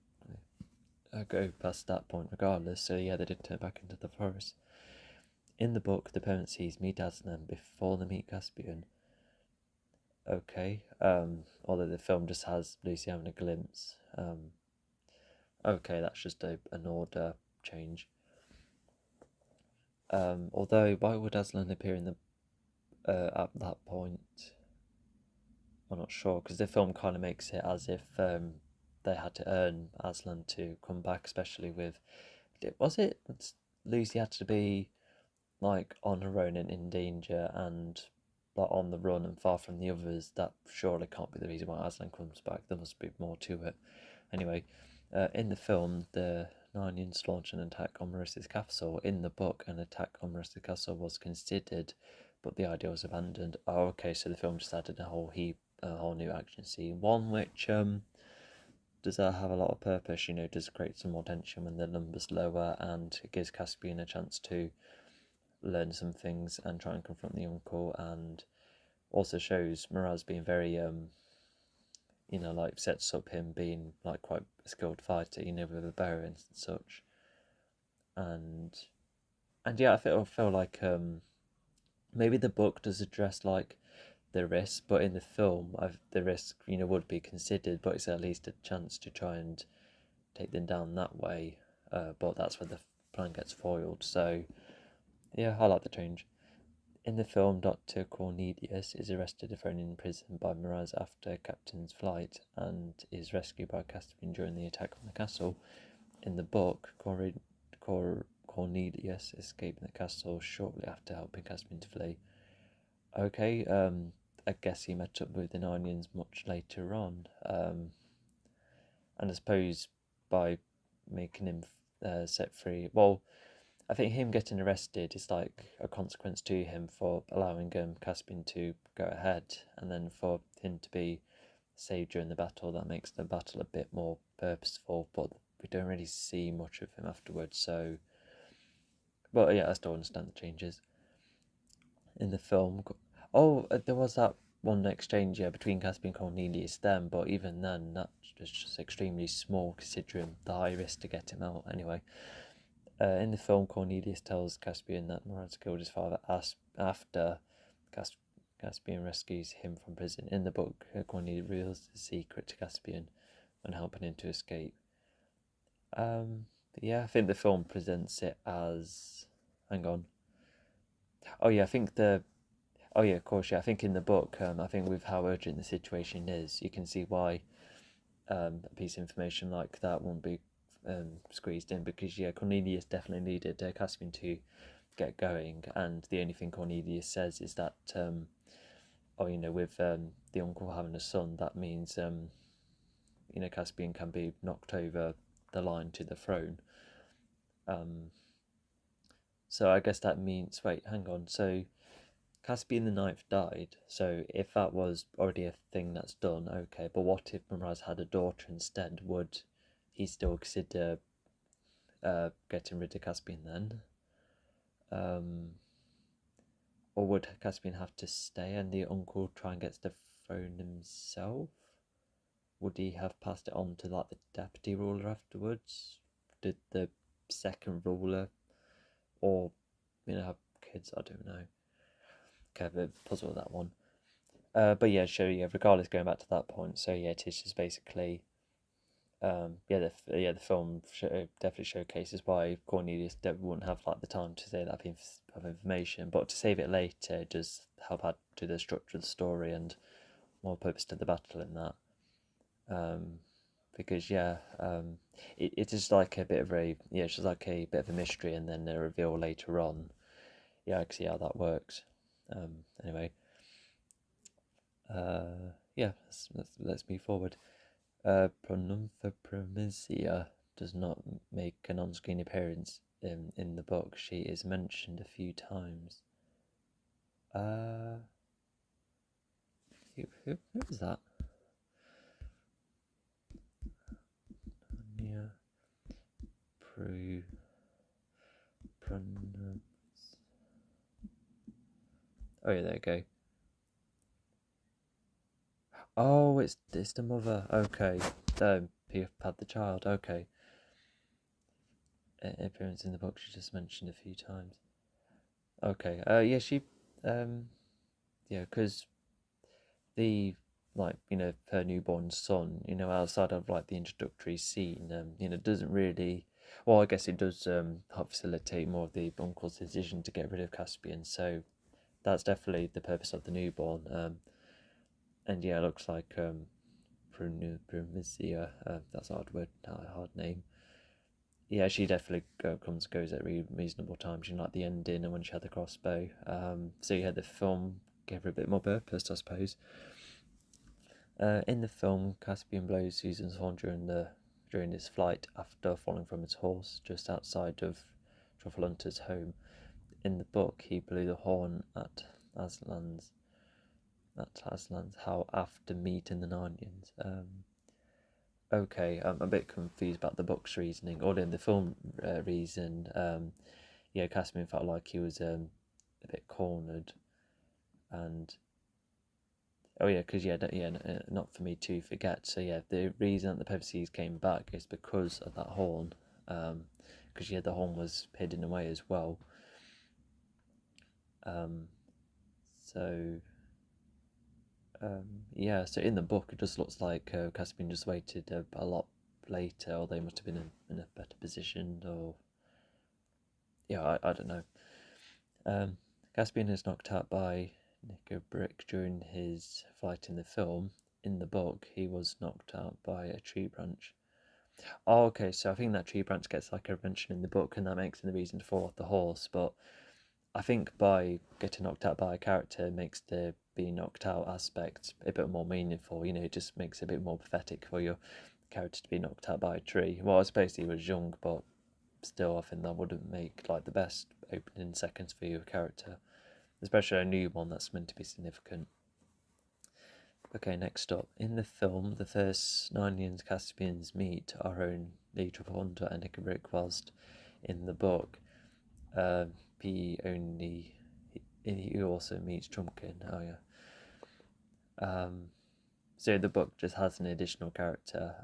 go past that point regardless, so yeah, they did turn back into the forest. In the book, the Pensies meet Aslan before they meet Caspian. Okay, although the film just has Lucy having a glimpse. Okay, that's just an order change. Although, why would Aslan appear in the at that point? I'm not sure, because the film kind of makes it as if they had to earn Aslan to come back, especially with. Was it Lucy had to be like on her own and in danger and like on the run and far from the others? That surely can't be the reason why Aslan comes back. There must be more to it. Anyway, in the film, the Narnians launched an attack on Marissa's castle. In the book, an attack on Marissa's castle was considered, but the idea was abandoned. Oh, okay, so the film just added a whole new action scene. One which does that have a lot of purpose? Does create some more tension when the numbers lower, and it gives Caspian a chance to learn some things and try and confront the uncle, and also shows Miraz being very like sets up him being like quite a skilled fighter, with a bow and such. And yeah, I feel like maybe the book does address like the risk, but in the film, the risk would be considered, but it's at least a chance to try and take them down that way. But that's where the plan gets foiled. So yeah, I like the change. In the film, Dr. Cornelius is arrested and thrown in prison by Miraz after Captain's flight and is rescued by Caspian during the attack on the castle. In the book, Cornelius escaped the castle shortly after helping Caspian to flee. Okay, I guess he met up with the Narnians much later on. And I suppose by making him set free, well, I think him getting arrested is like a consequence to him for allowing Caspian to go ahead, and then for him to be saved during the battle, that makes the battle a bit more purposeful, but we don't really see much of him afterwards, so. But yeah, I still understand the changes in the film. Oh, there was that one exchange, yeah, between Caspian and Cornelius then, but even then, that was just extremely small considering the high risk to get him out. Anyway, in the film, Cornelius tells Caspian that Moraz killed his father after Caspian rescues him from prison. In the book, Cornelius reveals the secret to Caspian and helping him to escape. Yeah, I think the film presents it as. Hang on. Oh yeah, I think the. Oh yeah, of course. Yeah, I think in the book, I think with how urgent the situation is, you can see why a piece of information like that won't be squeezed in, because yeah, Cornelius definitely needed Caspian to get going, and the only thing Cornelius says is that with the uncle having a son, that means Caspian can be knocked over the line to the throne. So I guess that means, wait, hang on. So Caspian the Ninth died. So if that was already a thing that's done, okay. But what if Mraz had a daughter instead? Would he still consider getting rid of Caspian then? Or would Caspian have to stay and the uncle try and get the throne himself? Would he have passed it on to like the deputy ruler afterwards? Did the second ruler or have kids? I don't know. Okay, a bit puzzled with that one. But yeah, so yeah, regardless, going back to that point, so yeah, it is just basically, the film definitely showcases why Cornelius wouldn't have like the time to say that piece of information, but to save it later does help add to the structure of the story and more purpose to the battle in that. Because it is like a bit of it's just like a bit of a mystery and then a reveal later on. Yeah, I can see how that works. Anyway. Yeah, let's move forward. Pronuncia does not make an on-screen appearance in the book. She is mentioned a few times. Who is that? Yeah. Oh yeah, there you go. Oh, it's the mother. Okay. Who had the child. Okay. Appearance in the book. She just mentioned a few times. Okay. Yeah. She. Yeah. Because the her newborn son. Outside of like the introductory scene. Doesn't really. Well, I guess it does help facilitate more of the uncle's decision to get rid of Caspian. So that's definitely the purpose of the newborn. And yeah, it looks like Promisia, that's a hard word, not a hard name. Yeah, she definitely goes at reasonable times, like the ending and when she had the crossbow. So yeah, the film gave her a bit more purpose, I suppose. In the film, Caspian blows Susan's horn during his flight after falling from his horse just outside of Truffalunter's home. In the book, he blew the horn at Aslan's how after meeting the Narnians. Okay, I'm a bit confused about the book's reasoning. Or in the film reason, Caspian felt like he was a bit cornered, and because not for me to forget. So yeah, the reason that the Pepsis came back is because of that horn, because the horn was hidden away as well. So so in the book, it just looks like Caspian just waited a lot later, or they must have been in a better position, or I don't know. Caspian is knocked out by Nico Brick during his fight in the film. In the book, he was knocked out by a tree branch. Oh, okay, so I think that tree branch gets like a mention in the book, and that makes him the reason to fall off the horse. But I think by getting knocked out by a character makes the being knocked out aspect a bit more meaningful. It just makes it a bit more pathetic for your character to be knocked out by a tree. Well, I suppose he was young, but still, I think that wouldn't make like the best opening seconds for your character, especially a new one that's meant to be significant. Okay, next up. In the film, the first Narnians Caspians meet our own Leader of Wonder and Rick, whilst in the book, he also meets Trumpkin. Oh yeah. So the book just has an additional character.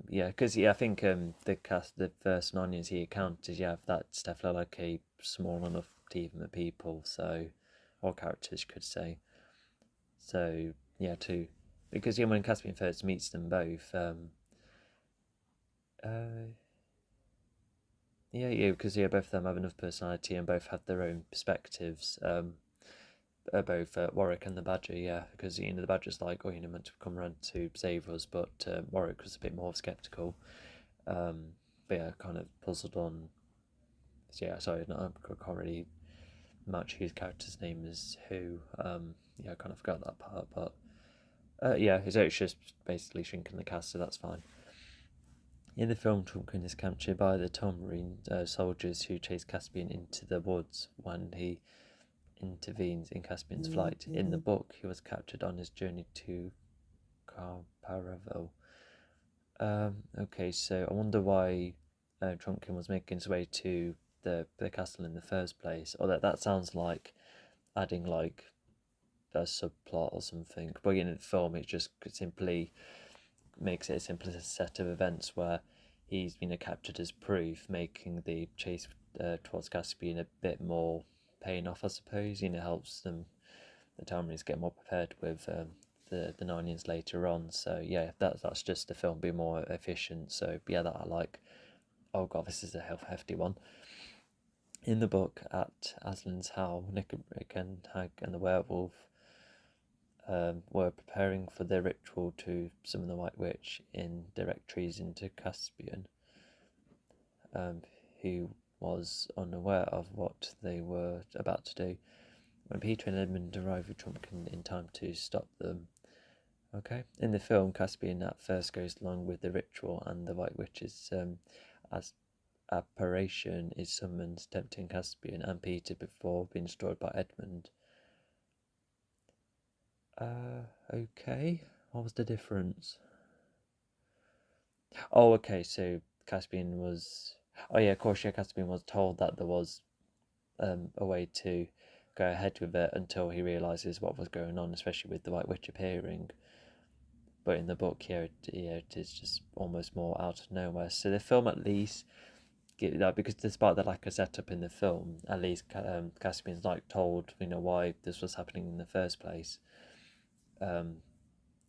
Yeah, because I think the first Narnians he encounters, that's definitely like a small enough team of people, so or characters could say. So yeah, too, because when Caspian first meets them both, because both of them have enough personality and both have their own perspectives. Both Warwick and the Badger, because the Badger's like, oh, meant to come around to save us, but Warwick was a bit more skeptical. But yeah, kind of puzzled on. So yeah, sorry, I can't really match whose character's name is who. I kind of forgot that part, but it's just basically shrinking the cast, so that's fine. In the film, Trumpkin is captured by the Marine soldiers who chase Caspian into the woods when he intervenes in Caspian's flight. In the book, he was captured on his journey to Carparavel. Okay, so I wonder why Trumpkin was making his way to the castle in the first place. Or that sounds like adding like a subplot or something. But in the film, it just simply makes it a simple set of events where he's been captured as proof, making the chase towards Caspian a bit more paying off, I suppose. Helps them, the Tamrians, get more prepared with the Narnians later on. So yeah, that's just the film being more efficient. So yeah, that I like. Oh god, this is a hefty one. In the book, at Aslan's house, Nick and Hag and the werewolf were preparing for their ritual to summon the White Witch in direct treason to Caspian, who was unaware of what they were about to do. When Peter and Edmund arrive with Trumpkin in time to stop them. Okay. In the film, Caspian at first goes along with the ritual, and the White Witch's apparition is summoned, tempting Caspian and Peter before being destroyed by Edmund. Okay. What was the difference? Oh, okay. So Caspian was. Oh yeah, of course. Yeah, Caspian was told that there was a way to go ahead with it until he realizes what was going on, especially with the White Witch appearing. But in the book, it is just almost more out of nowhere. So the film at least, because despite the lack of setup in the film, at least Caspian's told why this was happening in the first place.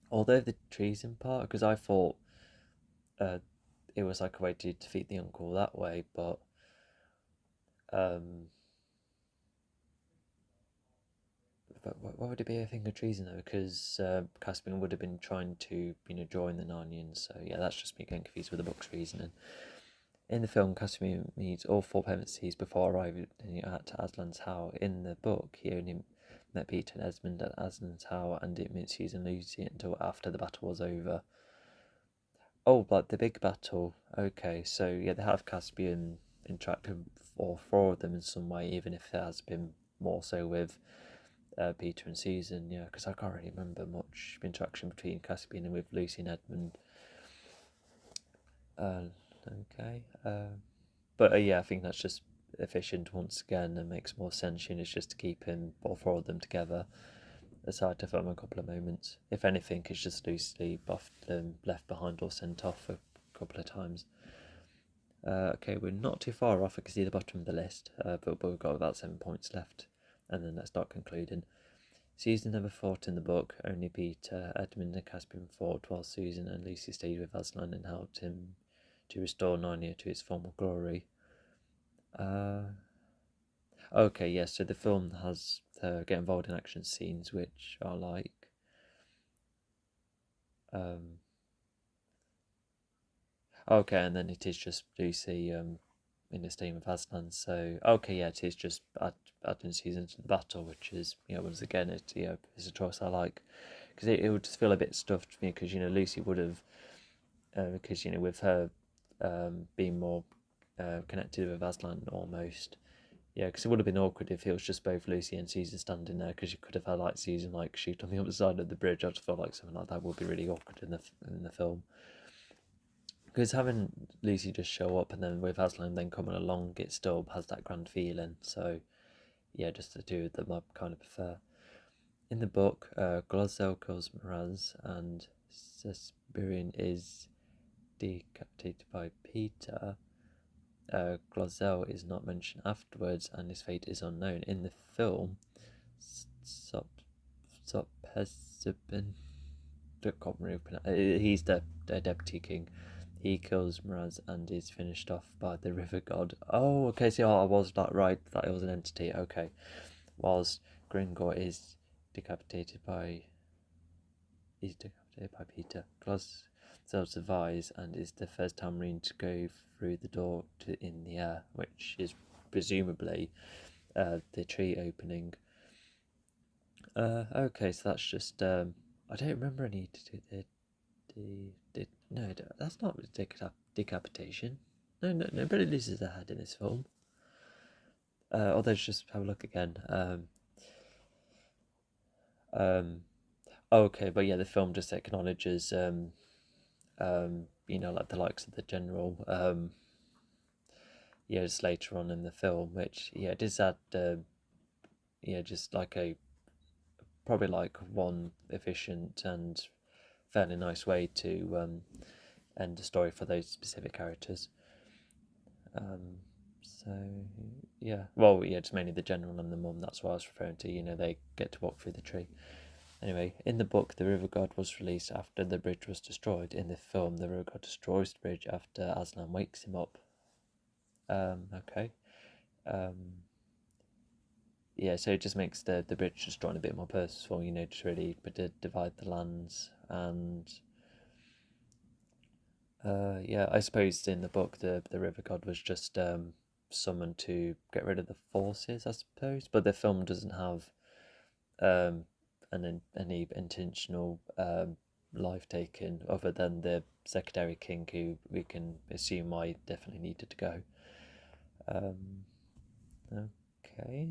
Although the treason part, because I thought it was like a way to defeat the uncle that way, but why would it be a thing of treason though? Because Caspian would have been trying to join the Narnians, so yeah, that's just me getting confused with the book's reasoning. In the film, Caspian meets all four apprentices before arriving at Aslan's house. In the book, he only met Peter and Esmond at Aslan's house and didn't meet Susan and Lucy until after the battle was over. Oh, like the big battle. Okay, so yeah, they have Caspian interacting all four of them in some way, even if it has been more so with Peter and Susan, because I can't really remember much interaction between Caspian and with Lucy and Edmund. Okay. But I think that's just efficient once again and makes more sense. It's just to keep all four of them together, aside to film a couple of moments. If anything, it's just loosely left behind or sent off a couple of times. Okay, we're not too far off. I can see the bottom of the list, but we've got about 7 points left, and then let's start concluding. Susan never fought in the book, only Peter, Edmund and Caspian fought, while Susan and Lucy stayed with Aslan and helped him to restore Narnia to its former glory. Okay, yes, so the film has get involved in action scenes, which I like. Okay, and then it is just Lucy in this team of Aslan. So okay, yeah, it is just adding Susan to the battle, which is once again it's a choice I like because it would just feel a bit stuffed for me because Lucy would have because with her being more connected with Aslan almost. Yeah, because it would have been awkward if it was just both Lucy and Susan standing there. Because you could have had like Susan shoot on the other side of the bridge. I just felt like something like that would be really awkward in the film. Because having Lucy just show up and then with Aslan then coming along, it still has that grand feeling. So yeah, just the two of them I kind of prefer. In the book, Gloszel kills Miraz and Caspian is decapitated by Peter. Gloszel is not mentioned afterwards and his fate is unknown. In the film, Sopesipin, he's the deputy king. He kills Miraz and is finished off by the river god. Oh, okay, so I was that right, that it was an entity, okay. Whilst Gringor is decapitated by Peter. Gloszel survives and is the first Tamarind to go through the door in the air, which is presumably the tree opening. Okay, so that's just I don't remember any. No, that's not decapitation. No, nobody loses their head in this film. Although just have a look again. Okay, but yeah, the film just acknowledges like the likes of the general just later on in the film, which does add just like a probably like one efficient and fairly nice way to end the story for those specific characters. So yeah, well, it's mainly the general and the mum. That's what I was referring to. They get to walk through the tree. Anyway, in the book, the river god was released after the bridge was destroyed. In the film, the river god destroys the bridge after Aslan wakes him up. Okay. Yeah, so it just makes the bridge destroyed a bit more purposeful, to really divide the lands. And I suppose in the book, the river god was just summoned to get rid of the forces, I suppose. But the film doesn't have any intentional life taken other than the secondary king, who we can assume I definitely needed to go. Okay.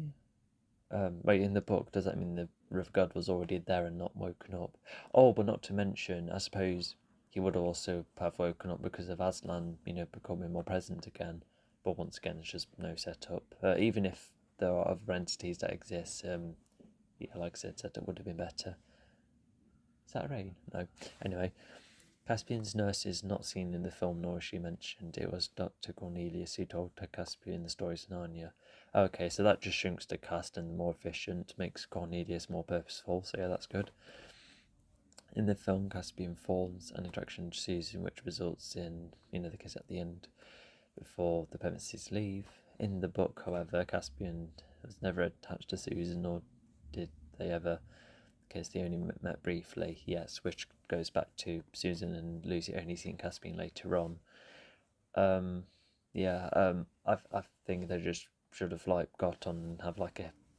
Wait, in the book, does that mean the river god was already there and not woken up? Oh, but not to mention, I suppose he would also have woken up because of Aslan, becoming more present again. But once again, it's just no setup. Even if there are other entities that exist, like I said, setup would have been better. Is that rain? No. Anyway, Caspian's nurse is not seen in the film, nor is she mentioned. It was Dr. Cornelius who told Caspian the stories of Narnia. Okay, so that just shrinks the cast and more efficient, makes Cornelius more purposeful, so yeah, that's good. In the film, Caspian forms an attraction to Susan, which results in, the kiss at the end before the premises leave. In the book, however, Caspian was never attached to Susan, nor did they ever kiss. They only met briefly, yes, which goes back to Susan and Lucy only seeing Caspian later on. I think they just should have got on and have a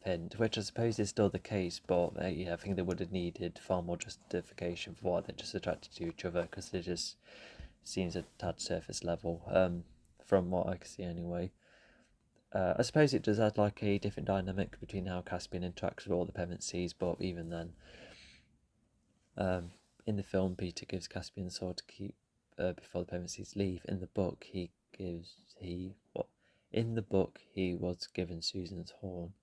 hint, which I suppose is still the case, but I think they would have needed far more justification for why they're just attracted to each other, because it just seems a tad surface level, from what I can see anyway. I suppose it does add a different dynamic between how Caspian interacts with all the Pevensies, but even then, in the film, Peter gives Caspian the sword to keep before the Pevensies leave. In the book, In the book, he was given Susan's horn.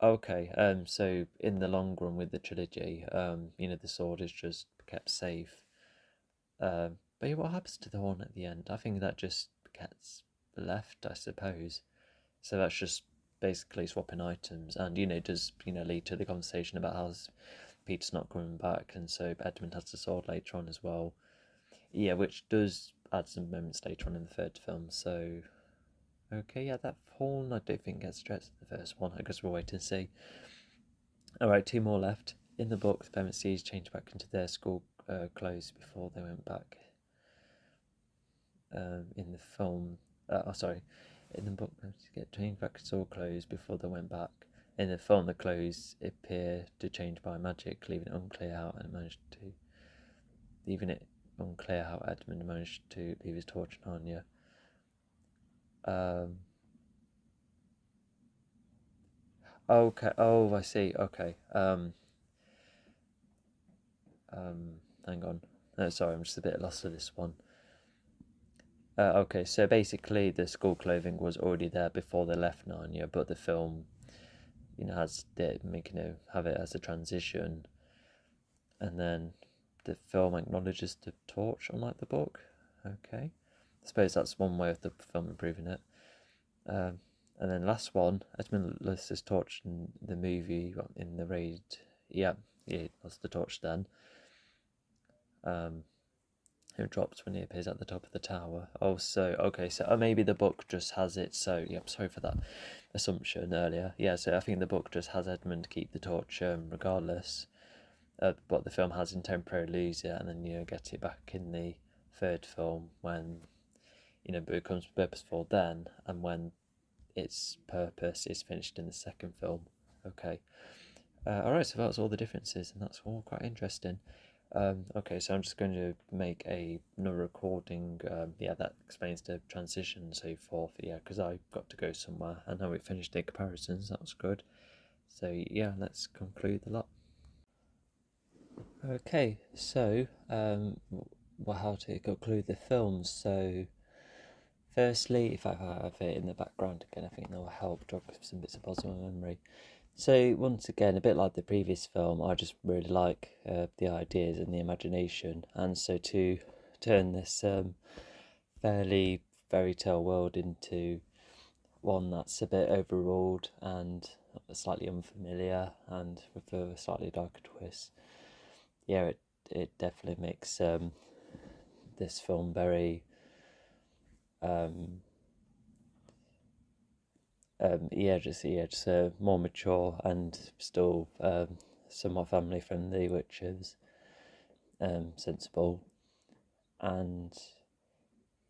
Okay, so in the long run with the trilogy, the sword is just kept safe. But yeah, what happens to the horn at the end? I think that just gets left, I suppose. So that's just basically swapping items, and does lead to the conversation about how Peter's not coming back, and so Edmund has the sword later on as well. Yeah, which does add some moments later on in the third film. So okay, yeah, that horn I don't think gets addressed in the first one. I guess we'll wait and see. Alright, two more left. In the book, the Pevensies changed back into their school clothes before they went back. in the film. Sorry, in the book, to get changed back to all clothes before they went back. In the film, the clothes appear to change by magic, leaving it unclear how Edmund managed to leave his torch in Narnia. Okay. Oh, I see. Okay. Hang on. No, sorry, I'm just a bit lost with this one. Okay, so basically the school clothing was already there before they left Narnia, but the film, has have it as a transition, and then the film acknowledges the torch, unlike the book. Okay, I suppose that's one way of the film improving it. And then last one, Edmund lost his torch in the movie in the raid. Yeah, he lost the torch then. It drops when he appears at the top of the tower. So maybe the book just has it. So yeah, sorry for that assumption earlier. Yeah, so I think the book just has Edmund keep the torch regardless. But the film has him temporarily lose it, and then get it back in the third film when it becomes purposeful then, and when its purpose is finished in the second film. Okay. Alright, so that's all the differences, and that's all quite interesting. Okay, so I'm just going to make another recording, that explains the transition and so forth, because I got to go somewhere, and now we finished the comparisons, that was good. So yeah, let's conclude the lot. Okay, so, how to conclude the films. So, firstly, if I have it in the background again, I think that will help jog some bits of positive memory. So once again, a bit like the previous film, I just really like the ideas and the imagination, and so to turn this fairly fairy tale world into one that's a bit overruled and slightly unfamiliar and with a slightly darker twist, it definitely makes this film very just more mature and still somewhat family friendly, which is sensible. And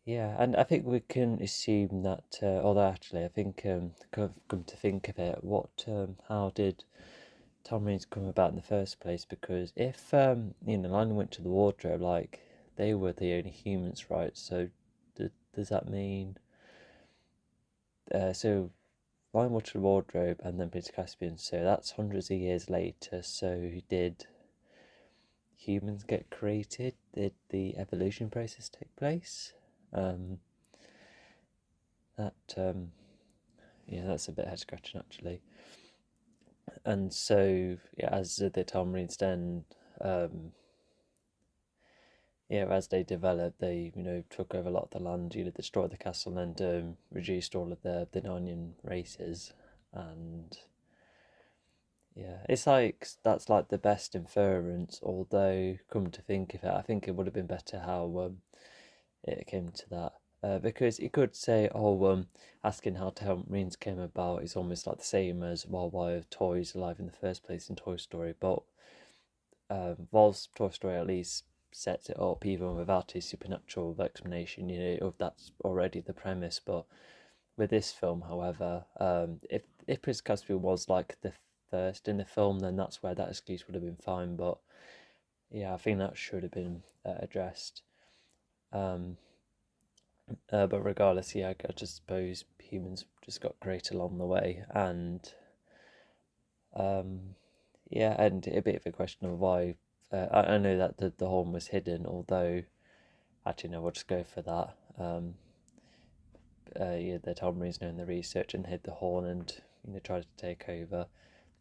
and I think we can assume that, although actually I think, come to think of it, how did Tom come about in the first place? Because if Lion went to the wardrobe, like they were the only humans, right? So does that mean so Lion went to the wardrobe and then Prince Caspian? So that's hundreds of years later. So did humans get created? Did the evolution process take place? That's a bit head scratching actually. And so as the Tamarians then as they developed, they took over a lot of the land, destroyed the castle and reduced all of the Narnian races, and it's like that's like the best inference. Although, come to think of it, I think it would have been better how it came to that. Because you could say, asking how Tamarians came about is almost like the same as why are toys alive in the first place in Toy Story. But whilst Toy Story at least sets it up even without a supernatural explanation, of that's already the premise. But with this film, however, if Prince Caspian was like the first in the film, then that's where that excuse would have been fine. But I think that should have been addressed. But regardless, I just suppose humans just got created along the way, and and a bit of a question of why. I know that the horn was hidden, although actually no, we'll just go for that. The Tamarians knowing the research and hid the horn and tried to take over.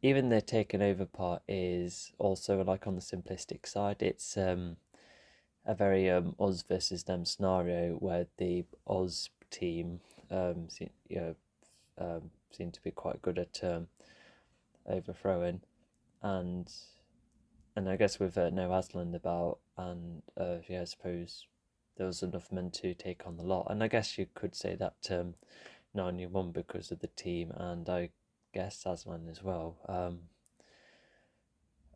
Even the taken over part is also like on the simplistic side. It's a very us versus them scenario where the Oz team seem to be quite good at overthrowing, and I guess with no Aslan about, and I suppose there was enough men to take on the lot, and I guess you could say that Narnia won because of the team, and I guess Aslan as well.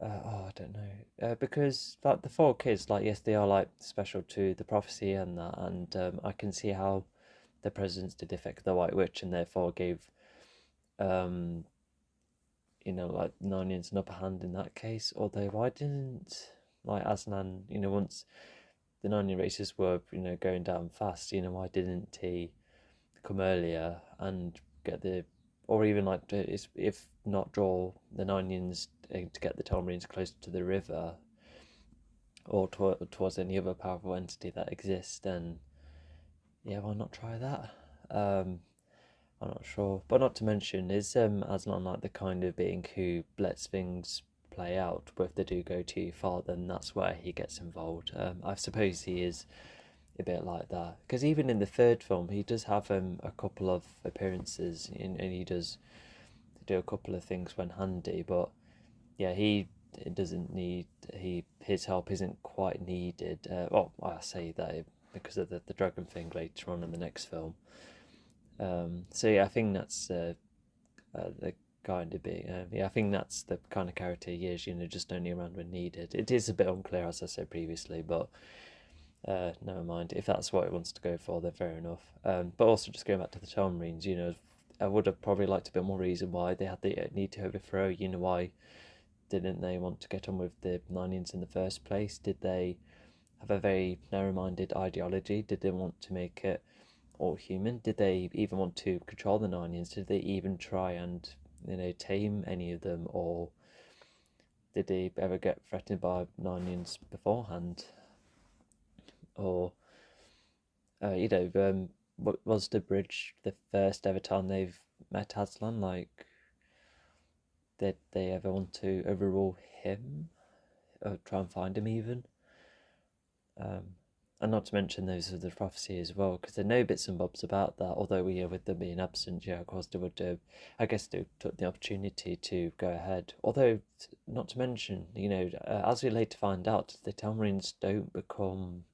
Oh, I don't know. Because like the four kids, like yes, they are like special to the prophecy and that, and I can see how the presence did affect the White Witch, and therefore gave um like Narnians an upper hand in that case. Although why didn't like Aslan, once the Narnian races were going down fast, why didn't he come earlier and get the, or even like if not draw the Narnians to get the Telmarines closer to the river or towards any other powerful entity that exists, then yeah, why not try that? Um, I'm not sure, but not to mention, is Aslan like the kind of being who lets things play out, but if they do go too far, then that's where he gets involved. I suppose he is a bit like that because even in the third film, he does have a couple of appearances, and he does do a couple of things when handy, but yeah, he it doesn't need his help isn't quite needed. Well, I say that because of the dragon thing later on in the next film. So yeah, I think that's the kind of being. Yeah, I think that's the kind of character he is. Just only around when needed. It is a bit unclear, as I said previously, but never mind. If that's what it wants to go for, then fair enough. But also just going back to the Telmarines, I would have probably liked a bit more reason why they had the need to overthrow. Why didn't they want to get on with the Narnians in the first place? Did they have a very narrow-minded ideology? Did they want to make it all human? Did they even want to control the Narnians? Did they even try and tame any of them, or did they ever get threatened by Narnians beforehand? Or was the bridge the first ever time they've met Aslan? Like, did they ever want to overrule him or try and find him even? Um, and not to mention those of the prophecy as well, because they know bits and bobs about that. Although with them being absent, yeah, of course they would. I guess they took the opportunity to go ahead. Although, not to mention, as we later find out, the Telmarines don't become,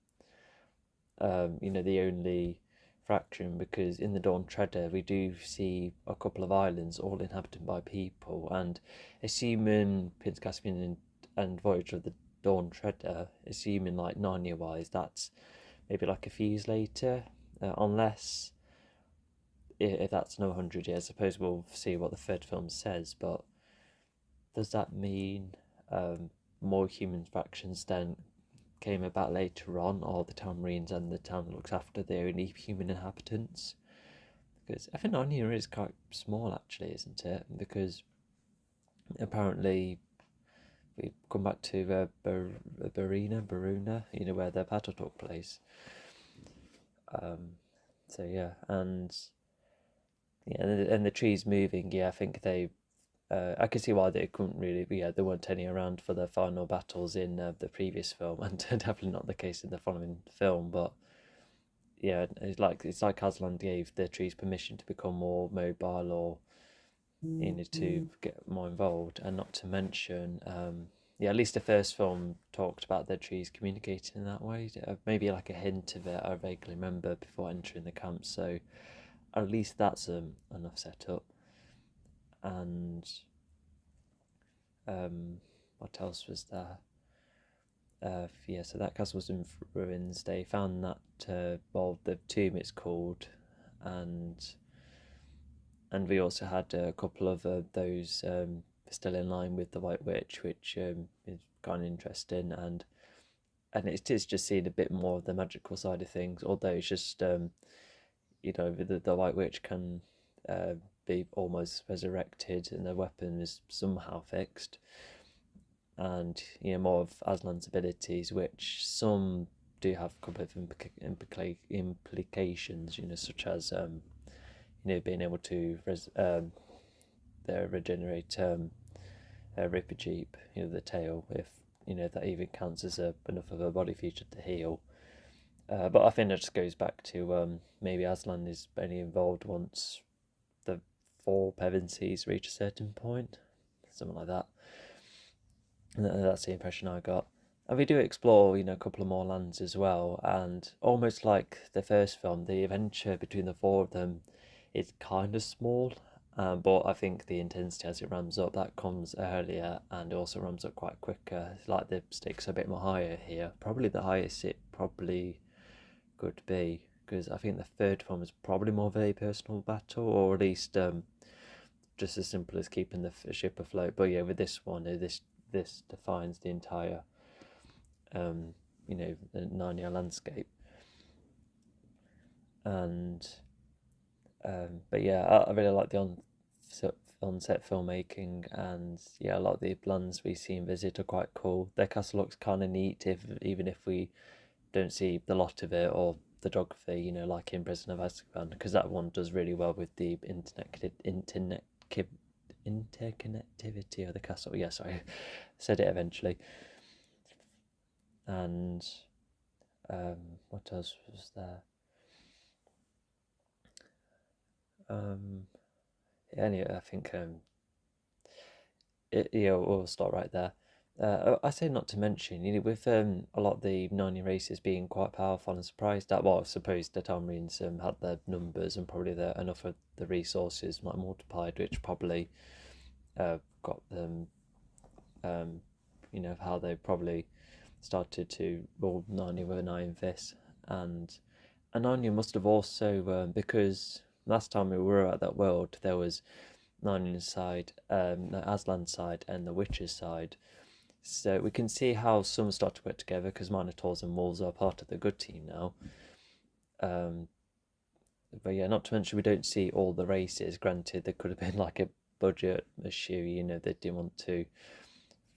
the only fraction, because in the Dawn Treader we do see a couple of islands all inhabited by people, and assuming Prince Caspian and Voyage of the Dawn Treader, assuming like Narnia wise, that's maybe like a few years later, unless if that's no 100 years. I suppose we'll see what the third film says, but does that mean more human factions then came about later on, or the Telmarines and the town that looks after the only human inhabitants? Because I think Narnia is quite small, actually, isn't it? Because apparently we come back to Baruna, where the battle took place. So yeah, and yeah, and the trees moving. Yeah, I think they. I can see why they couldn't really. Yeah, there weren't any around for the final battles in the previous film, and definitely not the case in the following film. But yeah, it's like Aslan gave the trees permission to become more mobile, or to get more involved, and not to mention, yeah, at least the first film talked about the trees communicating in that way. Maybe like a hint of it, I vaguely remember before entering the camp. So at least that's enough setup. And what else was there? Yeah, so that castle was in ruins. They found that the tomb it's called, and we also had a couple of those still in line with the White Witch, which is kind of interesting, and it is just seeing a bit more of the magical side of things. Although it's just the White Witch can be almost resurrected, and the weapon is somehow fixed, and more of Aslan's abilities, which some do have a couple of implications, such as being able to regenerate Ripper Jeep, the tail, if that even counts as enough of a body feature to heal. But I think that just goes back to maybe Aslan is only involved once the 4 Pevensies reach a certain point, something like that. And that's the impression I got. And we do explore, a couple of more lands as well, and almost like the first film, the adventure between the 4 of them is kind of small, But I think the intensity as it ramps up, that comes earlier and it also ramps up quite quicker. It's like the stakes are a bit more higher here. Probably the highest it probably could be, because I think the third one was probably more of a personal battle, or at least just as simple as keeping the ship afloat. But yeah, with this one, this defines the entire the Narnia landscape. And but yeah, I really like the on-set filmmaking, and yeah, a lot of the lands we see and visit are quite cool. Their castle looks kind of neat, even if we don't see the lot of it or the geography, like in Prison of Azkaban, because that one does really well with the interconnectivity of the castle. Yeah, sorry, I said it eventually. And what else was there? Anyway, I think we'll start right there. I say not to mention, with a lot of the Narnia races being quite powerful, and surprised that, well, I suppose the Tamrians had the numbers and probably enough of the resources like multiplied, which probably got them, how they probably started to rule Narnia with an iron fist. And Narnia must have also, because last time we were at that world, there was Narnia's side, the Aslan side, and the Witcher's side. So we can see how some start to work together, because Minotaurs and Wolves are part of the good team now. But yeah, not to mention we don't see all the races. Granted, there could have been like a budget issue, they didn't want to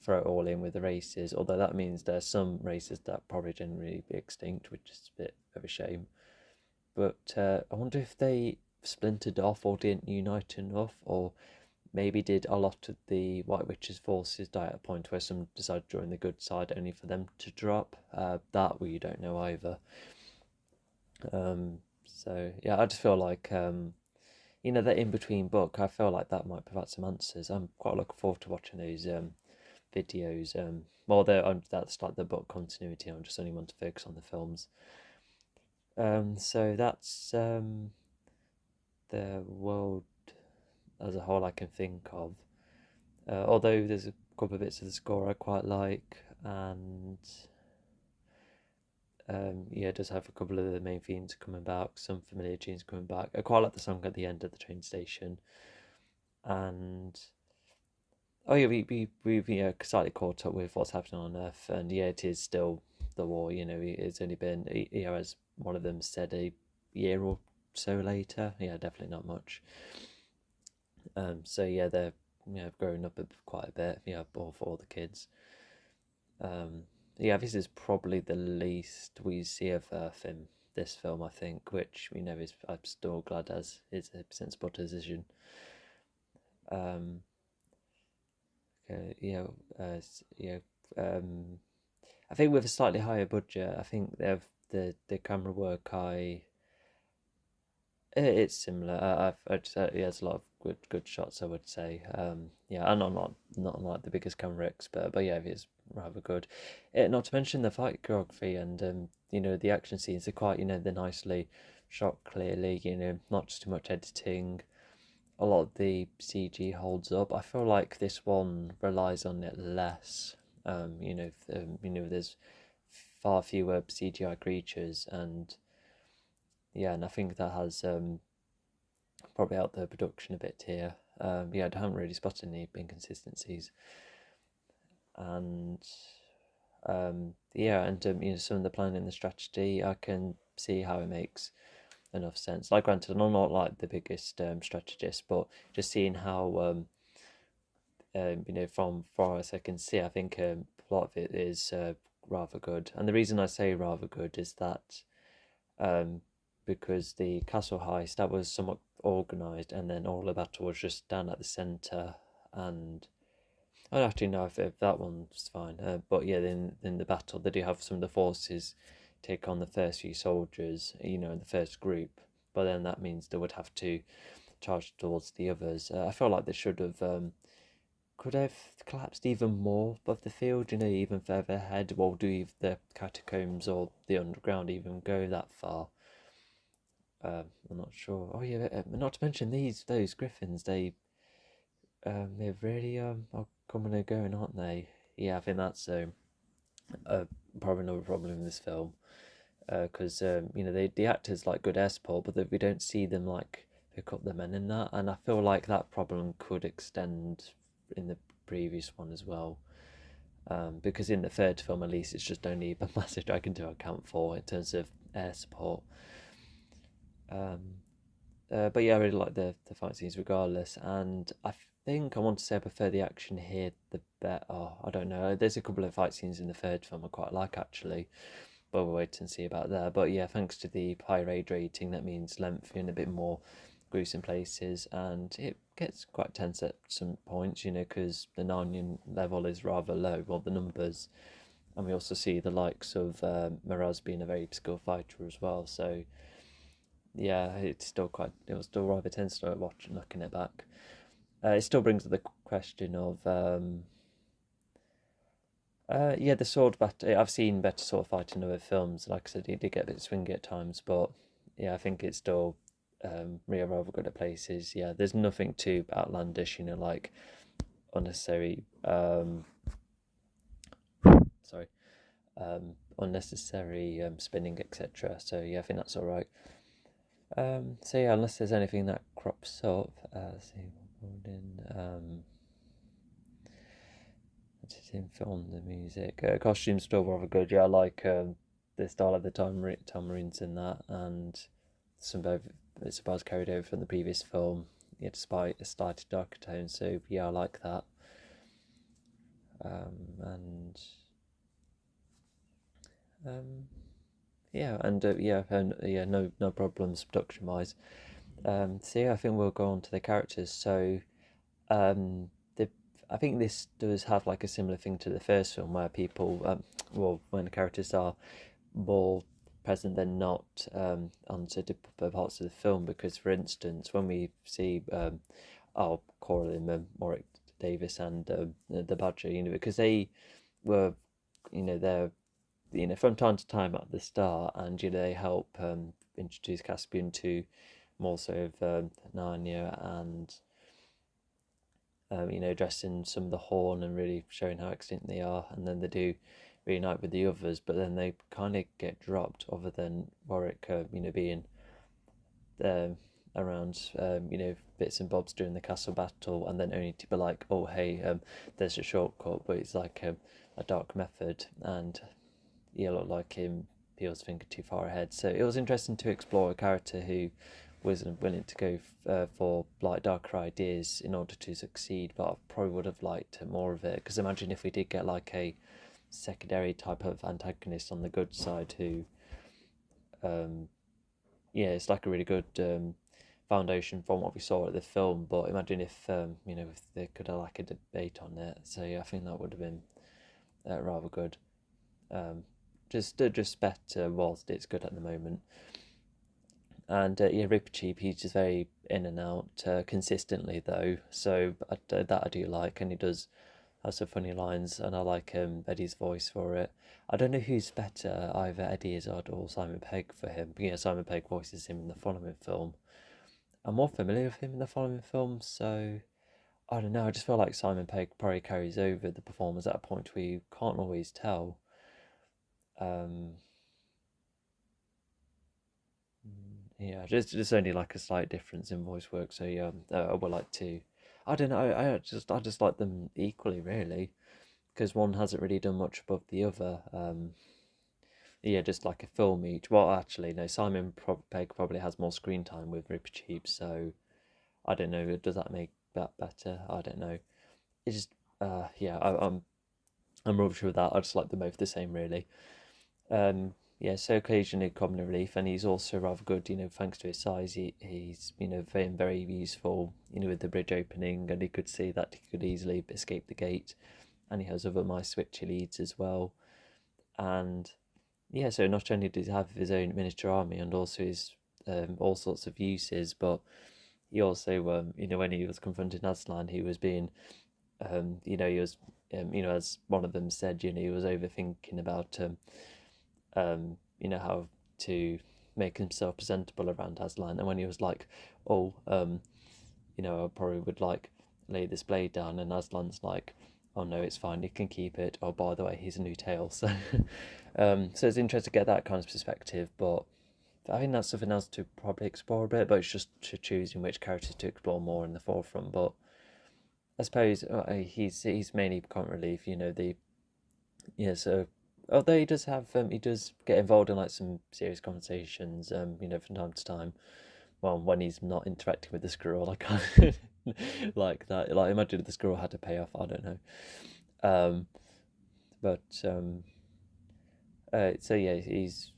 throw it all in with the races, although that means there's some races that probably generally be extinct, which is a bit of a shame. But I wonder if they splintered off or didn't unite enough, or maybe did a lot of the White Witch's forces die at a point where some decided to join the good side only for them to drop. That we don't know either. So yeah, I just feel like that in between book, I feel like that might provide some answers. I'm quite looking forward to watching those videos. Well, that's like the book continuity. I'm just only want to focus on the films. So that's the world as a whole I can think of. Although there's a couple of bits of the score I quite like, and it does have a couple of the main themes coming back, some familiar tunes coming back. I quite like the song at the end of the train station, and oh yeah, we've slightly caught up with what's happening on Earth, and yeah, it is still the war. It's only been as one of them said, a year or so later. Yeah, definitely not much. So yeah, they're growing up quite a bit. Yeah, for all the kids. Yeah, this is probably the least we see of Earth in this film, I think, which is, I'm still glad as is a sensible decision. Okay, I think with a slightly higher budget, I think they've the camera work. It's similar. I just has a lot of good shots, I would say. Yeah, and I'm not like the biggest camera expert, but yeah, it's rather good. Not to mention the fight choreography and the action scenes are quite they're nicely shot clearly. Not just too much editing. A lot of the CG holds up. I feel like this one relies on it less. There's far fewer CGI creatures, and yeah, and I think that has probably helped the production a bit here. Yeah, I haven't really spotted any inconsistencies, and yeah, and some of the planning and the strategy, I can see how it makes enough sense. Like, granted, I'm not like the biggest strategist, but just seeing how from far as I can see, I think a lot of it is rather good. And the reason I say rather good is that because the castle heist, that was somewhat organised, and then all the battle was just down at the centre. And I don't actually know if that one's fine, but yeah, in the battle they do have some of the forces take on the first few soldiers, in the first group, but then that means they would have to charge towards the others. I feel like they should have could have collapsed even more above the field, even further ahead. Well, do the catacombs or the underground even go that far? I'm not sure. Oh yeah, not to mention those griffins. They're really are coming and going, aren't they? Yeah, I think that's uh, probably another problem in this film. Because the actors like good air support, but we don't see them like pick up the men in that, and I feel like that problem could extend in the previous one as well. Because in the third film, at least, it's just only a massive dragon to account for in terms of air support. Um, but yeah, I really like the fight scenes regardless, and I think I want to say I prefer the action here the better. Oh, I don't know. There's a couple of fight scenes in the third film I quite like actually, but we'll wait and see about that. But yeah, thanks to the high rage rating, that means length in a bit more gruesome places, and it gets quite tense at some points, because the Narnian level is rather low, well, the numbers, and we also see the likes of Miraz being a very skilled fighter as well. So yeah, it was still rather tense to watch and looking it back. It still brings up the question of yeah, the sword battle. I've seen better sword fighting in other films. Like I said, it did get a bit swingy at times, but yeah, I think it's still really rather good at places. Yeah, there's nothing too outlandish, like unnecessary. Sorry, unnecessary spinning, etc. So yeah, I think that's all right. So yeah, unless there's anything that crops up, see, did him film the music? Costumes still rather good. Yeah, I like the style of the Marines in that, and some bits of buzz carried over from the previous film. Yeah, despite a slightly darker tone. So yeah, I like that. And yeah, and yeah, no problems production wise. So yeah, I think we'll go on to the characters. So um, the I think this does have like a similar thing to the first film where people, well, when the characters are more present than not on certain parts of the film. Because, for instance, when we see, I'll call him Warwick Davis and the Badger, because they were, they're, from time to time at the start, and they help introduce Caspian to more so of Narnia, and addressing some of the horn and really showing how extinct they are, and then they do reunite with the others, but then they kind of get dropped, other than Warwick, being there around, bits and bobs during the castle battle, and then only to be like, oh hey, there's a shortcut, but it's like a dark method, and look like him peels finger too far ahead. So it was interesting to explore a character who wasn't willing to go for like darker ideas in order to succeed, but I probably would have liked more of it, because imagine if we did get like a secondary type of antagonist on the good side who it's like a really good foundation from what we saw at the film. But imagine if if they could have like a debate on it. So yeah, I think that would have been rather good. Just better whilst it's good at the moment. And yeah, Ripper Cheap, he's just very in and out consistently though. So that I do like, and he does have some funny lines, and I like Eddie's voice for it. I don't know who's better, either Eddie Izzard or Simon Pegg for him. But yeah, Simon Pegg voices him in the following film. I'm more familiar with him in the following film, so I don't know. I just feel like Simon Pegg probably carries over the performance at a point where you can't always tell. Um, yeah, just only like a slight difference in voice work. So yeah, I would like to. I don't know. I just like them equally, really, because one hasn't really done much above the other. Yeah, just like a film each. Well, actually, no. Pegg probably has more screen time with Ripper Cheap, so I don't know. Does that make that better? I don't know. It's just, yeah, I'm rubbish with that. I just like them both the same, really. Yeah, so occasionally comic relief, and he's also rather good. Thanks to his size, he's very useful. With the bridge opening, and he could see that he could easily escape the gate, and he has other mice switch he leads as well. And yeah, so not only does he have his own miniature army and also his all sorts of uses, but he also when he was confronting Aslan, he was being he was as one of them said, he was overthinking about how to make himself presentable around Aslan, and when he was like, oh, I probably would like lay this blade down, and Aslan's like, oh no, it's fine, you can keep it. Oh, by the way, he's a new tail. So, so it's interesting to get that kind of perspective. But I think that's something else to probably explore a bit. But it's just to choosing which characters to explore more in the forefront. But I suppose he's mainly comic relief. So although he does get involved in like some serious conversations. From time to time. Well, when he's not interacting with the squirrel, I can't like that. Like, imagine if the squirrel had to pay off. I don't know. Um, but so yeah, he's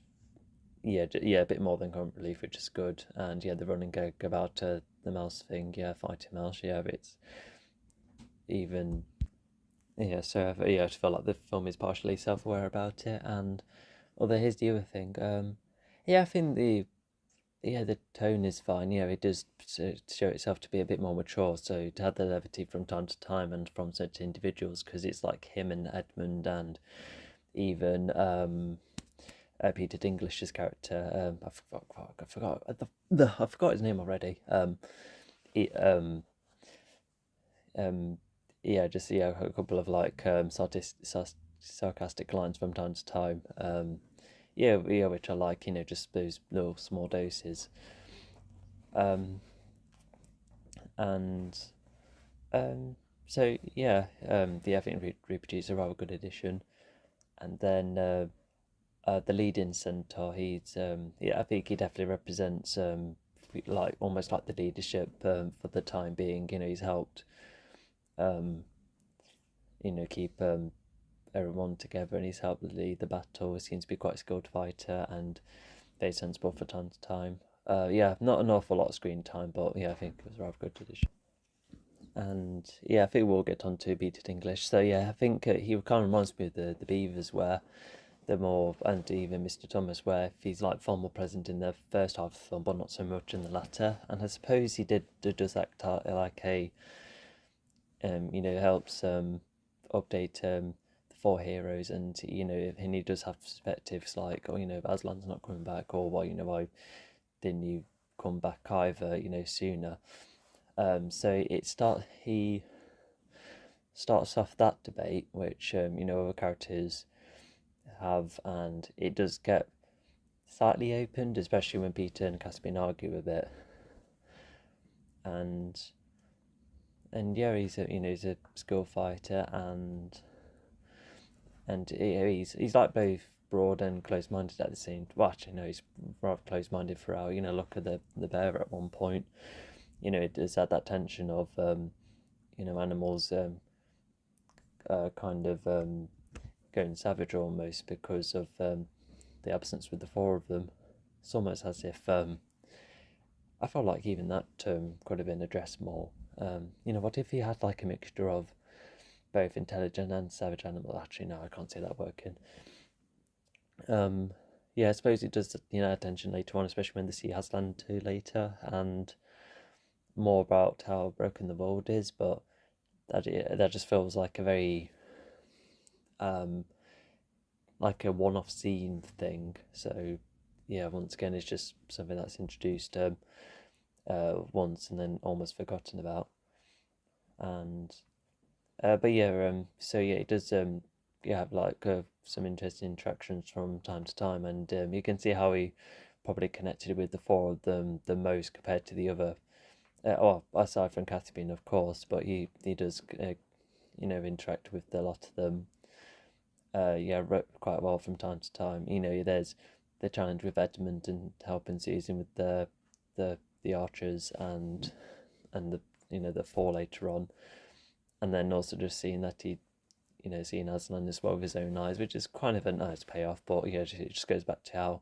a bit more than comic relief, which is good. And yeah, the running gag about the mouse thing, yeah, fighting mouse, yeah, it's even So I just feel like the film is partially self-aware about it. And although here's the other thing, I think the tone is fine. It does show itself to be a bit more mature. So to have the levity from time to time and from certain individuals, because it's like him and Edmund and even Peter Dinklish's character. I forgot his name already. He, just a couple of like sarcastic lines from time to time. Which I like. Just those little small doses. And I think Reproduce a rather good addition. And then the lead-in centaur, I think he definitely represents like almost like the leadership for the time being. He's helped keep everyone together, and he's helped lead the battle. He seems to be quite a skilled fighter and very sensible for time to time. Not an awful lot of screen time, but I think it was a rather good addition. And I think we'll get on to Peter English. So I think he kind of reminds me of the Beavers, where and even Mr. Thomas, where he's like far more present in the first half of the film, but not so much in the latter. And I suppose he does act like a helps update the four heroes, and and he does have perspectives like, Aslan's not coming back, or why didn't you come back either, sooner. So he starts off that debate, which other characters have, and it does get slightly opened, especially when Peter and Caspian argue a bit. And he's a skill fighter, and he's like both broad and close-minded at the same. Well, actually, no, he's rather close-minded throughout. Look at the bear at one point. It does add that tension of animals kind of going savage almost because of the absence with the four of them. It's almost as if I felt like even that could have been addressed more. What if he had like a mixture of both intelligent and savage animals? Actually, no, I can't see that working. I suppose it does, attention later on, especially when the sea has land too later, and more about how broken the world is. But that just feels like a very like a one-off scene thing. So once again, it's just something that's introduced once and then almost forgotten about. And it does have like some interesting interactions from time to time, and you can see how he probably connected with the four of them the most compared to the other, aside from Caspian, of course, but he does interact with a lot of them quite well from time to time. There's the challenge with Edmund and helping Susan with the archers and the the four later on, and then also just seeing that he seeing Aslan as well with his own eyes, which is kind of a nice payoff. But it just goes back to how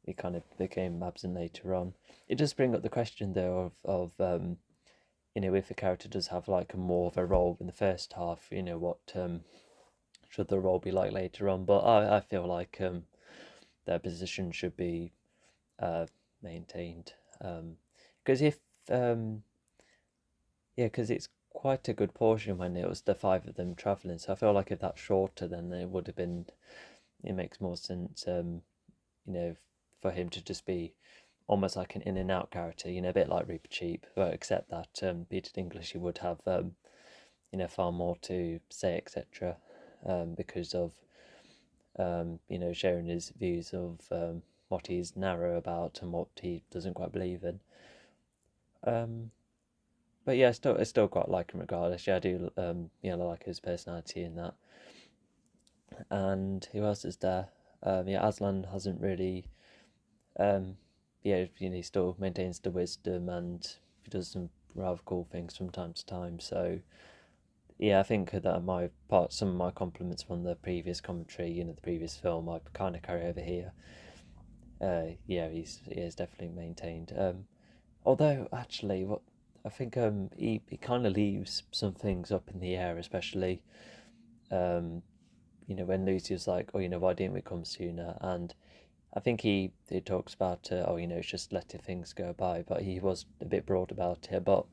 he kind of became absent later on. It does bring up the question though of if the character does have like more of a role in the first half, what should the role be like later on. But I feel like their position should be maintained, because because it's quite a good portion when it was the five of them traveling. So I feel like if that's shorter, then it would have been. It makes more sense, for him to just be almost like an in and out character, a bit like Rupert Cheap, but except that Peter Dinklage, he would have far more to say, etc. Because of sharing his views of what he's narrow about and what he doesn't quite believe in. But yeah, I still quite like him regardless. Yeah, I do like his personality in that. And who else is there? Aslan hasn't really he still maintains the wisdom and he does some rather cool things from time to time. So yeah, I think that some of my compliments from the previous commentary, the previous film, I kind of carry over here. He is definitely maintained. Although actually, what I think he kind of leaves some things up in the air, especially when Lucy was like, oh, why didn't we come sooner? And I think he talks about it's just letting things go by, but he was a bit broad about it. But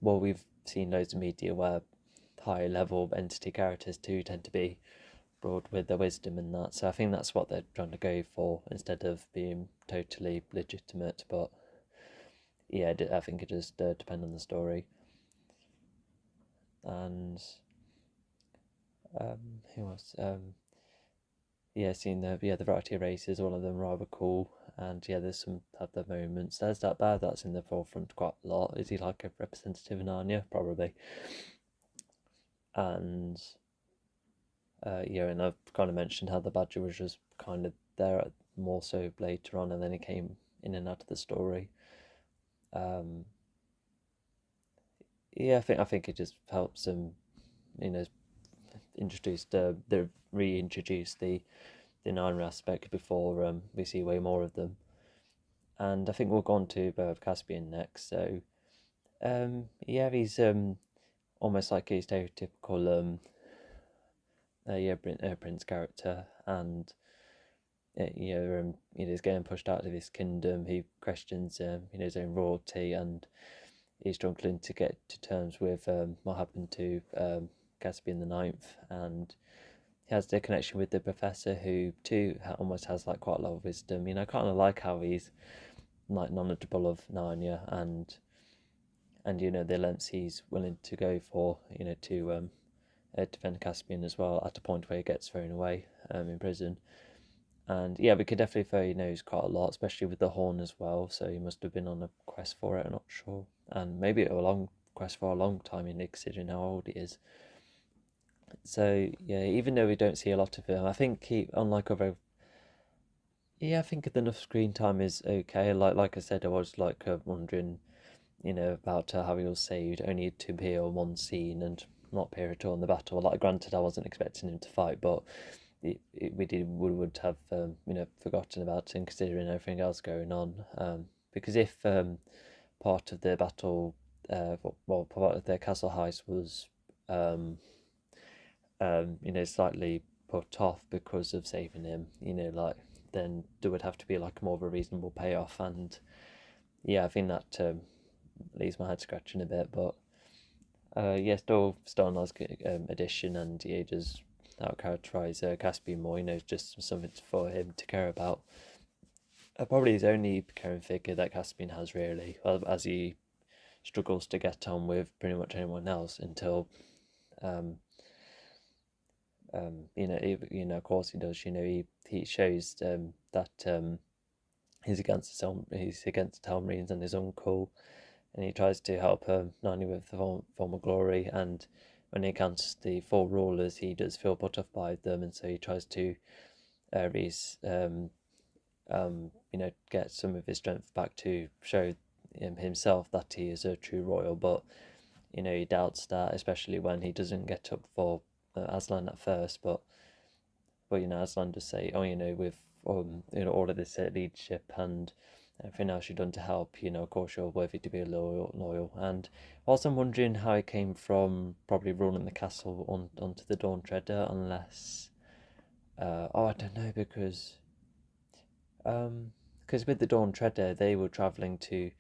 we've seen loads of media where high level entity characters too tend to be broad with their wisdom and that. So I think that's what they're trying to go for instead of being totally legitimate. But yeah, I think it just depends on the story. And who else? Seeing the variety of races, all of them rather cool. And yeah, there's some have their moments. There's that bear that's in the forefront quite a lot. Is he like a representative of Narnia? Probably. And and I've kind of mentioned how the badger was just kind of there more so later on, and then he came in and out of the story. I think it just helps them, introduce reintroduce the Narnia aspect before we see way more of them. And I think we'll go on to Caspian next. So he's almost like a stereotypical prince character, and he's getting pushed out of his kingdom. He questions his own royalty, and he's struggling to get to terms with what happened to Caspian the Ninth, and he has the connection with the professor, who too almost has like quite a lot of wisdom. I kind of like how he's like knowledgeable of Narnia, and the lengths he's willing to go for, to defend Caspian as well, at a point where he gets thrown away in prison. And yeah, we could definitely say he knows quite a lot, especially with the horn as well. So he must have been on a quest for it. I'm not sure, and maybe a long quest for a long time, considering how old he is. So yeah, even though we don't see a lot of him, I think unlike other, I think enough screen time is okay. Like I said, I was like wondering, about how he was saved, only to appear on one scene and not appear at all in the battle. Like, granted, I wasn't expecting him to fight, but we would have forgotten about him considering everything else going on. Because if part of the battle, part of the castle heist was slightly put off because of saving him, then there would have to be like more of a reasonable payoff. And yeah, I think that leaves my head scratching a bit, but still a nice addition, and he does out characterize Caspian more. Just something for him to care about. Probably his only caring figure that Caspian has, really, as he struggles to get on with pretty much anyone else until of course he does. He shows that he's against the Telmarines and his uncle, and he tries to help Narnia with the form of glory. And when he encounters the four rulers, he does feel put off by them, and so he tries to get some of his strength back to show himself that he is a true royal. But he doubts that, especially when he doesn't get up for Aslan at first. But Aslan does say, with all of this leadership and everything else you've done to help, of course you're worthy to be loyal. And whilst I'm wondering how he came from probably ruling the castle onto the Dawn Treader, unless I don't know, because with the Dawn Treader they were travelling to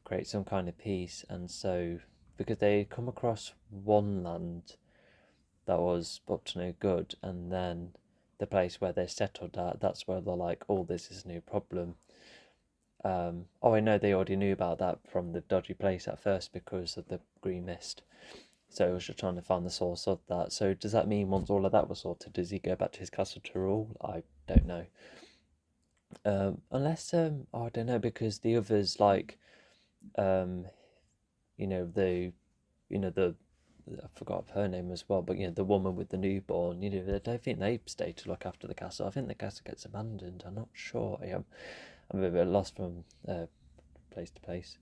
create some kind of peace, and so because they come across one land that was up to no good, and then the place where they settled at, that's where they're like, oh, this is a new problem. Oh, I know they already knew about that from the dodgy place at first because of the green mist. So I was just trying to find the source of that. So does that mean once all of that was sorted, does he go back to his castle to rule? I don't know. Unless oh, I don't know, because the others like um you know the the I forgot her name as well, but the woman with the newborn, I don't think they stay to look after the castle. I think the castle gets abandoned. I'm not sure. I'm a bit lost from place to place.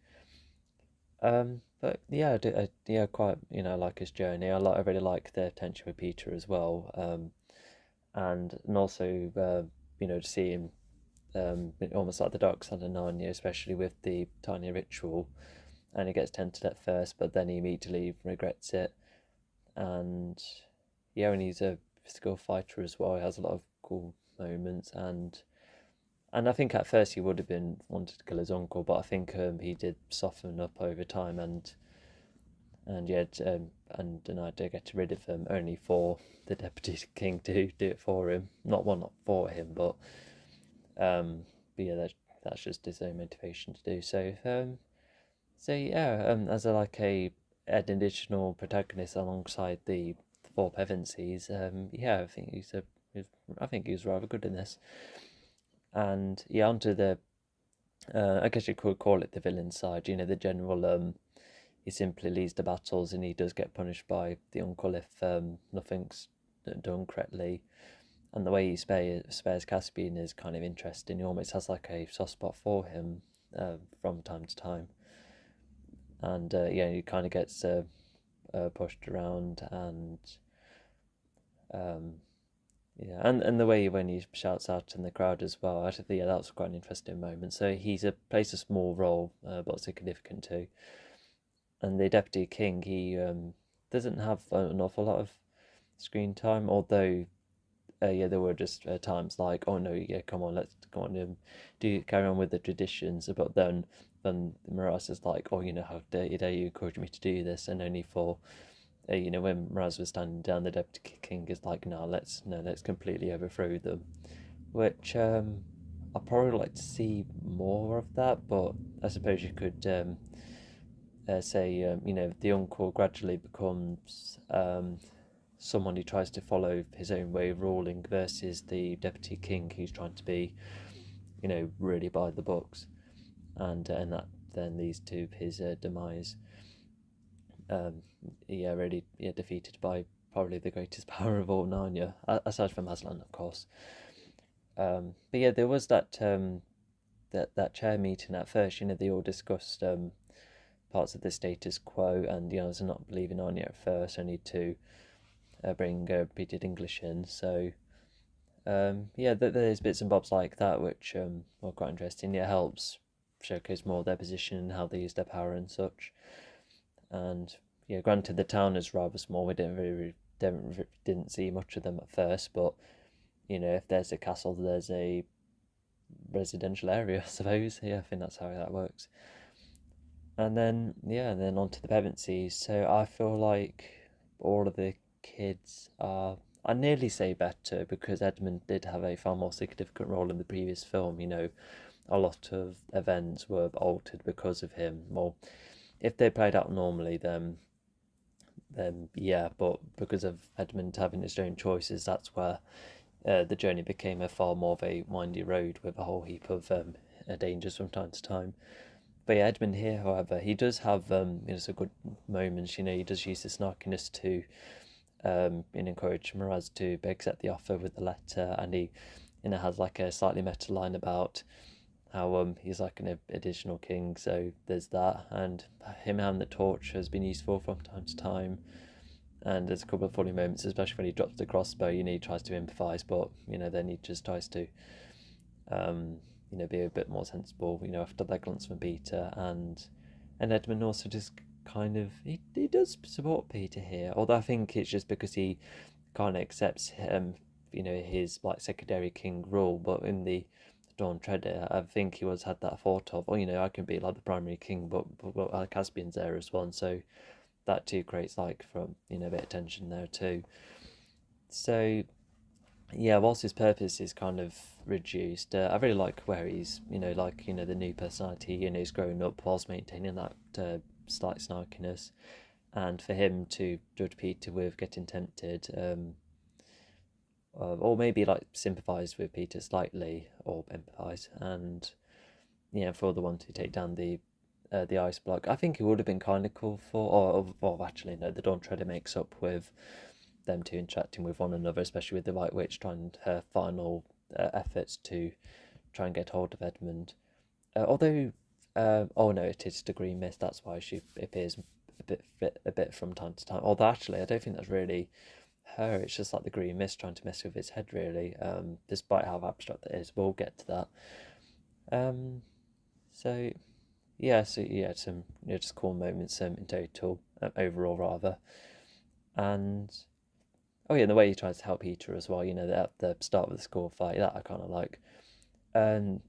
But yeah, yeah, quite like his journey. I really like the tension with Peter as well. And also to see him almost like the dark side of Narnia, especially with the tiny ritual, and he gets tempted at first, but then he immediately regrets it. And yeah, and he's a physical fighter as well. He has a lot of cool moments, and I think at first he would have been wanted to kill his uncle, but I think he did soften up over time, and yeah, and denied to get rid of him only for the deputy king to do it for him. Not for him, but yeah, that's just his own motivation to do so. So yeah, as an additional protagonist alongside the four Pevensies, yeah, I think he's rather good in this. And yeah, onto the I guess you could call it the villain side. The general. He simply leads the battles, and he does get punished by the uncle if nothing's done correctly. And the way he spares Caspian is kind of interesting. He almost has like a soft spot for him from time to time. And yeah, he kind of gets pushed around, and um, yeah, and the way when he shouts out in the crowd as well. I think yeah, that was quite an interesting moment. So plays a small role, but significant too. And the deputy king, he doesn't have an awful lot of screen time, although yeah, there were just times like, oh no, yeah, come on, let's go on and carry on with the traditions. But then Miraz is like, oh, how dare you encourage me to do this? And only for when Miraz was standing down, the deputy king is like, no, let's completely overthrow them. Which I'd probably like to see more of that, but I suppose you could say the uncle gradually becomes someone who tries to follow his own way of ruling versus the deputy king who's trying to be really by the books, and that then leads to his demise. Yeah, really, yeah, defeated by probably the greatest power of all Narnia, aside from Aslan, of course. But yeah, there was that chair meeting at first. They all discussed parts of the status quo, and as a not believing Narnia at first, only to bring Peter Dinklage in. So yeah, there's bits and bobs like that which are quite interesting. It helps showcase more of their position and how they use their power and such. And yeah, granted the town is rather small. We didn't see much of them at first, but if there's a castle, there's a residential area, I suppose. Yeah, I think that's how that works. And then on to the Pevensies. So I feel like all of the kids are, I nearly say better, because Edmund did have a far more significant role in the previous film. A lot of events were altered because of him. Well, if they played out normally, then yeah, but because of Edmund having his own choices, that's where the journey became a far more of a windy road with a whole heap of dangers from time to time. But yeah, Edmund here, however, he does have some good moments. He does use the snarkiness to encourage Miraz to accept the offer with the letter, and he has like a slightly meta line about how he's like an additional king. So there's that, and him having the torch has been useful from time to time. And there's a couple of funny moments, especially when he drops the crossbow. He tries to improvise, but then he just tries to be a bit more sensible, after that glance from Peter. And Edmund also just kind of, he does support Peter here, although I think it's just because he kind of accepts his like secondary king rule. But in the Dawn Treader, I think he had that thought of, I can be like the primary king, but Caspian's there as well, and so that too creates like from a bit of tension there too. So yeah, whilst his purpose is kind of reduced, I really like where he's, the new personality, he's growing up whilst maintaining that slight snarkiness. And for him to judge Peter with getting tempted, or maybe like sympathise with Peter slightly, or empathise, and for the one to take down the ice block. I think it would have been kind of cool or actually no, the Dawn Treader makes up with them two interacting with one another, especially with the White Witch trying her final efforts to try and get hold of Edmund. Although, oh no, it is the Green Mist. That's why she appears a bit from time to time. Although actually, I don't think that's really her. It's just like the Green Mist trying to mess with his head, really. Despite how abstract it is, we'll get to that. Um, so yeah, some just cool moments in total, overall rather, and oh yeah, and the way he tries to help Peter as well. At the start of the school fight, that I kind of like. Um,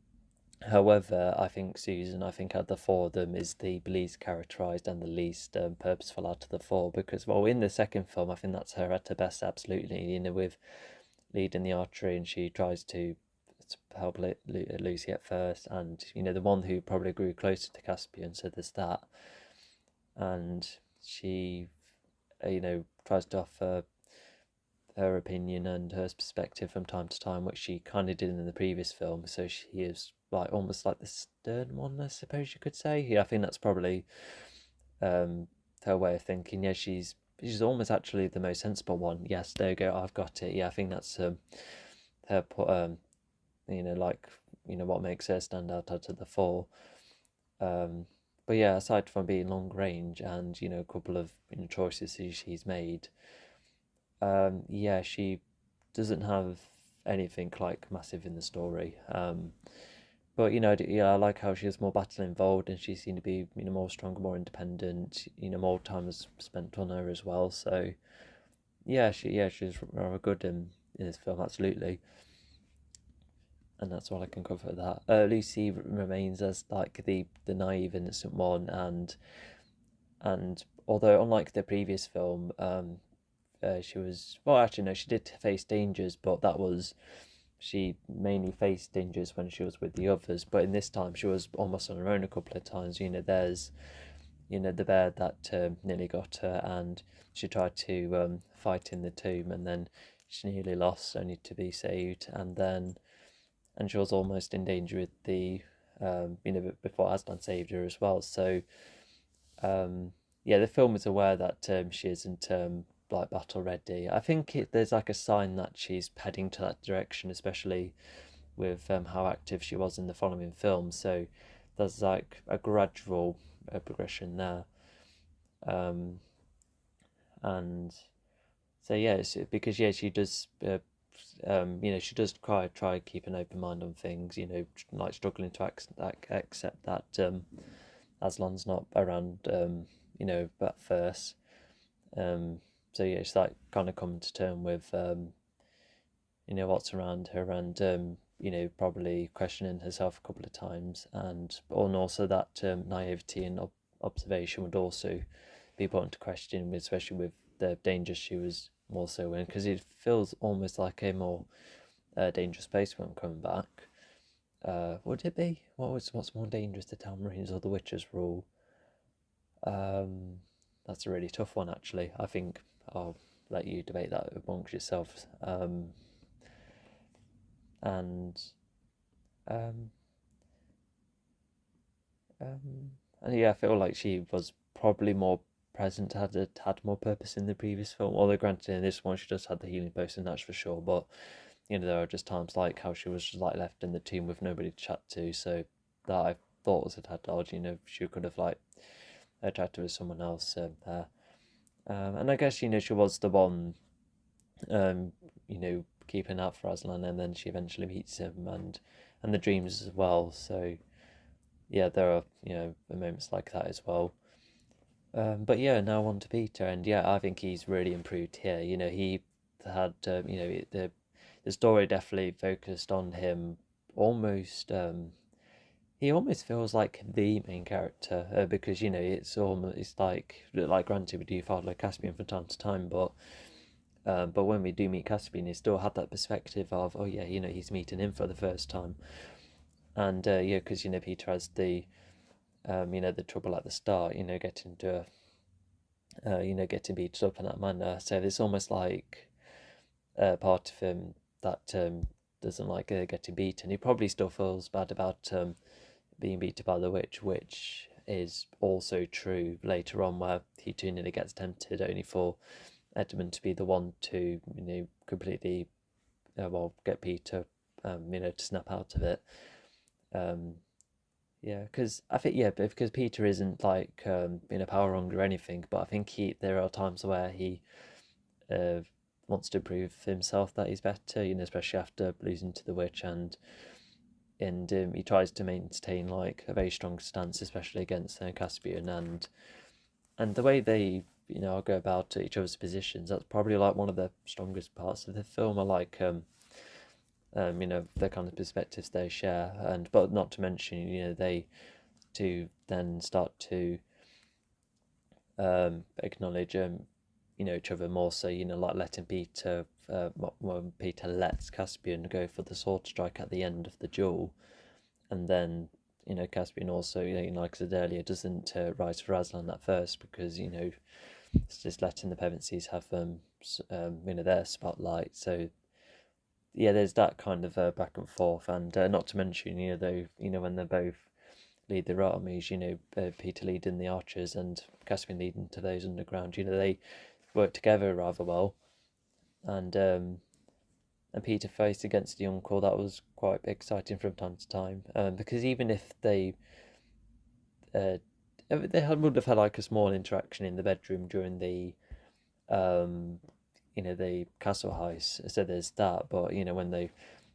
However, I think Susan, I think out of the four of them, is the least characterised and the least purposeful out of the four. Because, well, in the second film, I think that's her at her best, absolutely. With leading the archery, and she tries to help Lucy at first, and the one who probably grew closer to Caspian. So there's that, and she, tries to offer her opinion and her perspective from time to time, which she kind of did in the previous film. So she is like almost like the stern one, I suppose you could say. Yeah, I think that's probably her way of thinking. Yeah, she's almost actually the most sensible one. Yes, there you go. I've got it. Yeah, I think that's her. What makes her stand out of the four. But yeah, aside from being long range and a couple of choices she's made, yeah, she doesn't have anything like massive in the story. But I like how she has more battle involved, and she seemed to be more stronger, more independent. More time was spent on her as well. So she's rather good in this film, absolutely. And that's all I can cover for that. Lucy remains as like the naive, innocent one, and although unlike the previous film, she was, well, actually no, she did face dangers, but she mainly faced dangers when she was with the others. But in this time, she was almost on her own a couple of times. There's the bear that nearly got her, and she tried to fight in the tomb, and then she nearly lost, only to be saved, and she was almost in danger with before Aslan saved her as well. So the film is aware that she isn't like battle ready. I think there's like a sign that she's heading to that direction, especially with how active she was in the following film. So there's like a gradual progression there, and so because she does. She does try keep an open mind on things. Like struggling to accept that Aslan's not around. At first. So it's like kind of coming to terms with what's around her, and probably questioning herself a couple of times, and also that naivety and observation would also be put into question, especially with the dangers she was more so in, because it feels almost like a more dangerous place when coming back. Would it be? What's more dangerous, the Tamarine's or the Witcher's rule? That's a really tough one, actually. I think I'll let you debate that amongst yourselves. And um, and yeah, I feel like she was probably more present, had more purpose in the previous film. Although granted, in this one she just had the healing potion, that's for sure. But there are just times like how she was just like left in the tomb with nobody to chat to. So that I thought was a tad odd. She could have like chatted with someone else there. And I guess she was the one, keeping out for Aslan, and then she eventually meets him, and the dreams as well. So yeah, there are moments like that as well. But yeah, now on to Peter, and yeah, I think he's really improved here. He had the story definitely focused on him almost. He almost feels like the main character because it's like granted we do follow Caspian from time to time, but But when we do meet Caspian, he still had that perspective of, oh yeah, he's meeting him for the first time, and yeah, because Peter has the the trouble at the start, getting to getting beaten up in that manner. So it's almost like part of him that doesn't like getting beaten. He probably still feels bad about being beaten by the witch, which is also true later on, where he too nearly gets tempted, only for Edmund to be the one to completely get Peter to snap out of it. Yeah, because I think because Peter isn't like being a power hungry or anything, but I think there are times where he uh, wants to prove himself that he's better, especially after losing to the witch, and he tries to maintain like a very strong stance, especially against Caspian, and the way they go about each other's positions. That's probably like one of the strongest parts of the film. I like the kind of perspectives they share, and but not to mention they to then start to acknowledge each other more, so like letting Peter when Peter lets Caspian go for the sword strike at the end of the duel, and then Caspian also like I said earlier, doesn't rise for Aslan at first, because it's just letting the Pevensies have their spotlight. So yeah, there's that kind of back and forth, and not to mention when they're both lead their armies, Peter leading the archers and Caspian leading to those underground, they work together rather well, and Peter faced against the uncle. That was quite exciting from time to time, because even if they would have had like a small interaction in the bedroom during the the castle heist, so there's that, but when they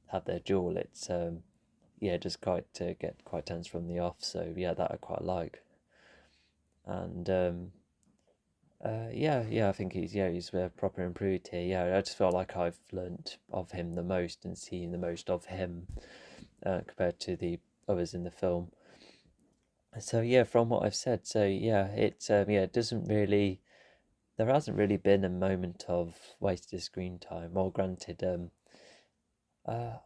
have their duel, it's just quite get quite tense from the off. So yeah, that I quite like, and I think he's proper improved here. Yeah, I just feel like I've learnt of him the most and seen the most of him compared to the others in the film. So yeah, from what I've said, so yeah, it doesn't really. There hasn't really been a moment of wasted screen time. Well, granted, uh,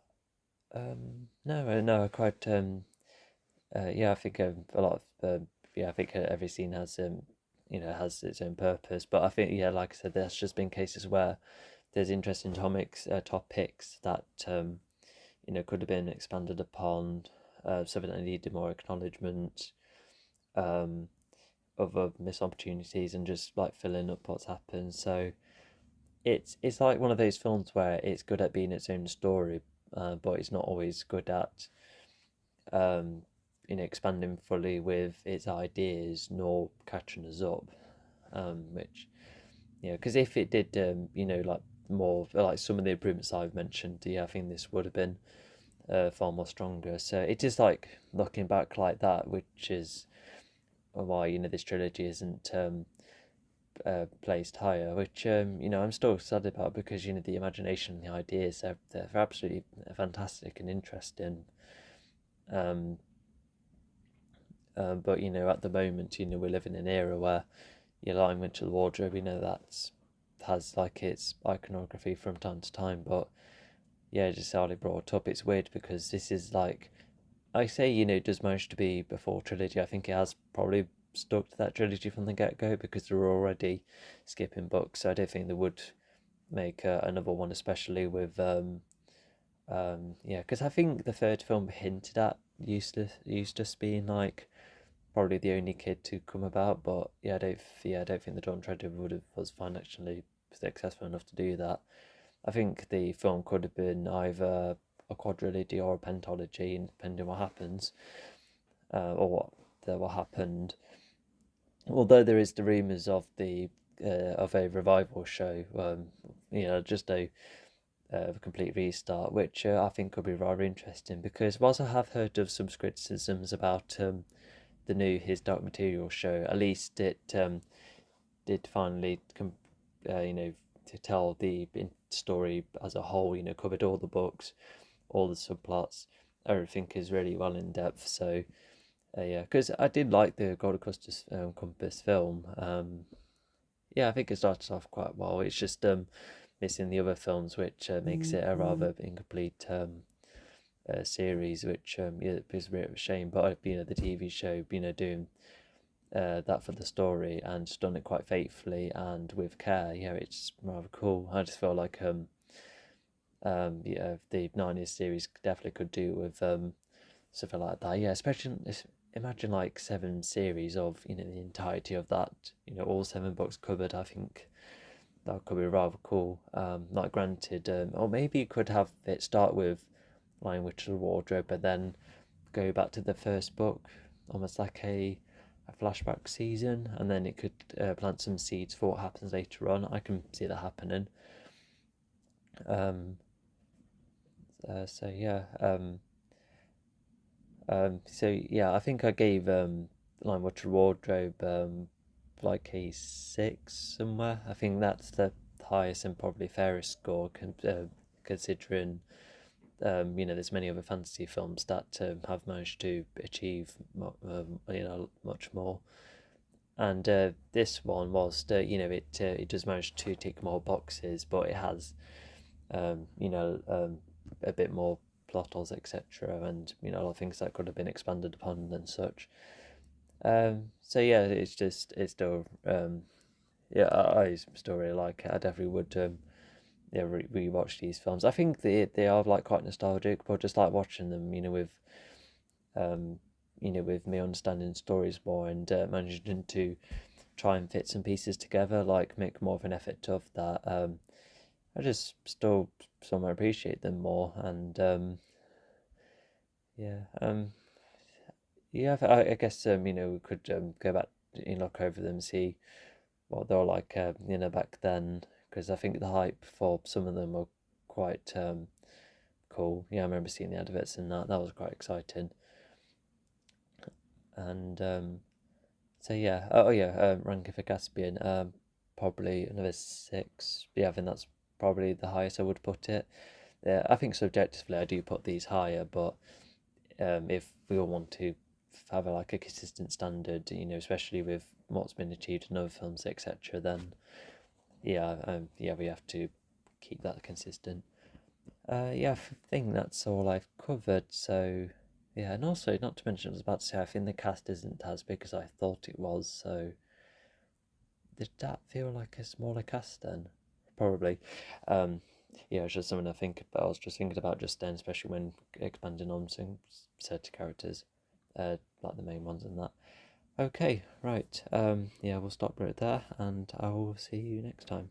no, quite, I think a lot of, I think every scene has, has its own purpose. But I think, like I said, there's just been cases where there's interesting topics that, could have been expanded upon, something that needed more acknowledgement, other missed opportunities, and just like filling up what's happened. So it's like one of those films where it's good at being its own story, but it's not always good at expanding fully with its ideas, nor catching us up. Which because if it did, like more like some of the improvements I've mentioned, I think this would have been far more stronger. So it is like looking back like that, which is why this trilogy isn't placed higher, which I'm still excited about, because the imagination and the ideas, they're absolutely fantastic and interesting. But at the moment, we're living in an era where Lion Winch of the Wardrobe, that's has like its iconography from time to time, but just how they brought up, it's weird, because this is like, I say, it does manage to be before trilogy. I think it has probably stuck to that trilogy from the get-go, because they're already skipping books, so I don't think they would make another one, especially with because I think the third film hinted at Eustace being like probably the only kid to come about, but I don't think the Dawn Treader was financially successful enough to do that. I think the film could have been either a quadrilogy or a pentalogy, depending on what happens, or what happened. Although there is the rumours of of a revival show, just a complete restart, which I think could be rather interesting, because whilst I have heard of some criticisms about the new His Dark Material show, at least it did finally to tell the story as a whole, covered all the books, all the subplots, everything is really well in depth. So because I did like the Golden Compass film. I think it started off quite well. It's just missing the other films, which makes it a rather incomplete series, which is a bit of a shame. But the TV show, doing that for the story and done it quite faithfully and with care. It's rather cool. I just feel like the Narnia series definitely could do with something like that. Yeah, especially imagine like 7 series of the entirety of that. All 7 books covered. I think that could be rather cool. Like granted, or maybe you could have it start with Lion Witch of the Wardrobe, but then go back to the first book, almost like a flashback season, and then it could plant some seeds for what happens later on. I can see that happening. So yeah. I think I gave Lion Witch of the Wardrobe like a 6 somewhere. I think that's the highest and probably fairest score, considering there's many other fantasy films that have managed to achieve much more. And this one was it does manage to tick more boxes, but it has a bit more plot holes, etc., and a lot of things that could have been expanded upon and such. So yeah, it's still I still really like it. I definitely would rewatch these films. I think they are like quite nostalgic, but just like watching them, with me understanding stories more and managing to try and fit some pieces together, like make more of an effort of that. I just still somewhat appreciate them more, and I guess we could go back, look over them, see what they were like, back then, because I think the hype for some of them were quite cool. Yeah, I remember seeing the adverts and that was quite exciting. And so yeah, ranking for Caspian, probably another 6. Yeah, I think that's probably the highest I would put it. Yeah, I think subjectively I do put these higher, but if we all want to have like a consistent standard, especially with what's been achieved in other films, etc., then we have to keep that consistent. I think that's all I've covered. So yeah, and also not to mention, I was about to say, I think the cast isn't as big as I thought it was. So did that feel like a smaller cast then? Probably. It's just something I think about. I was just thinking about just then, especially when expanding on some certain characters, like the main ones and that. Okay, right. We'll stop right there, and I will see you next time.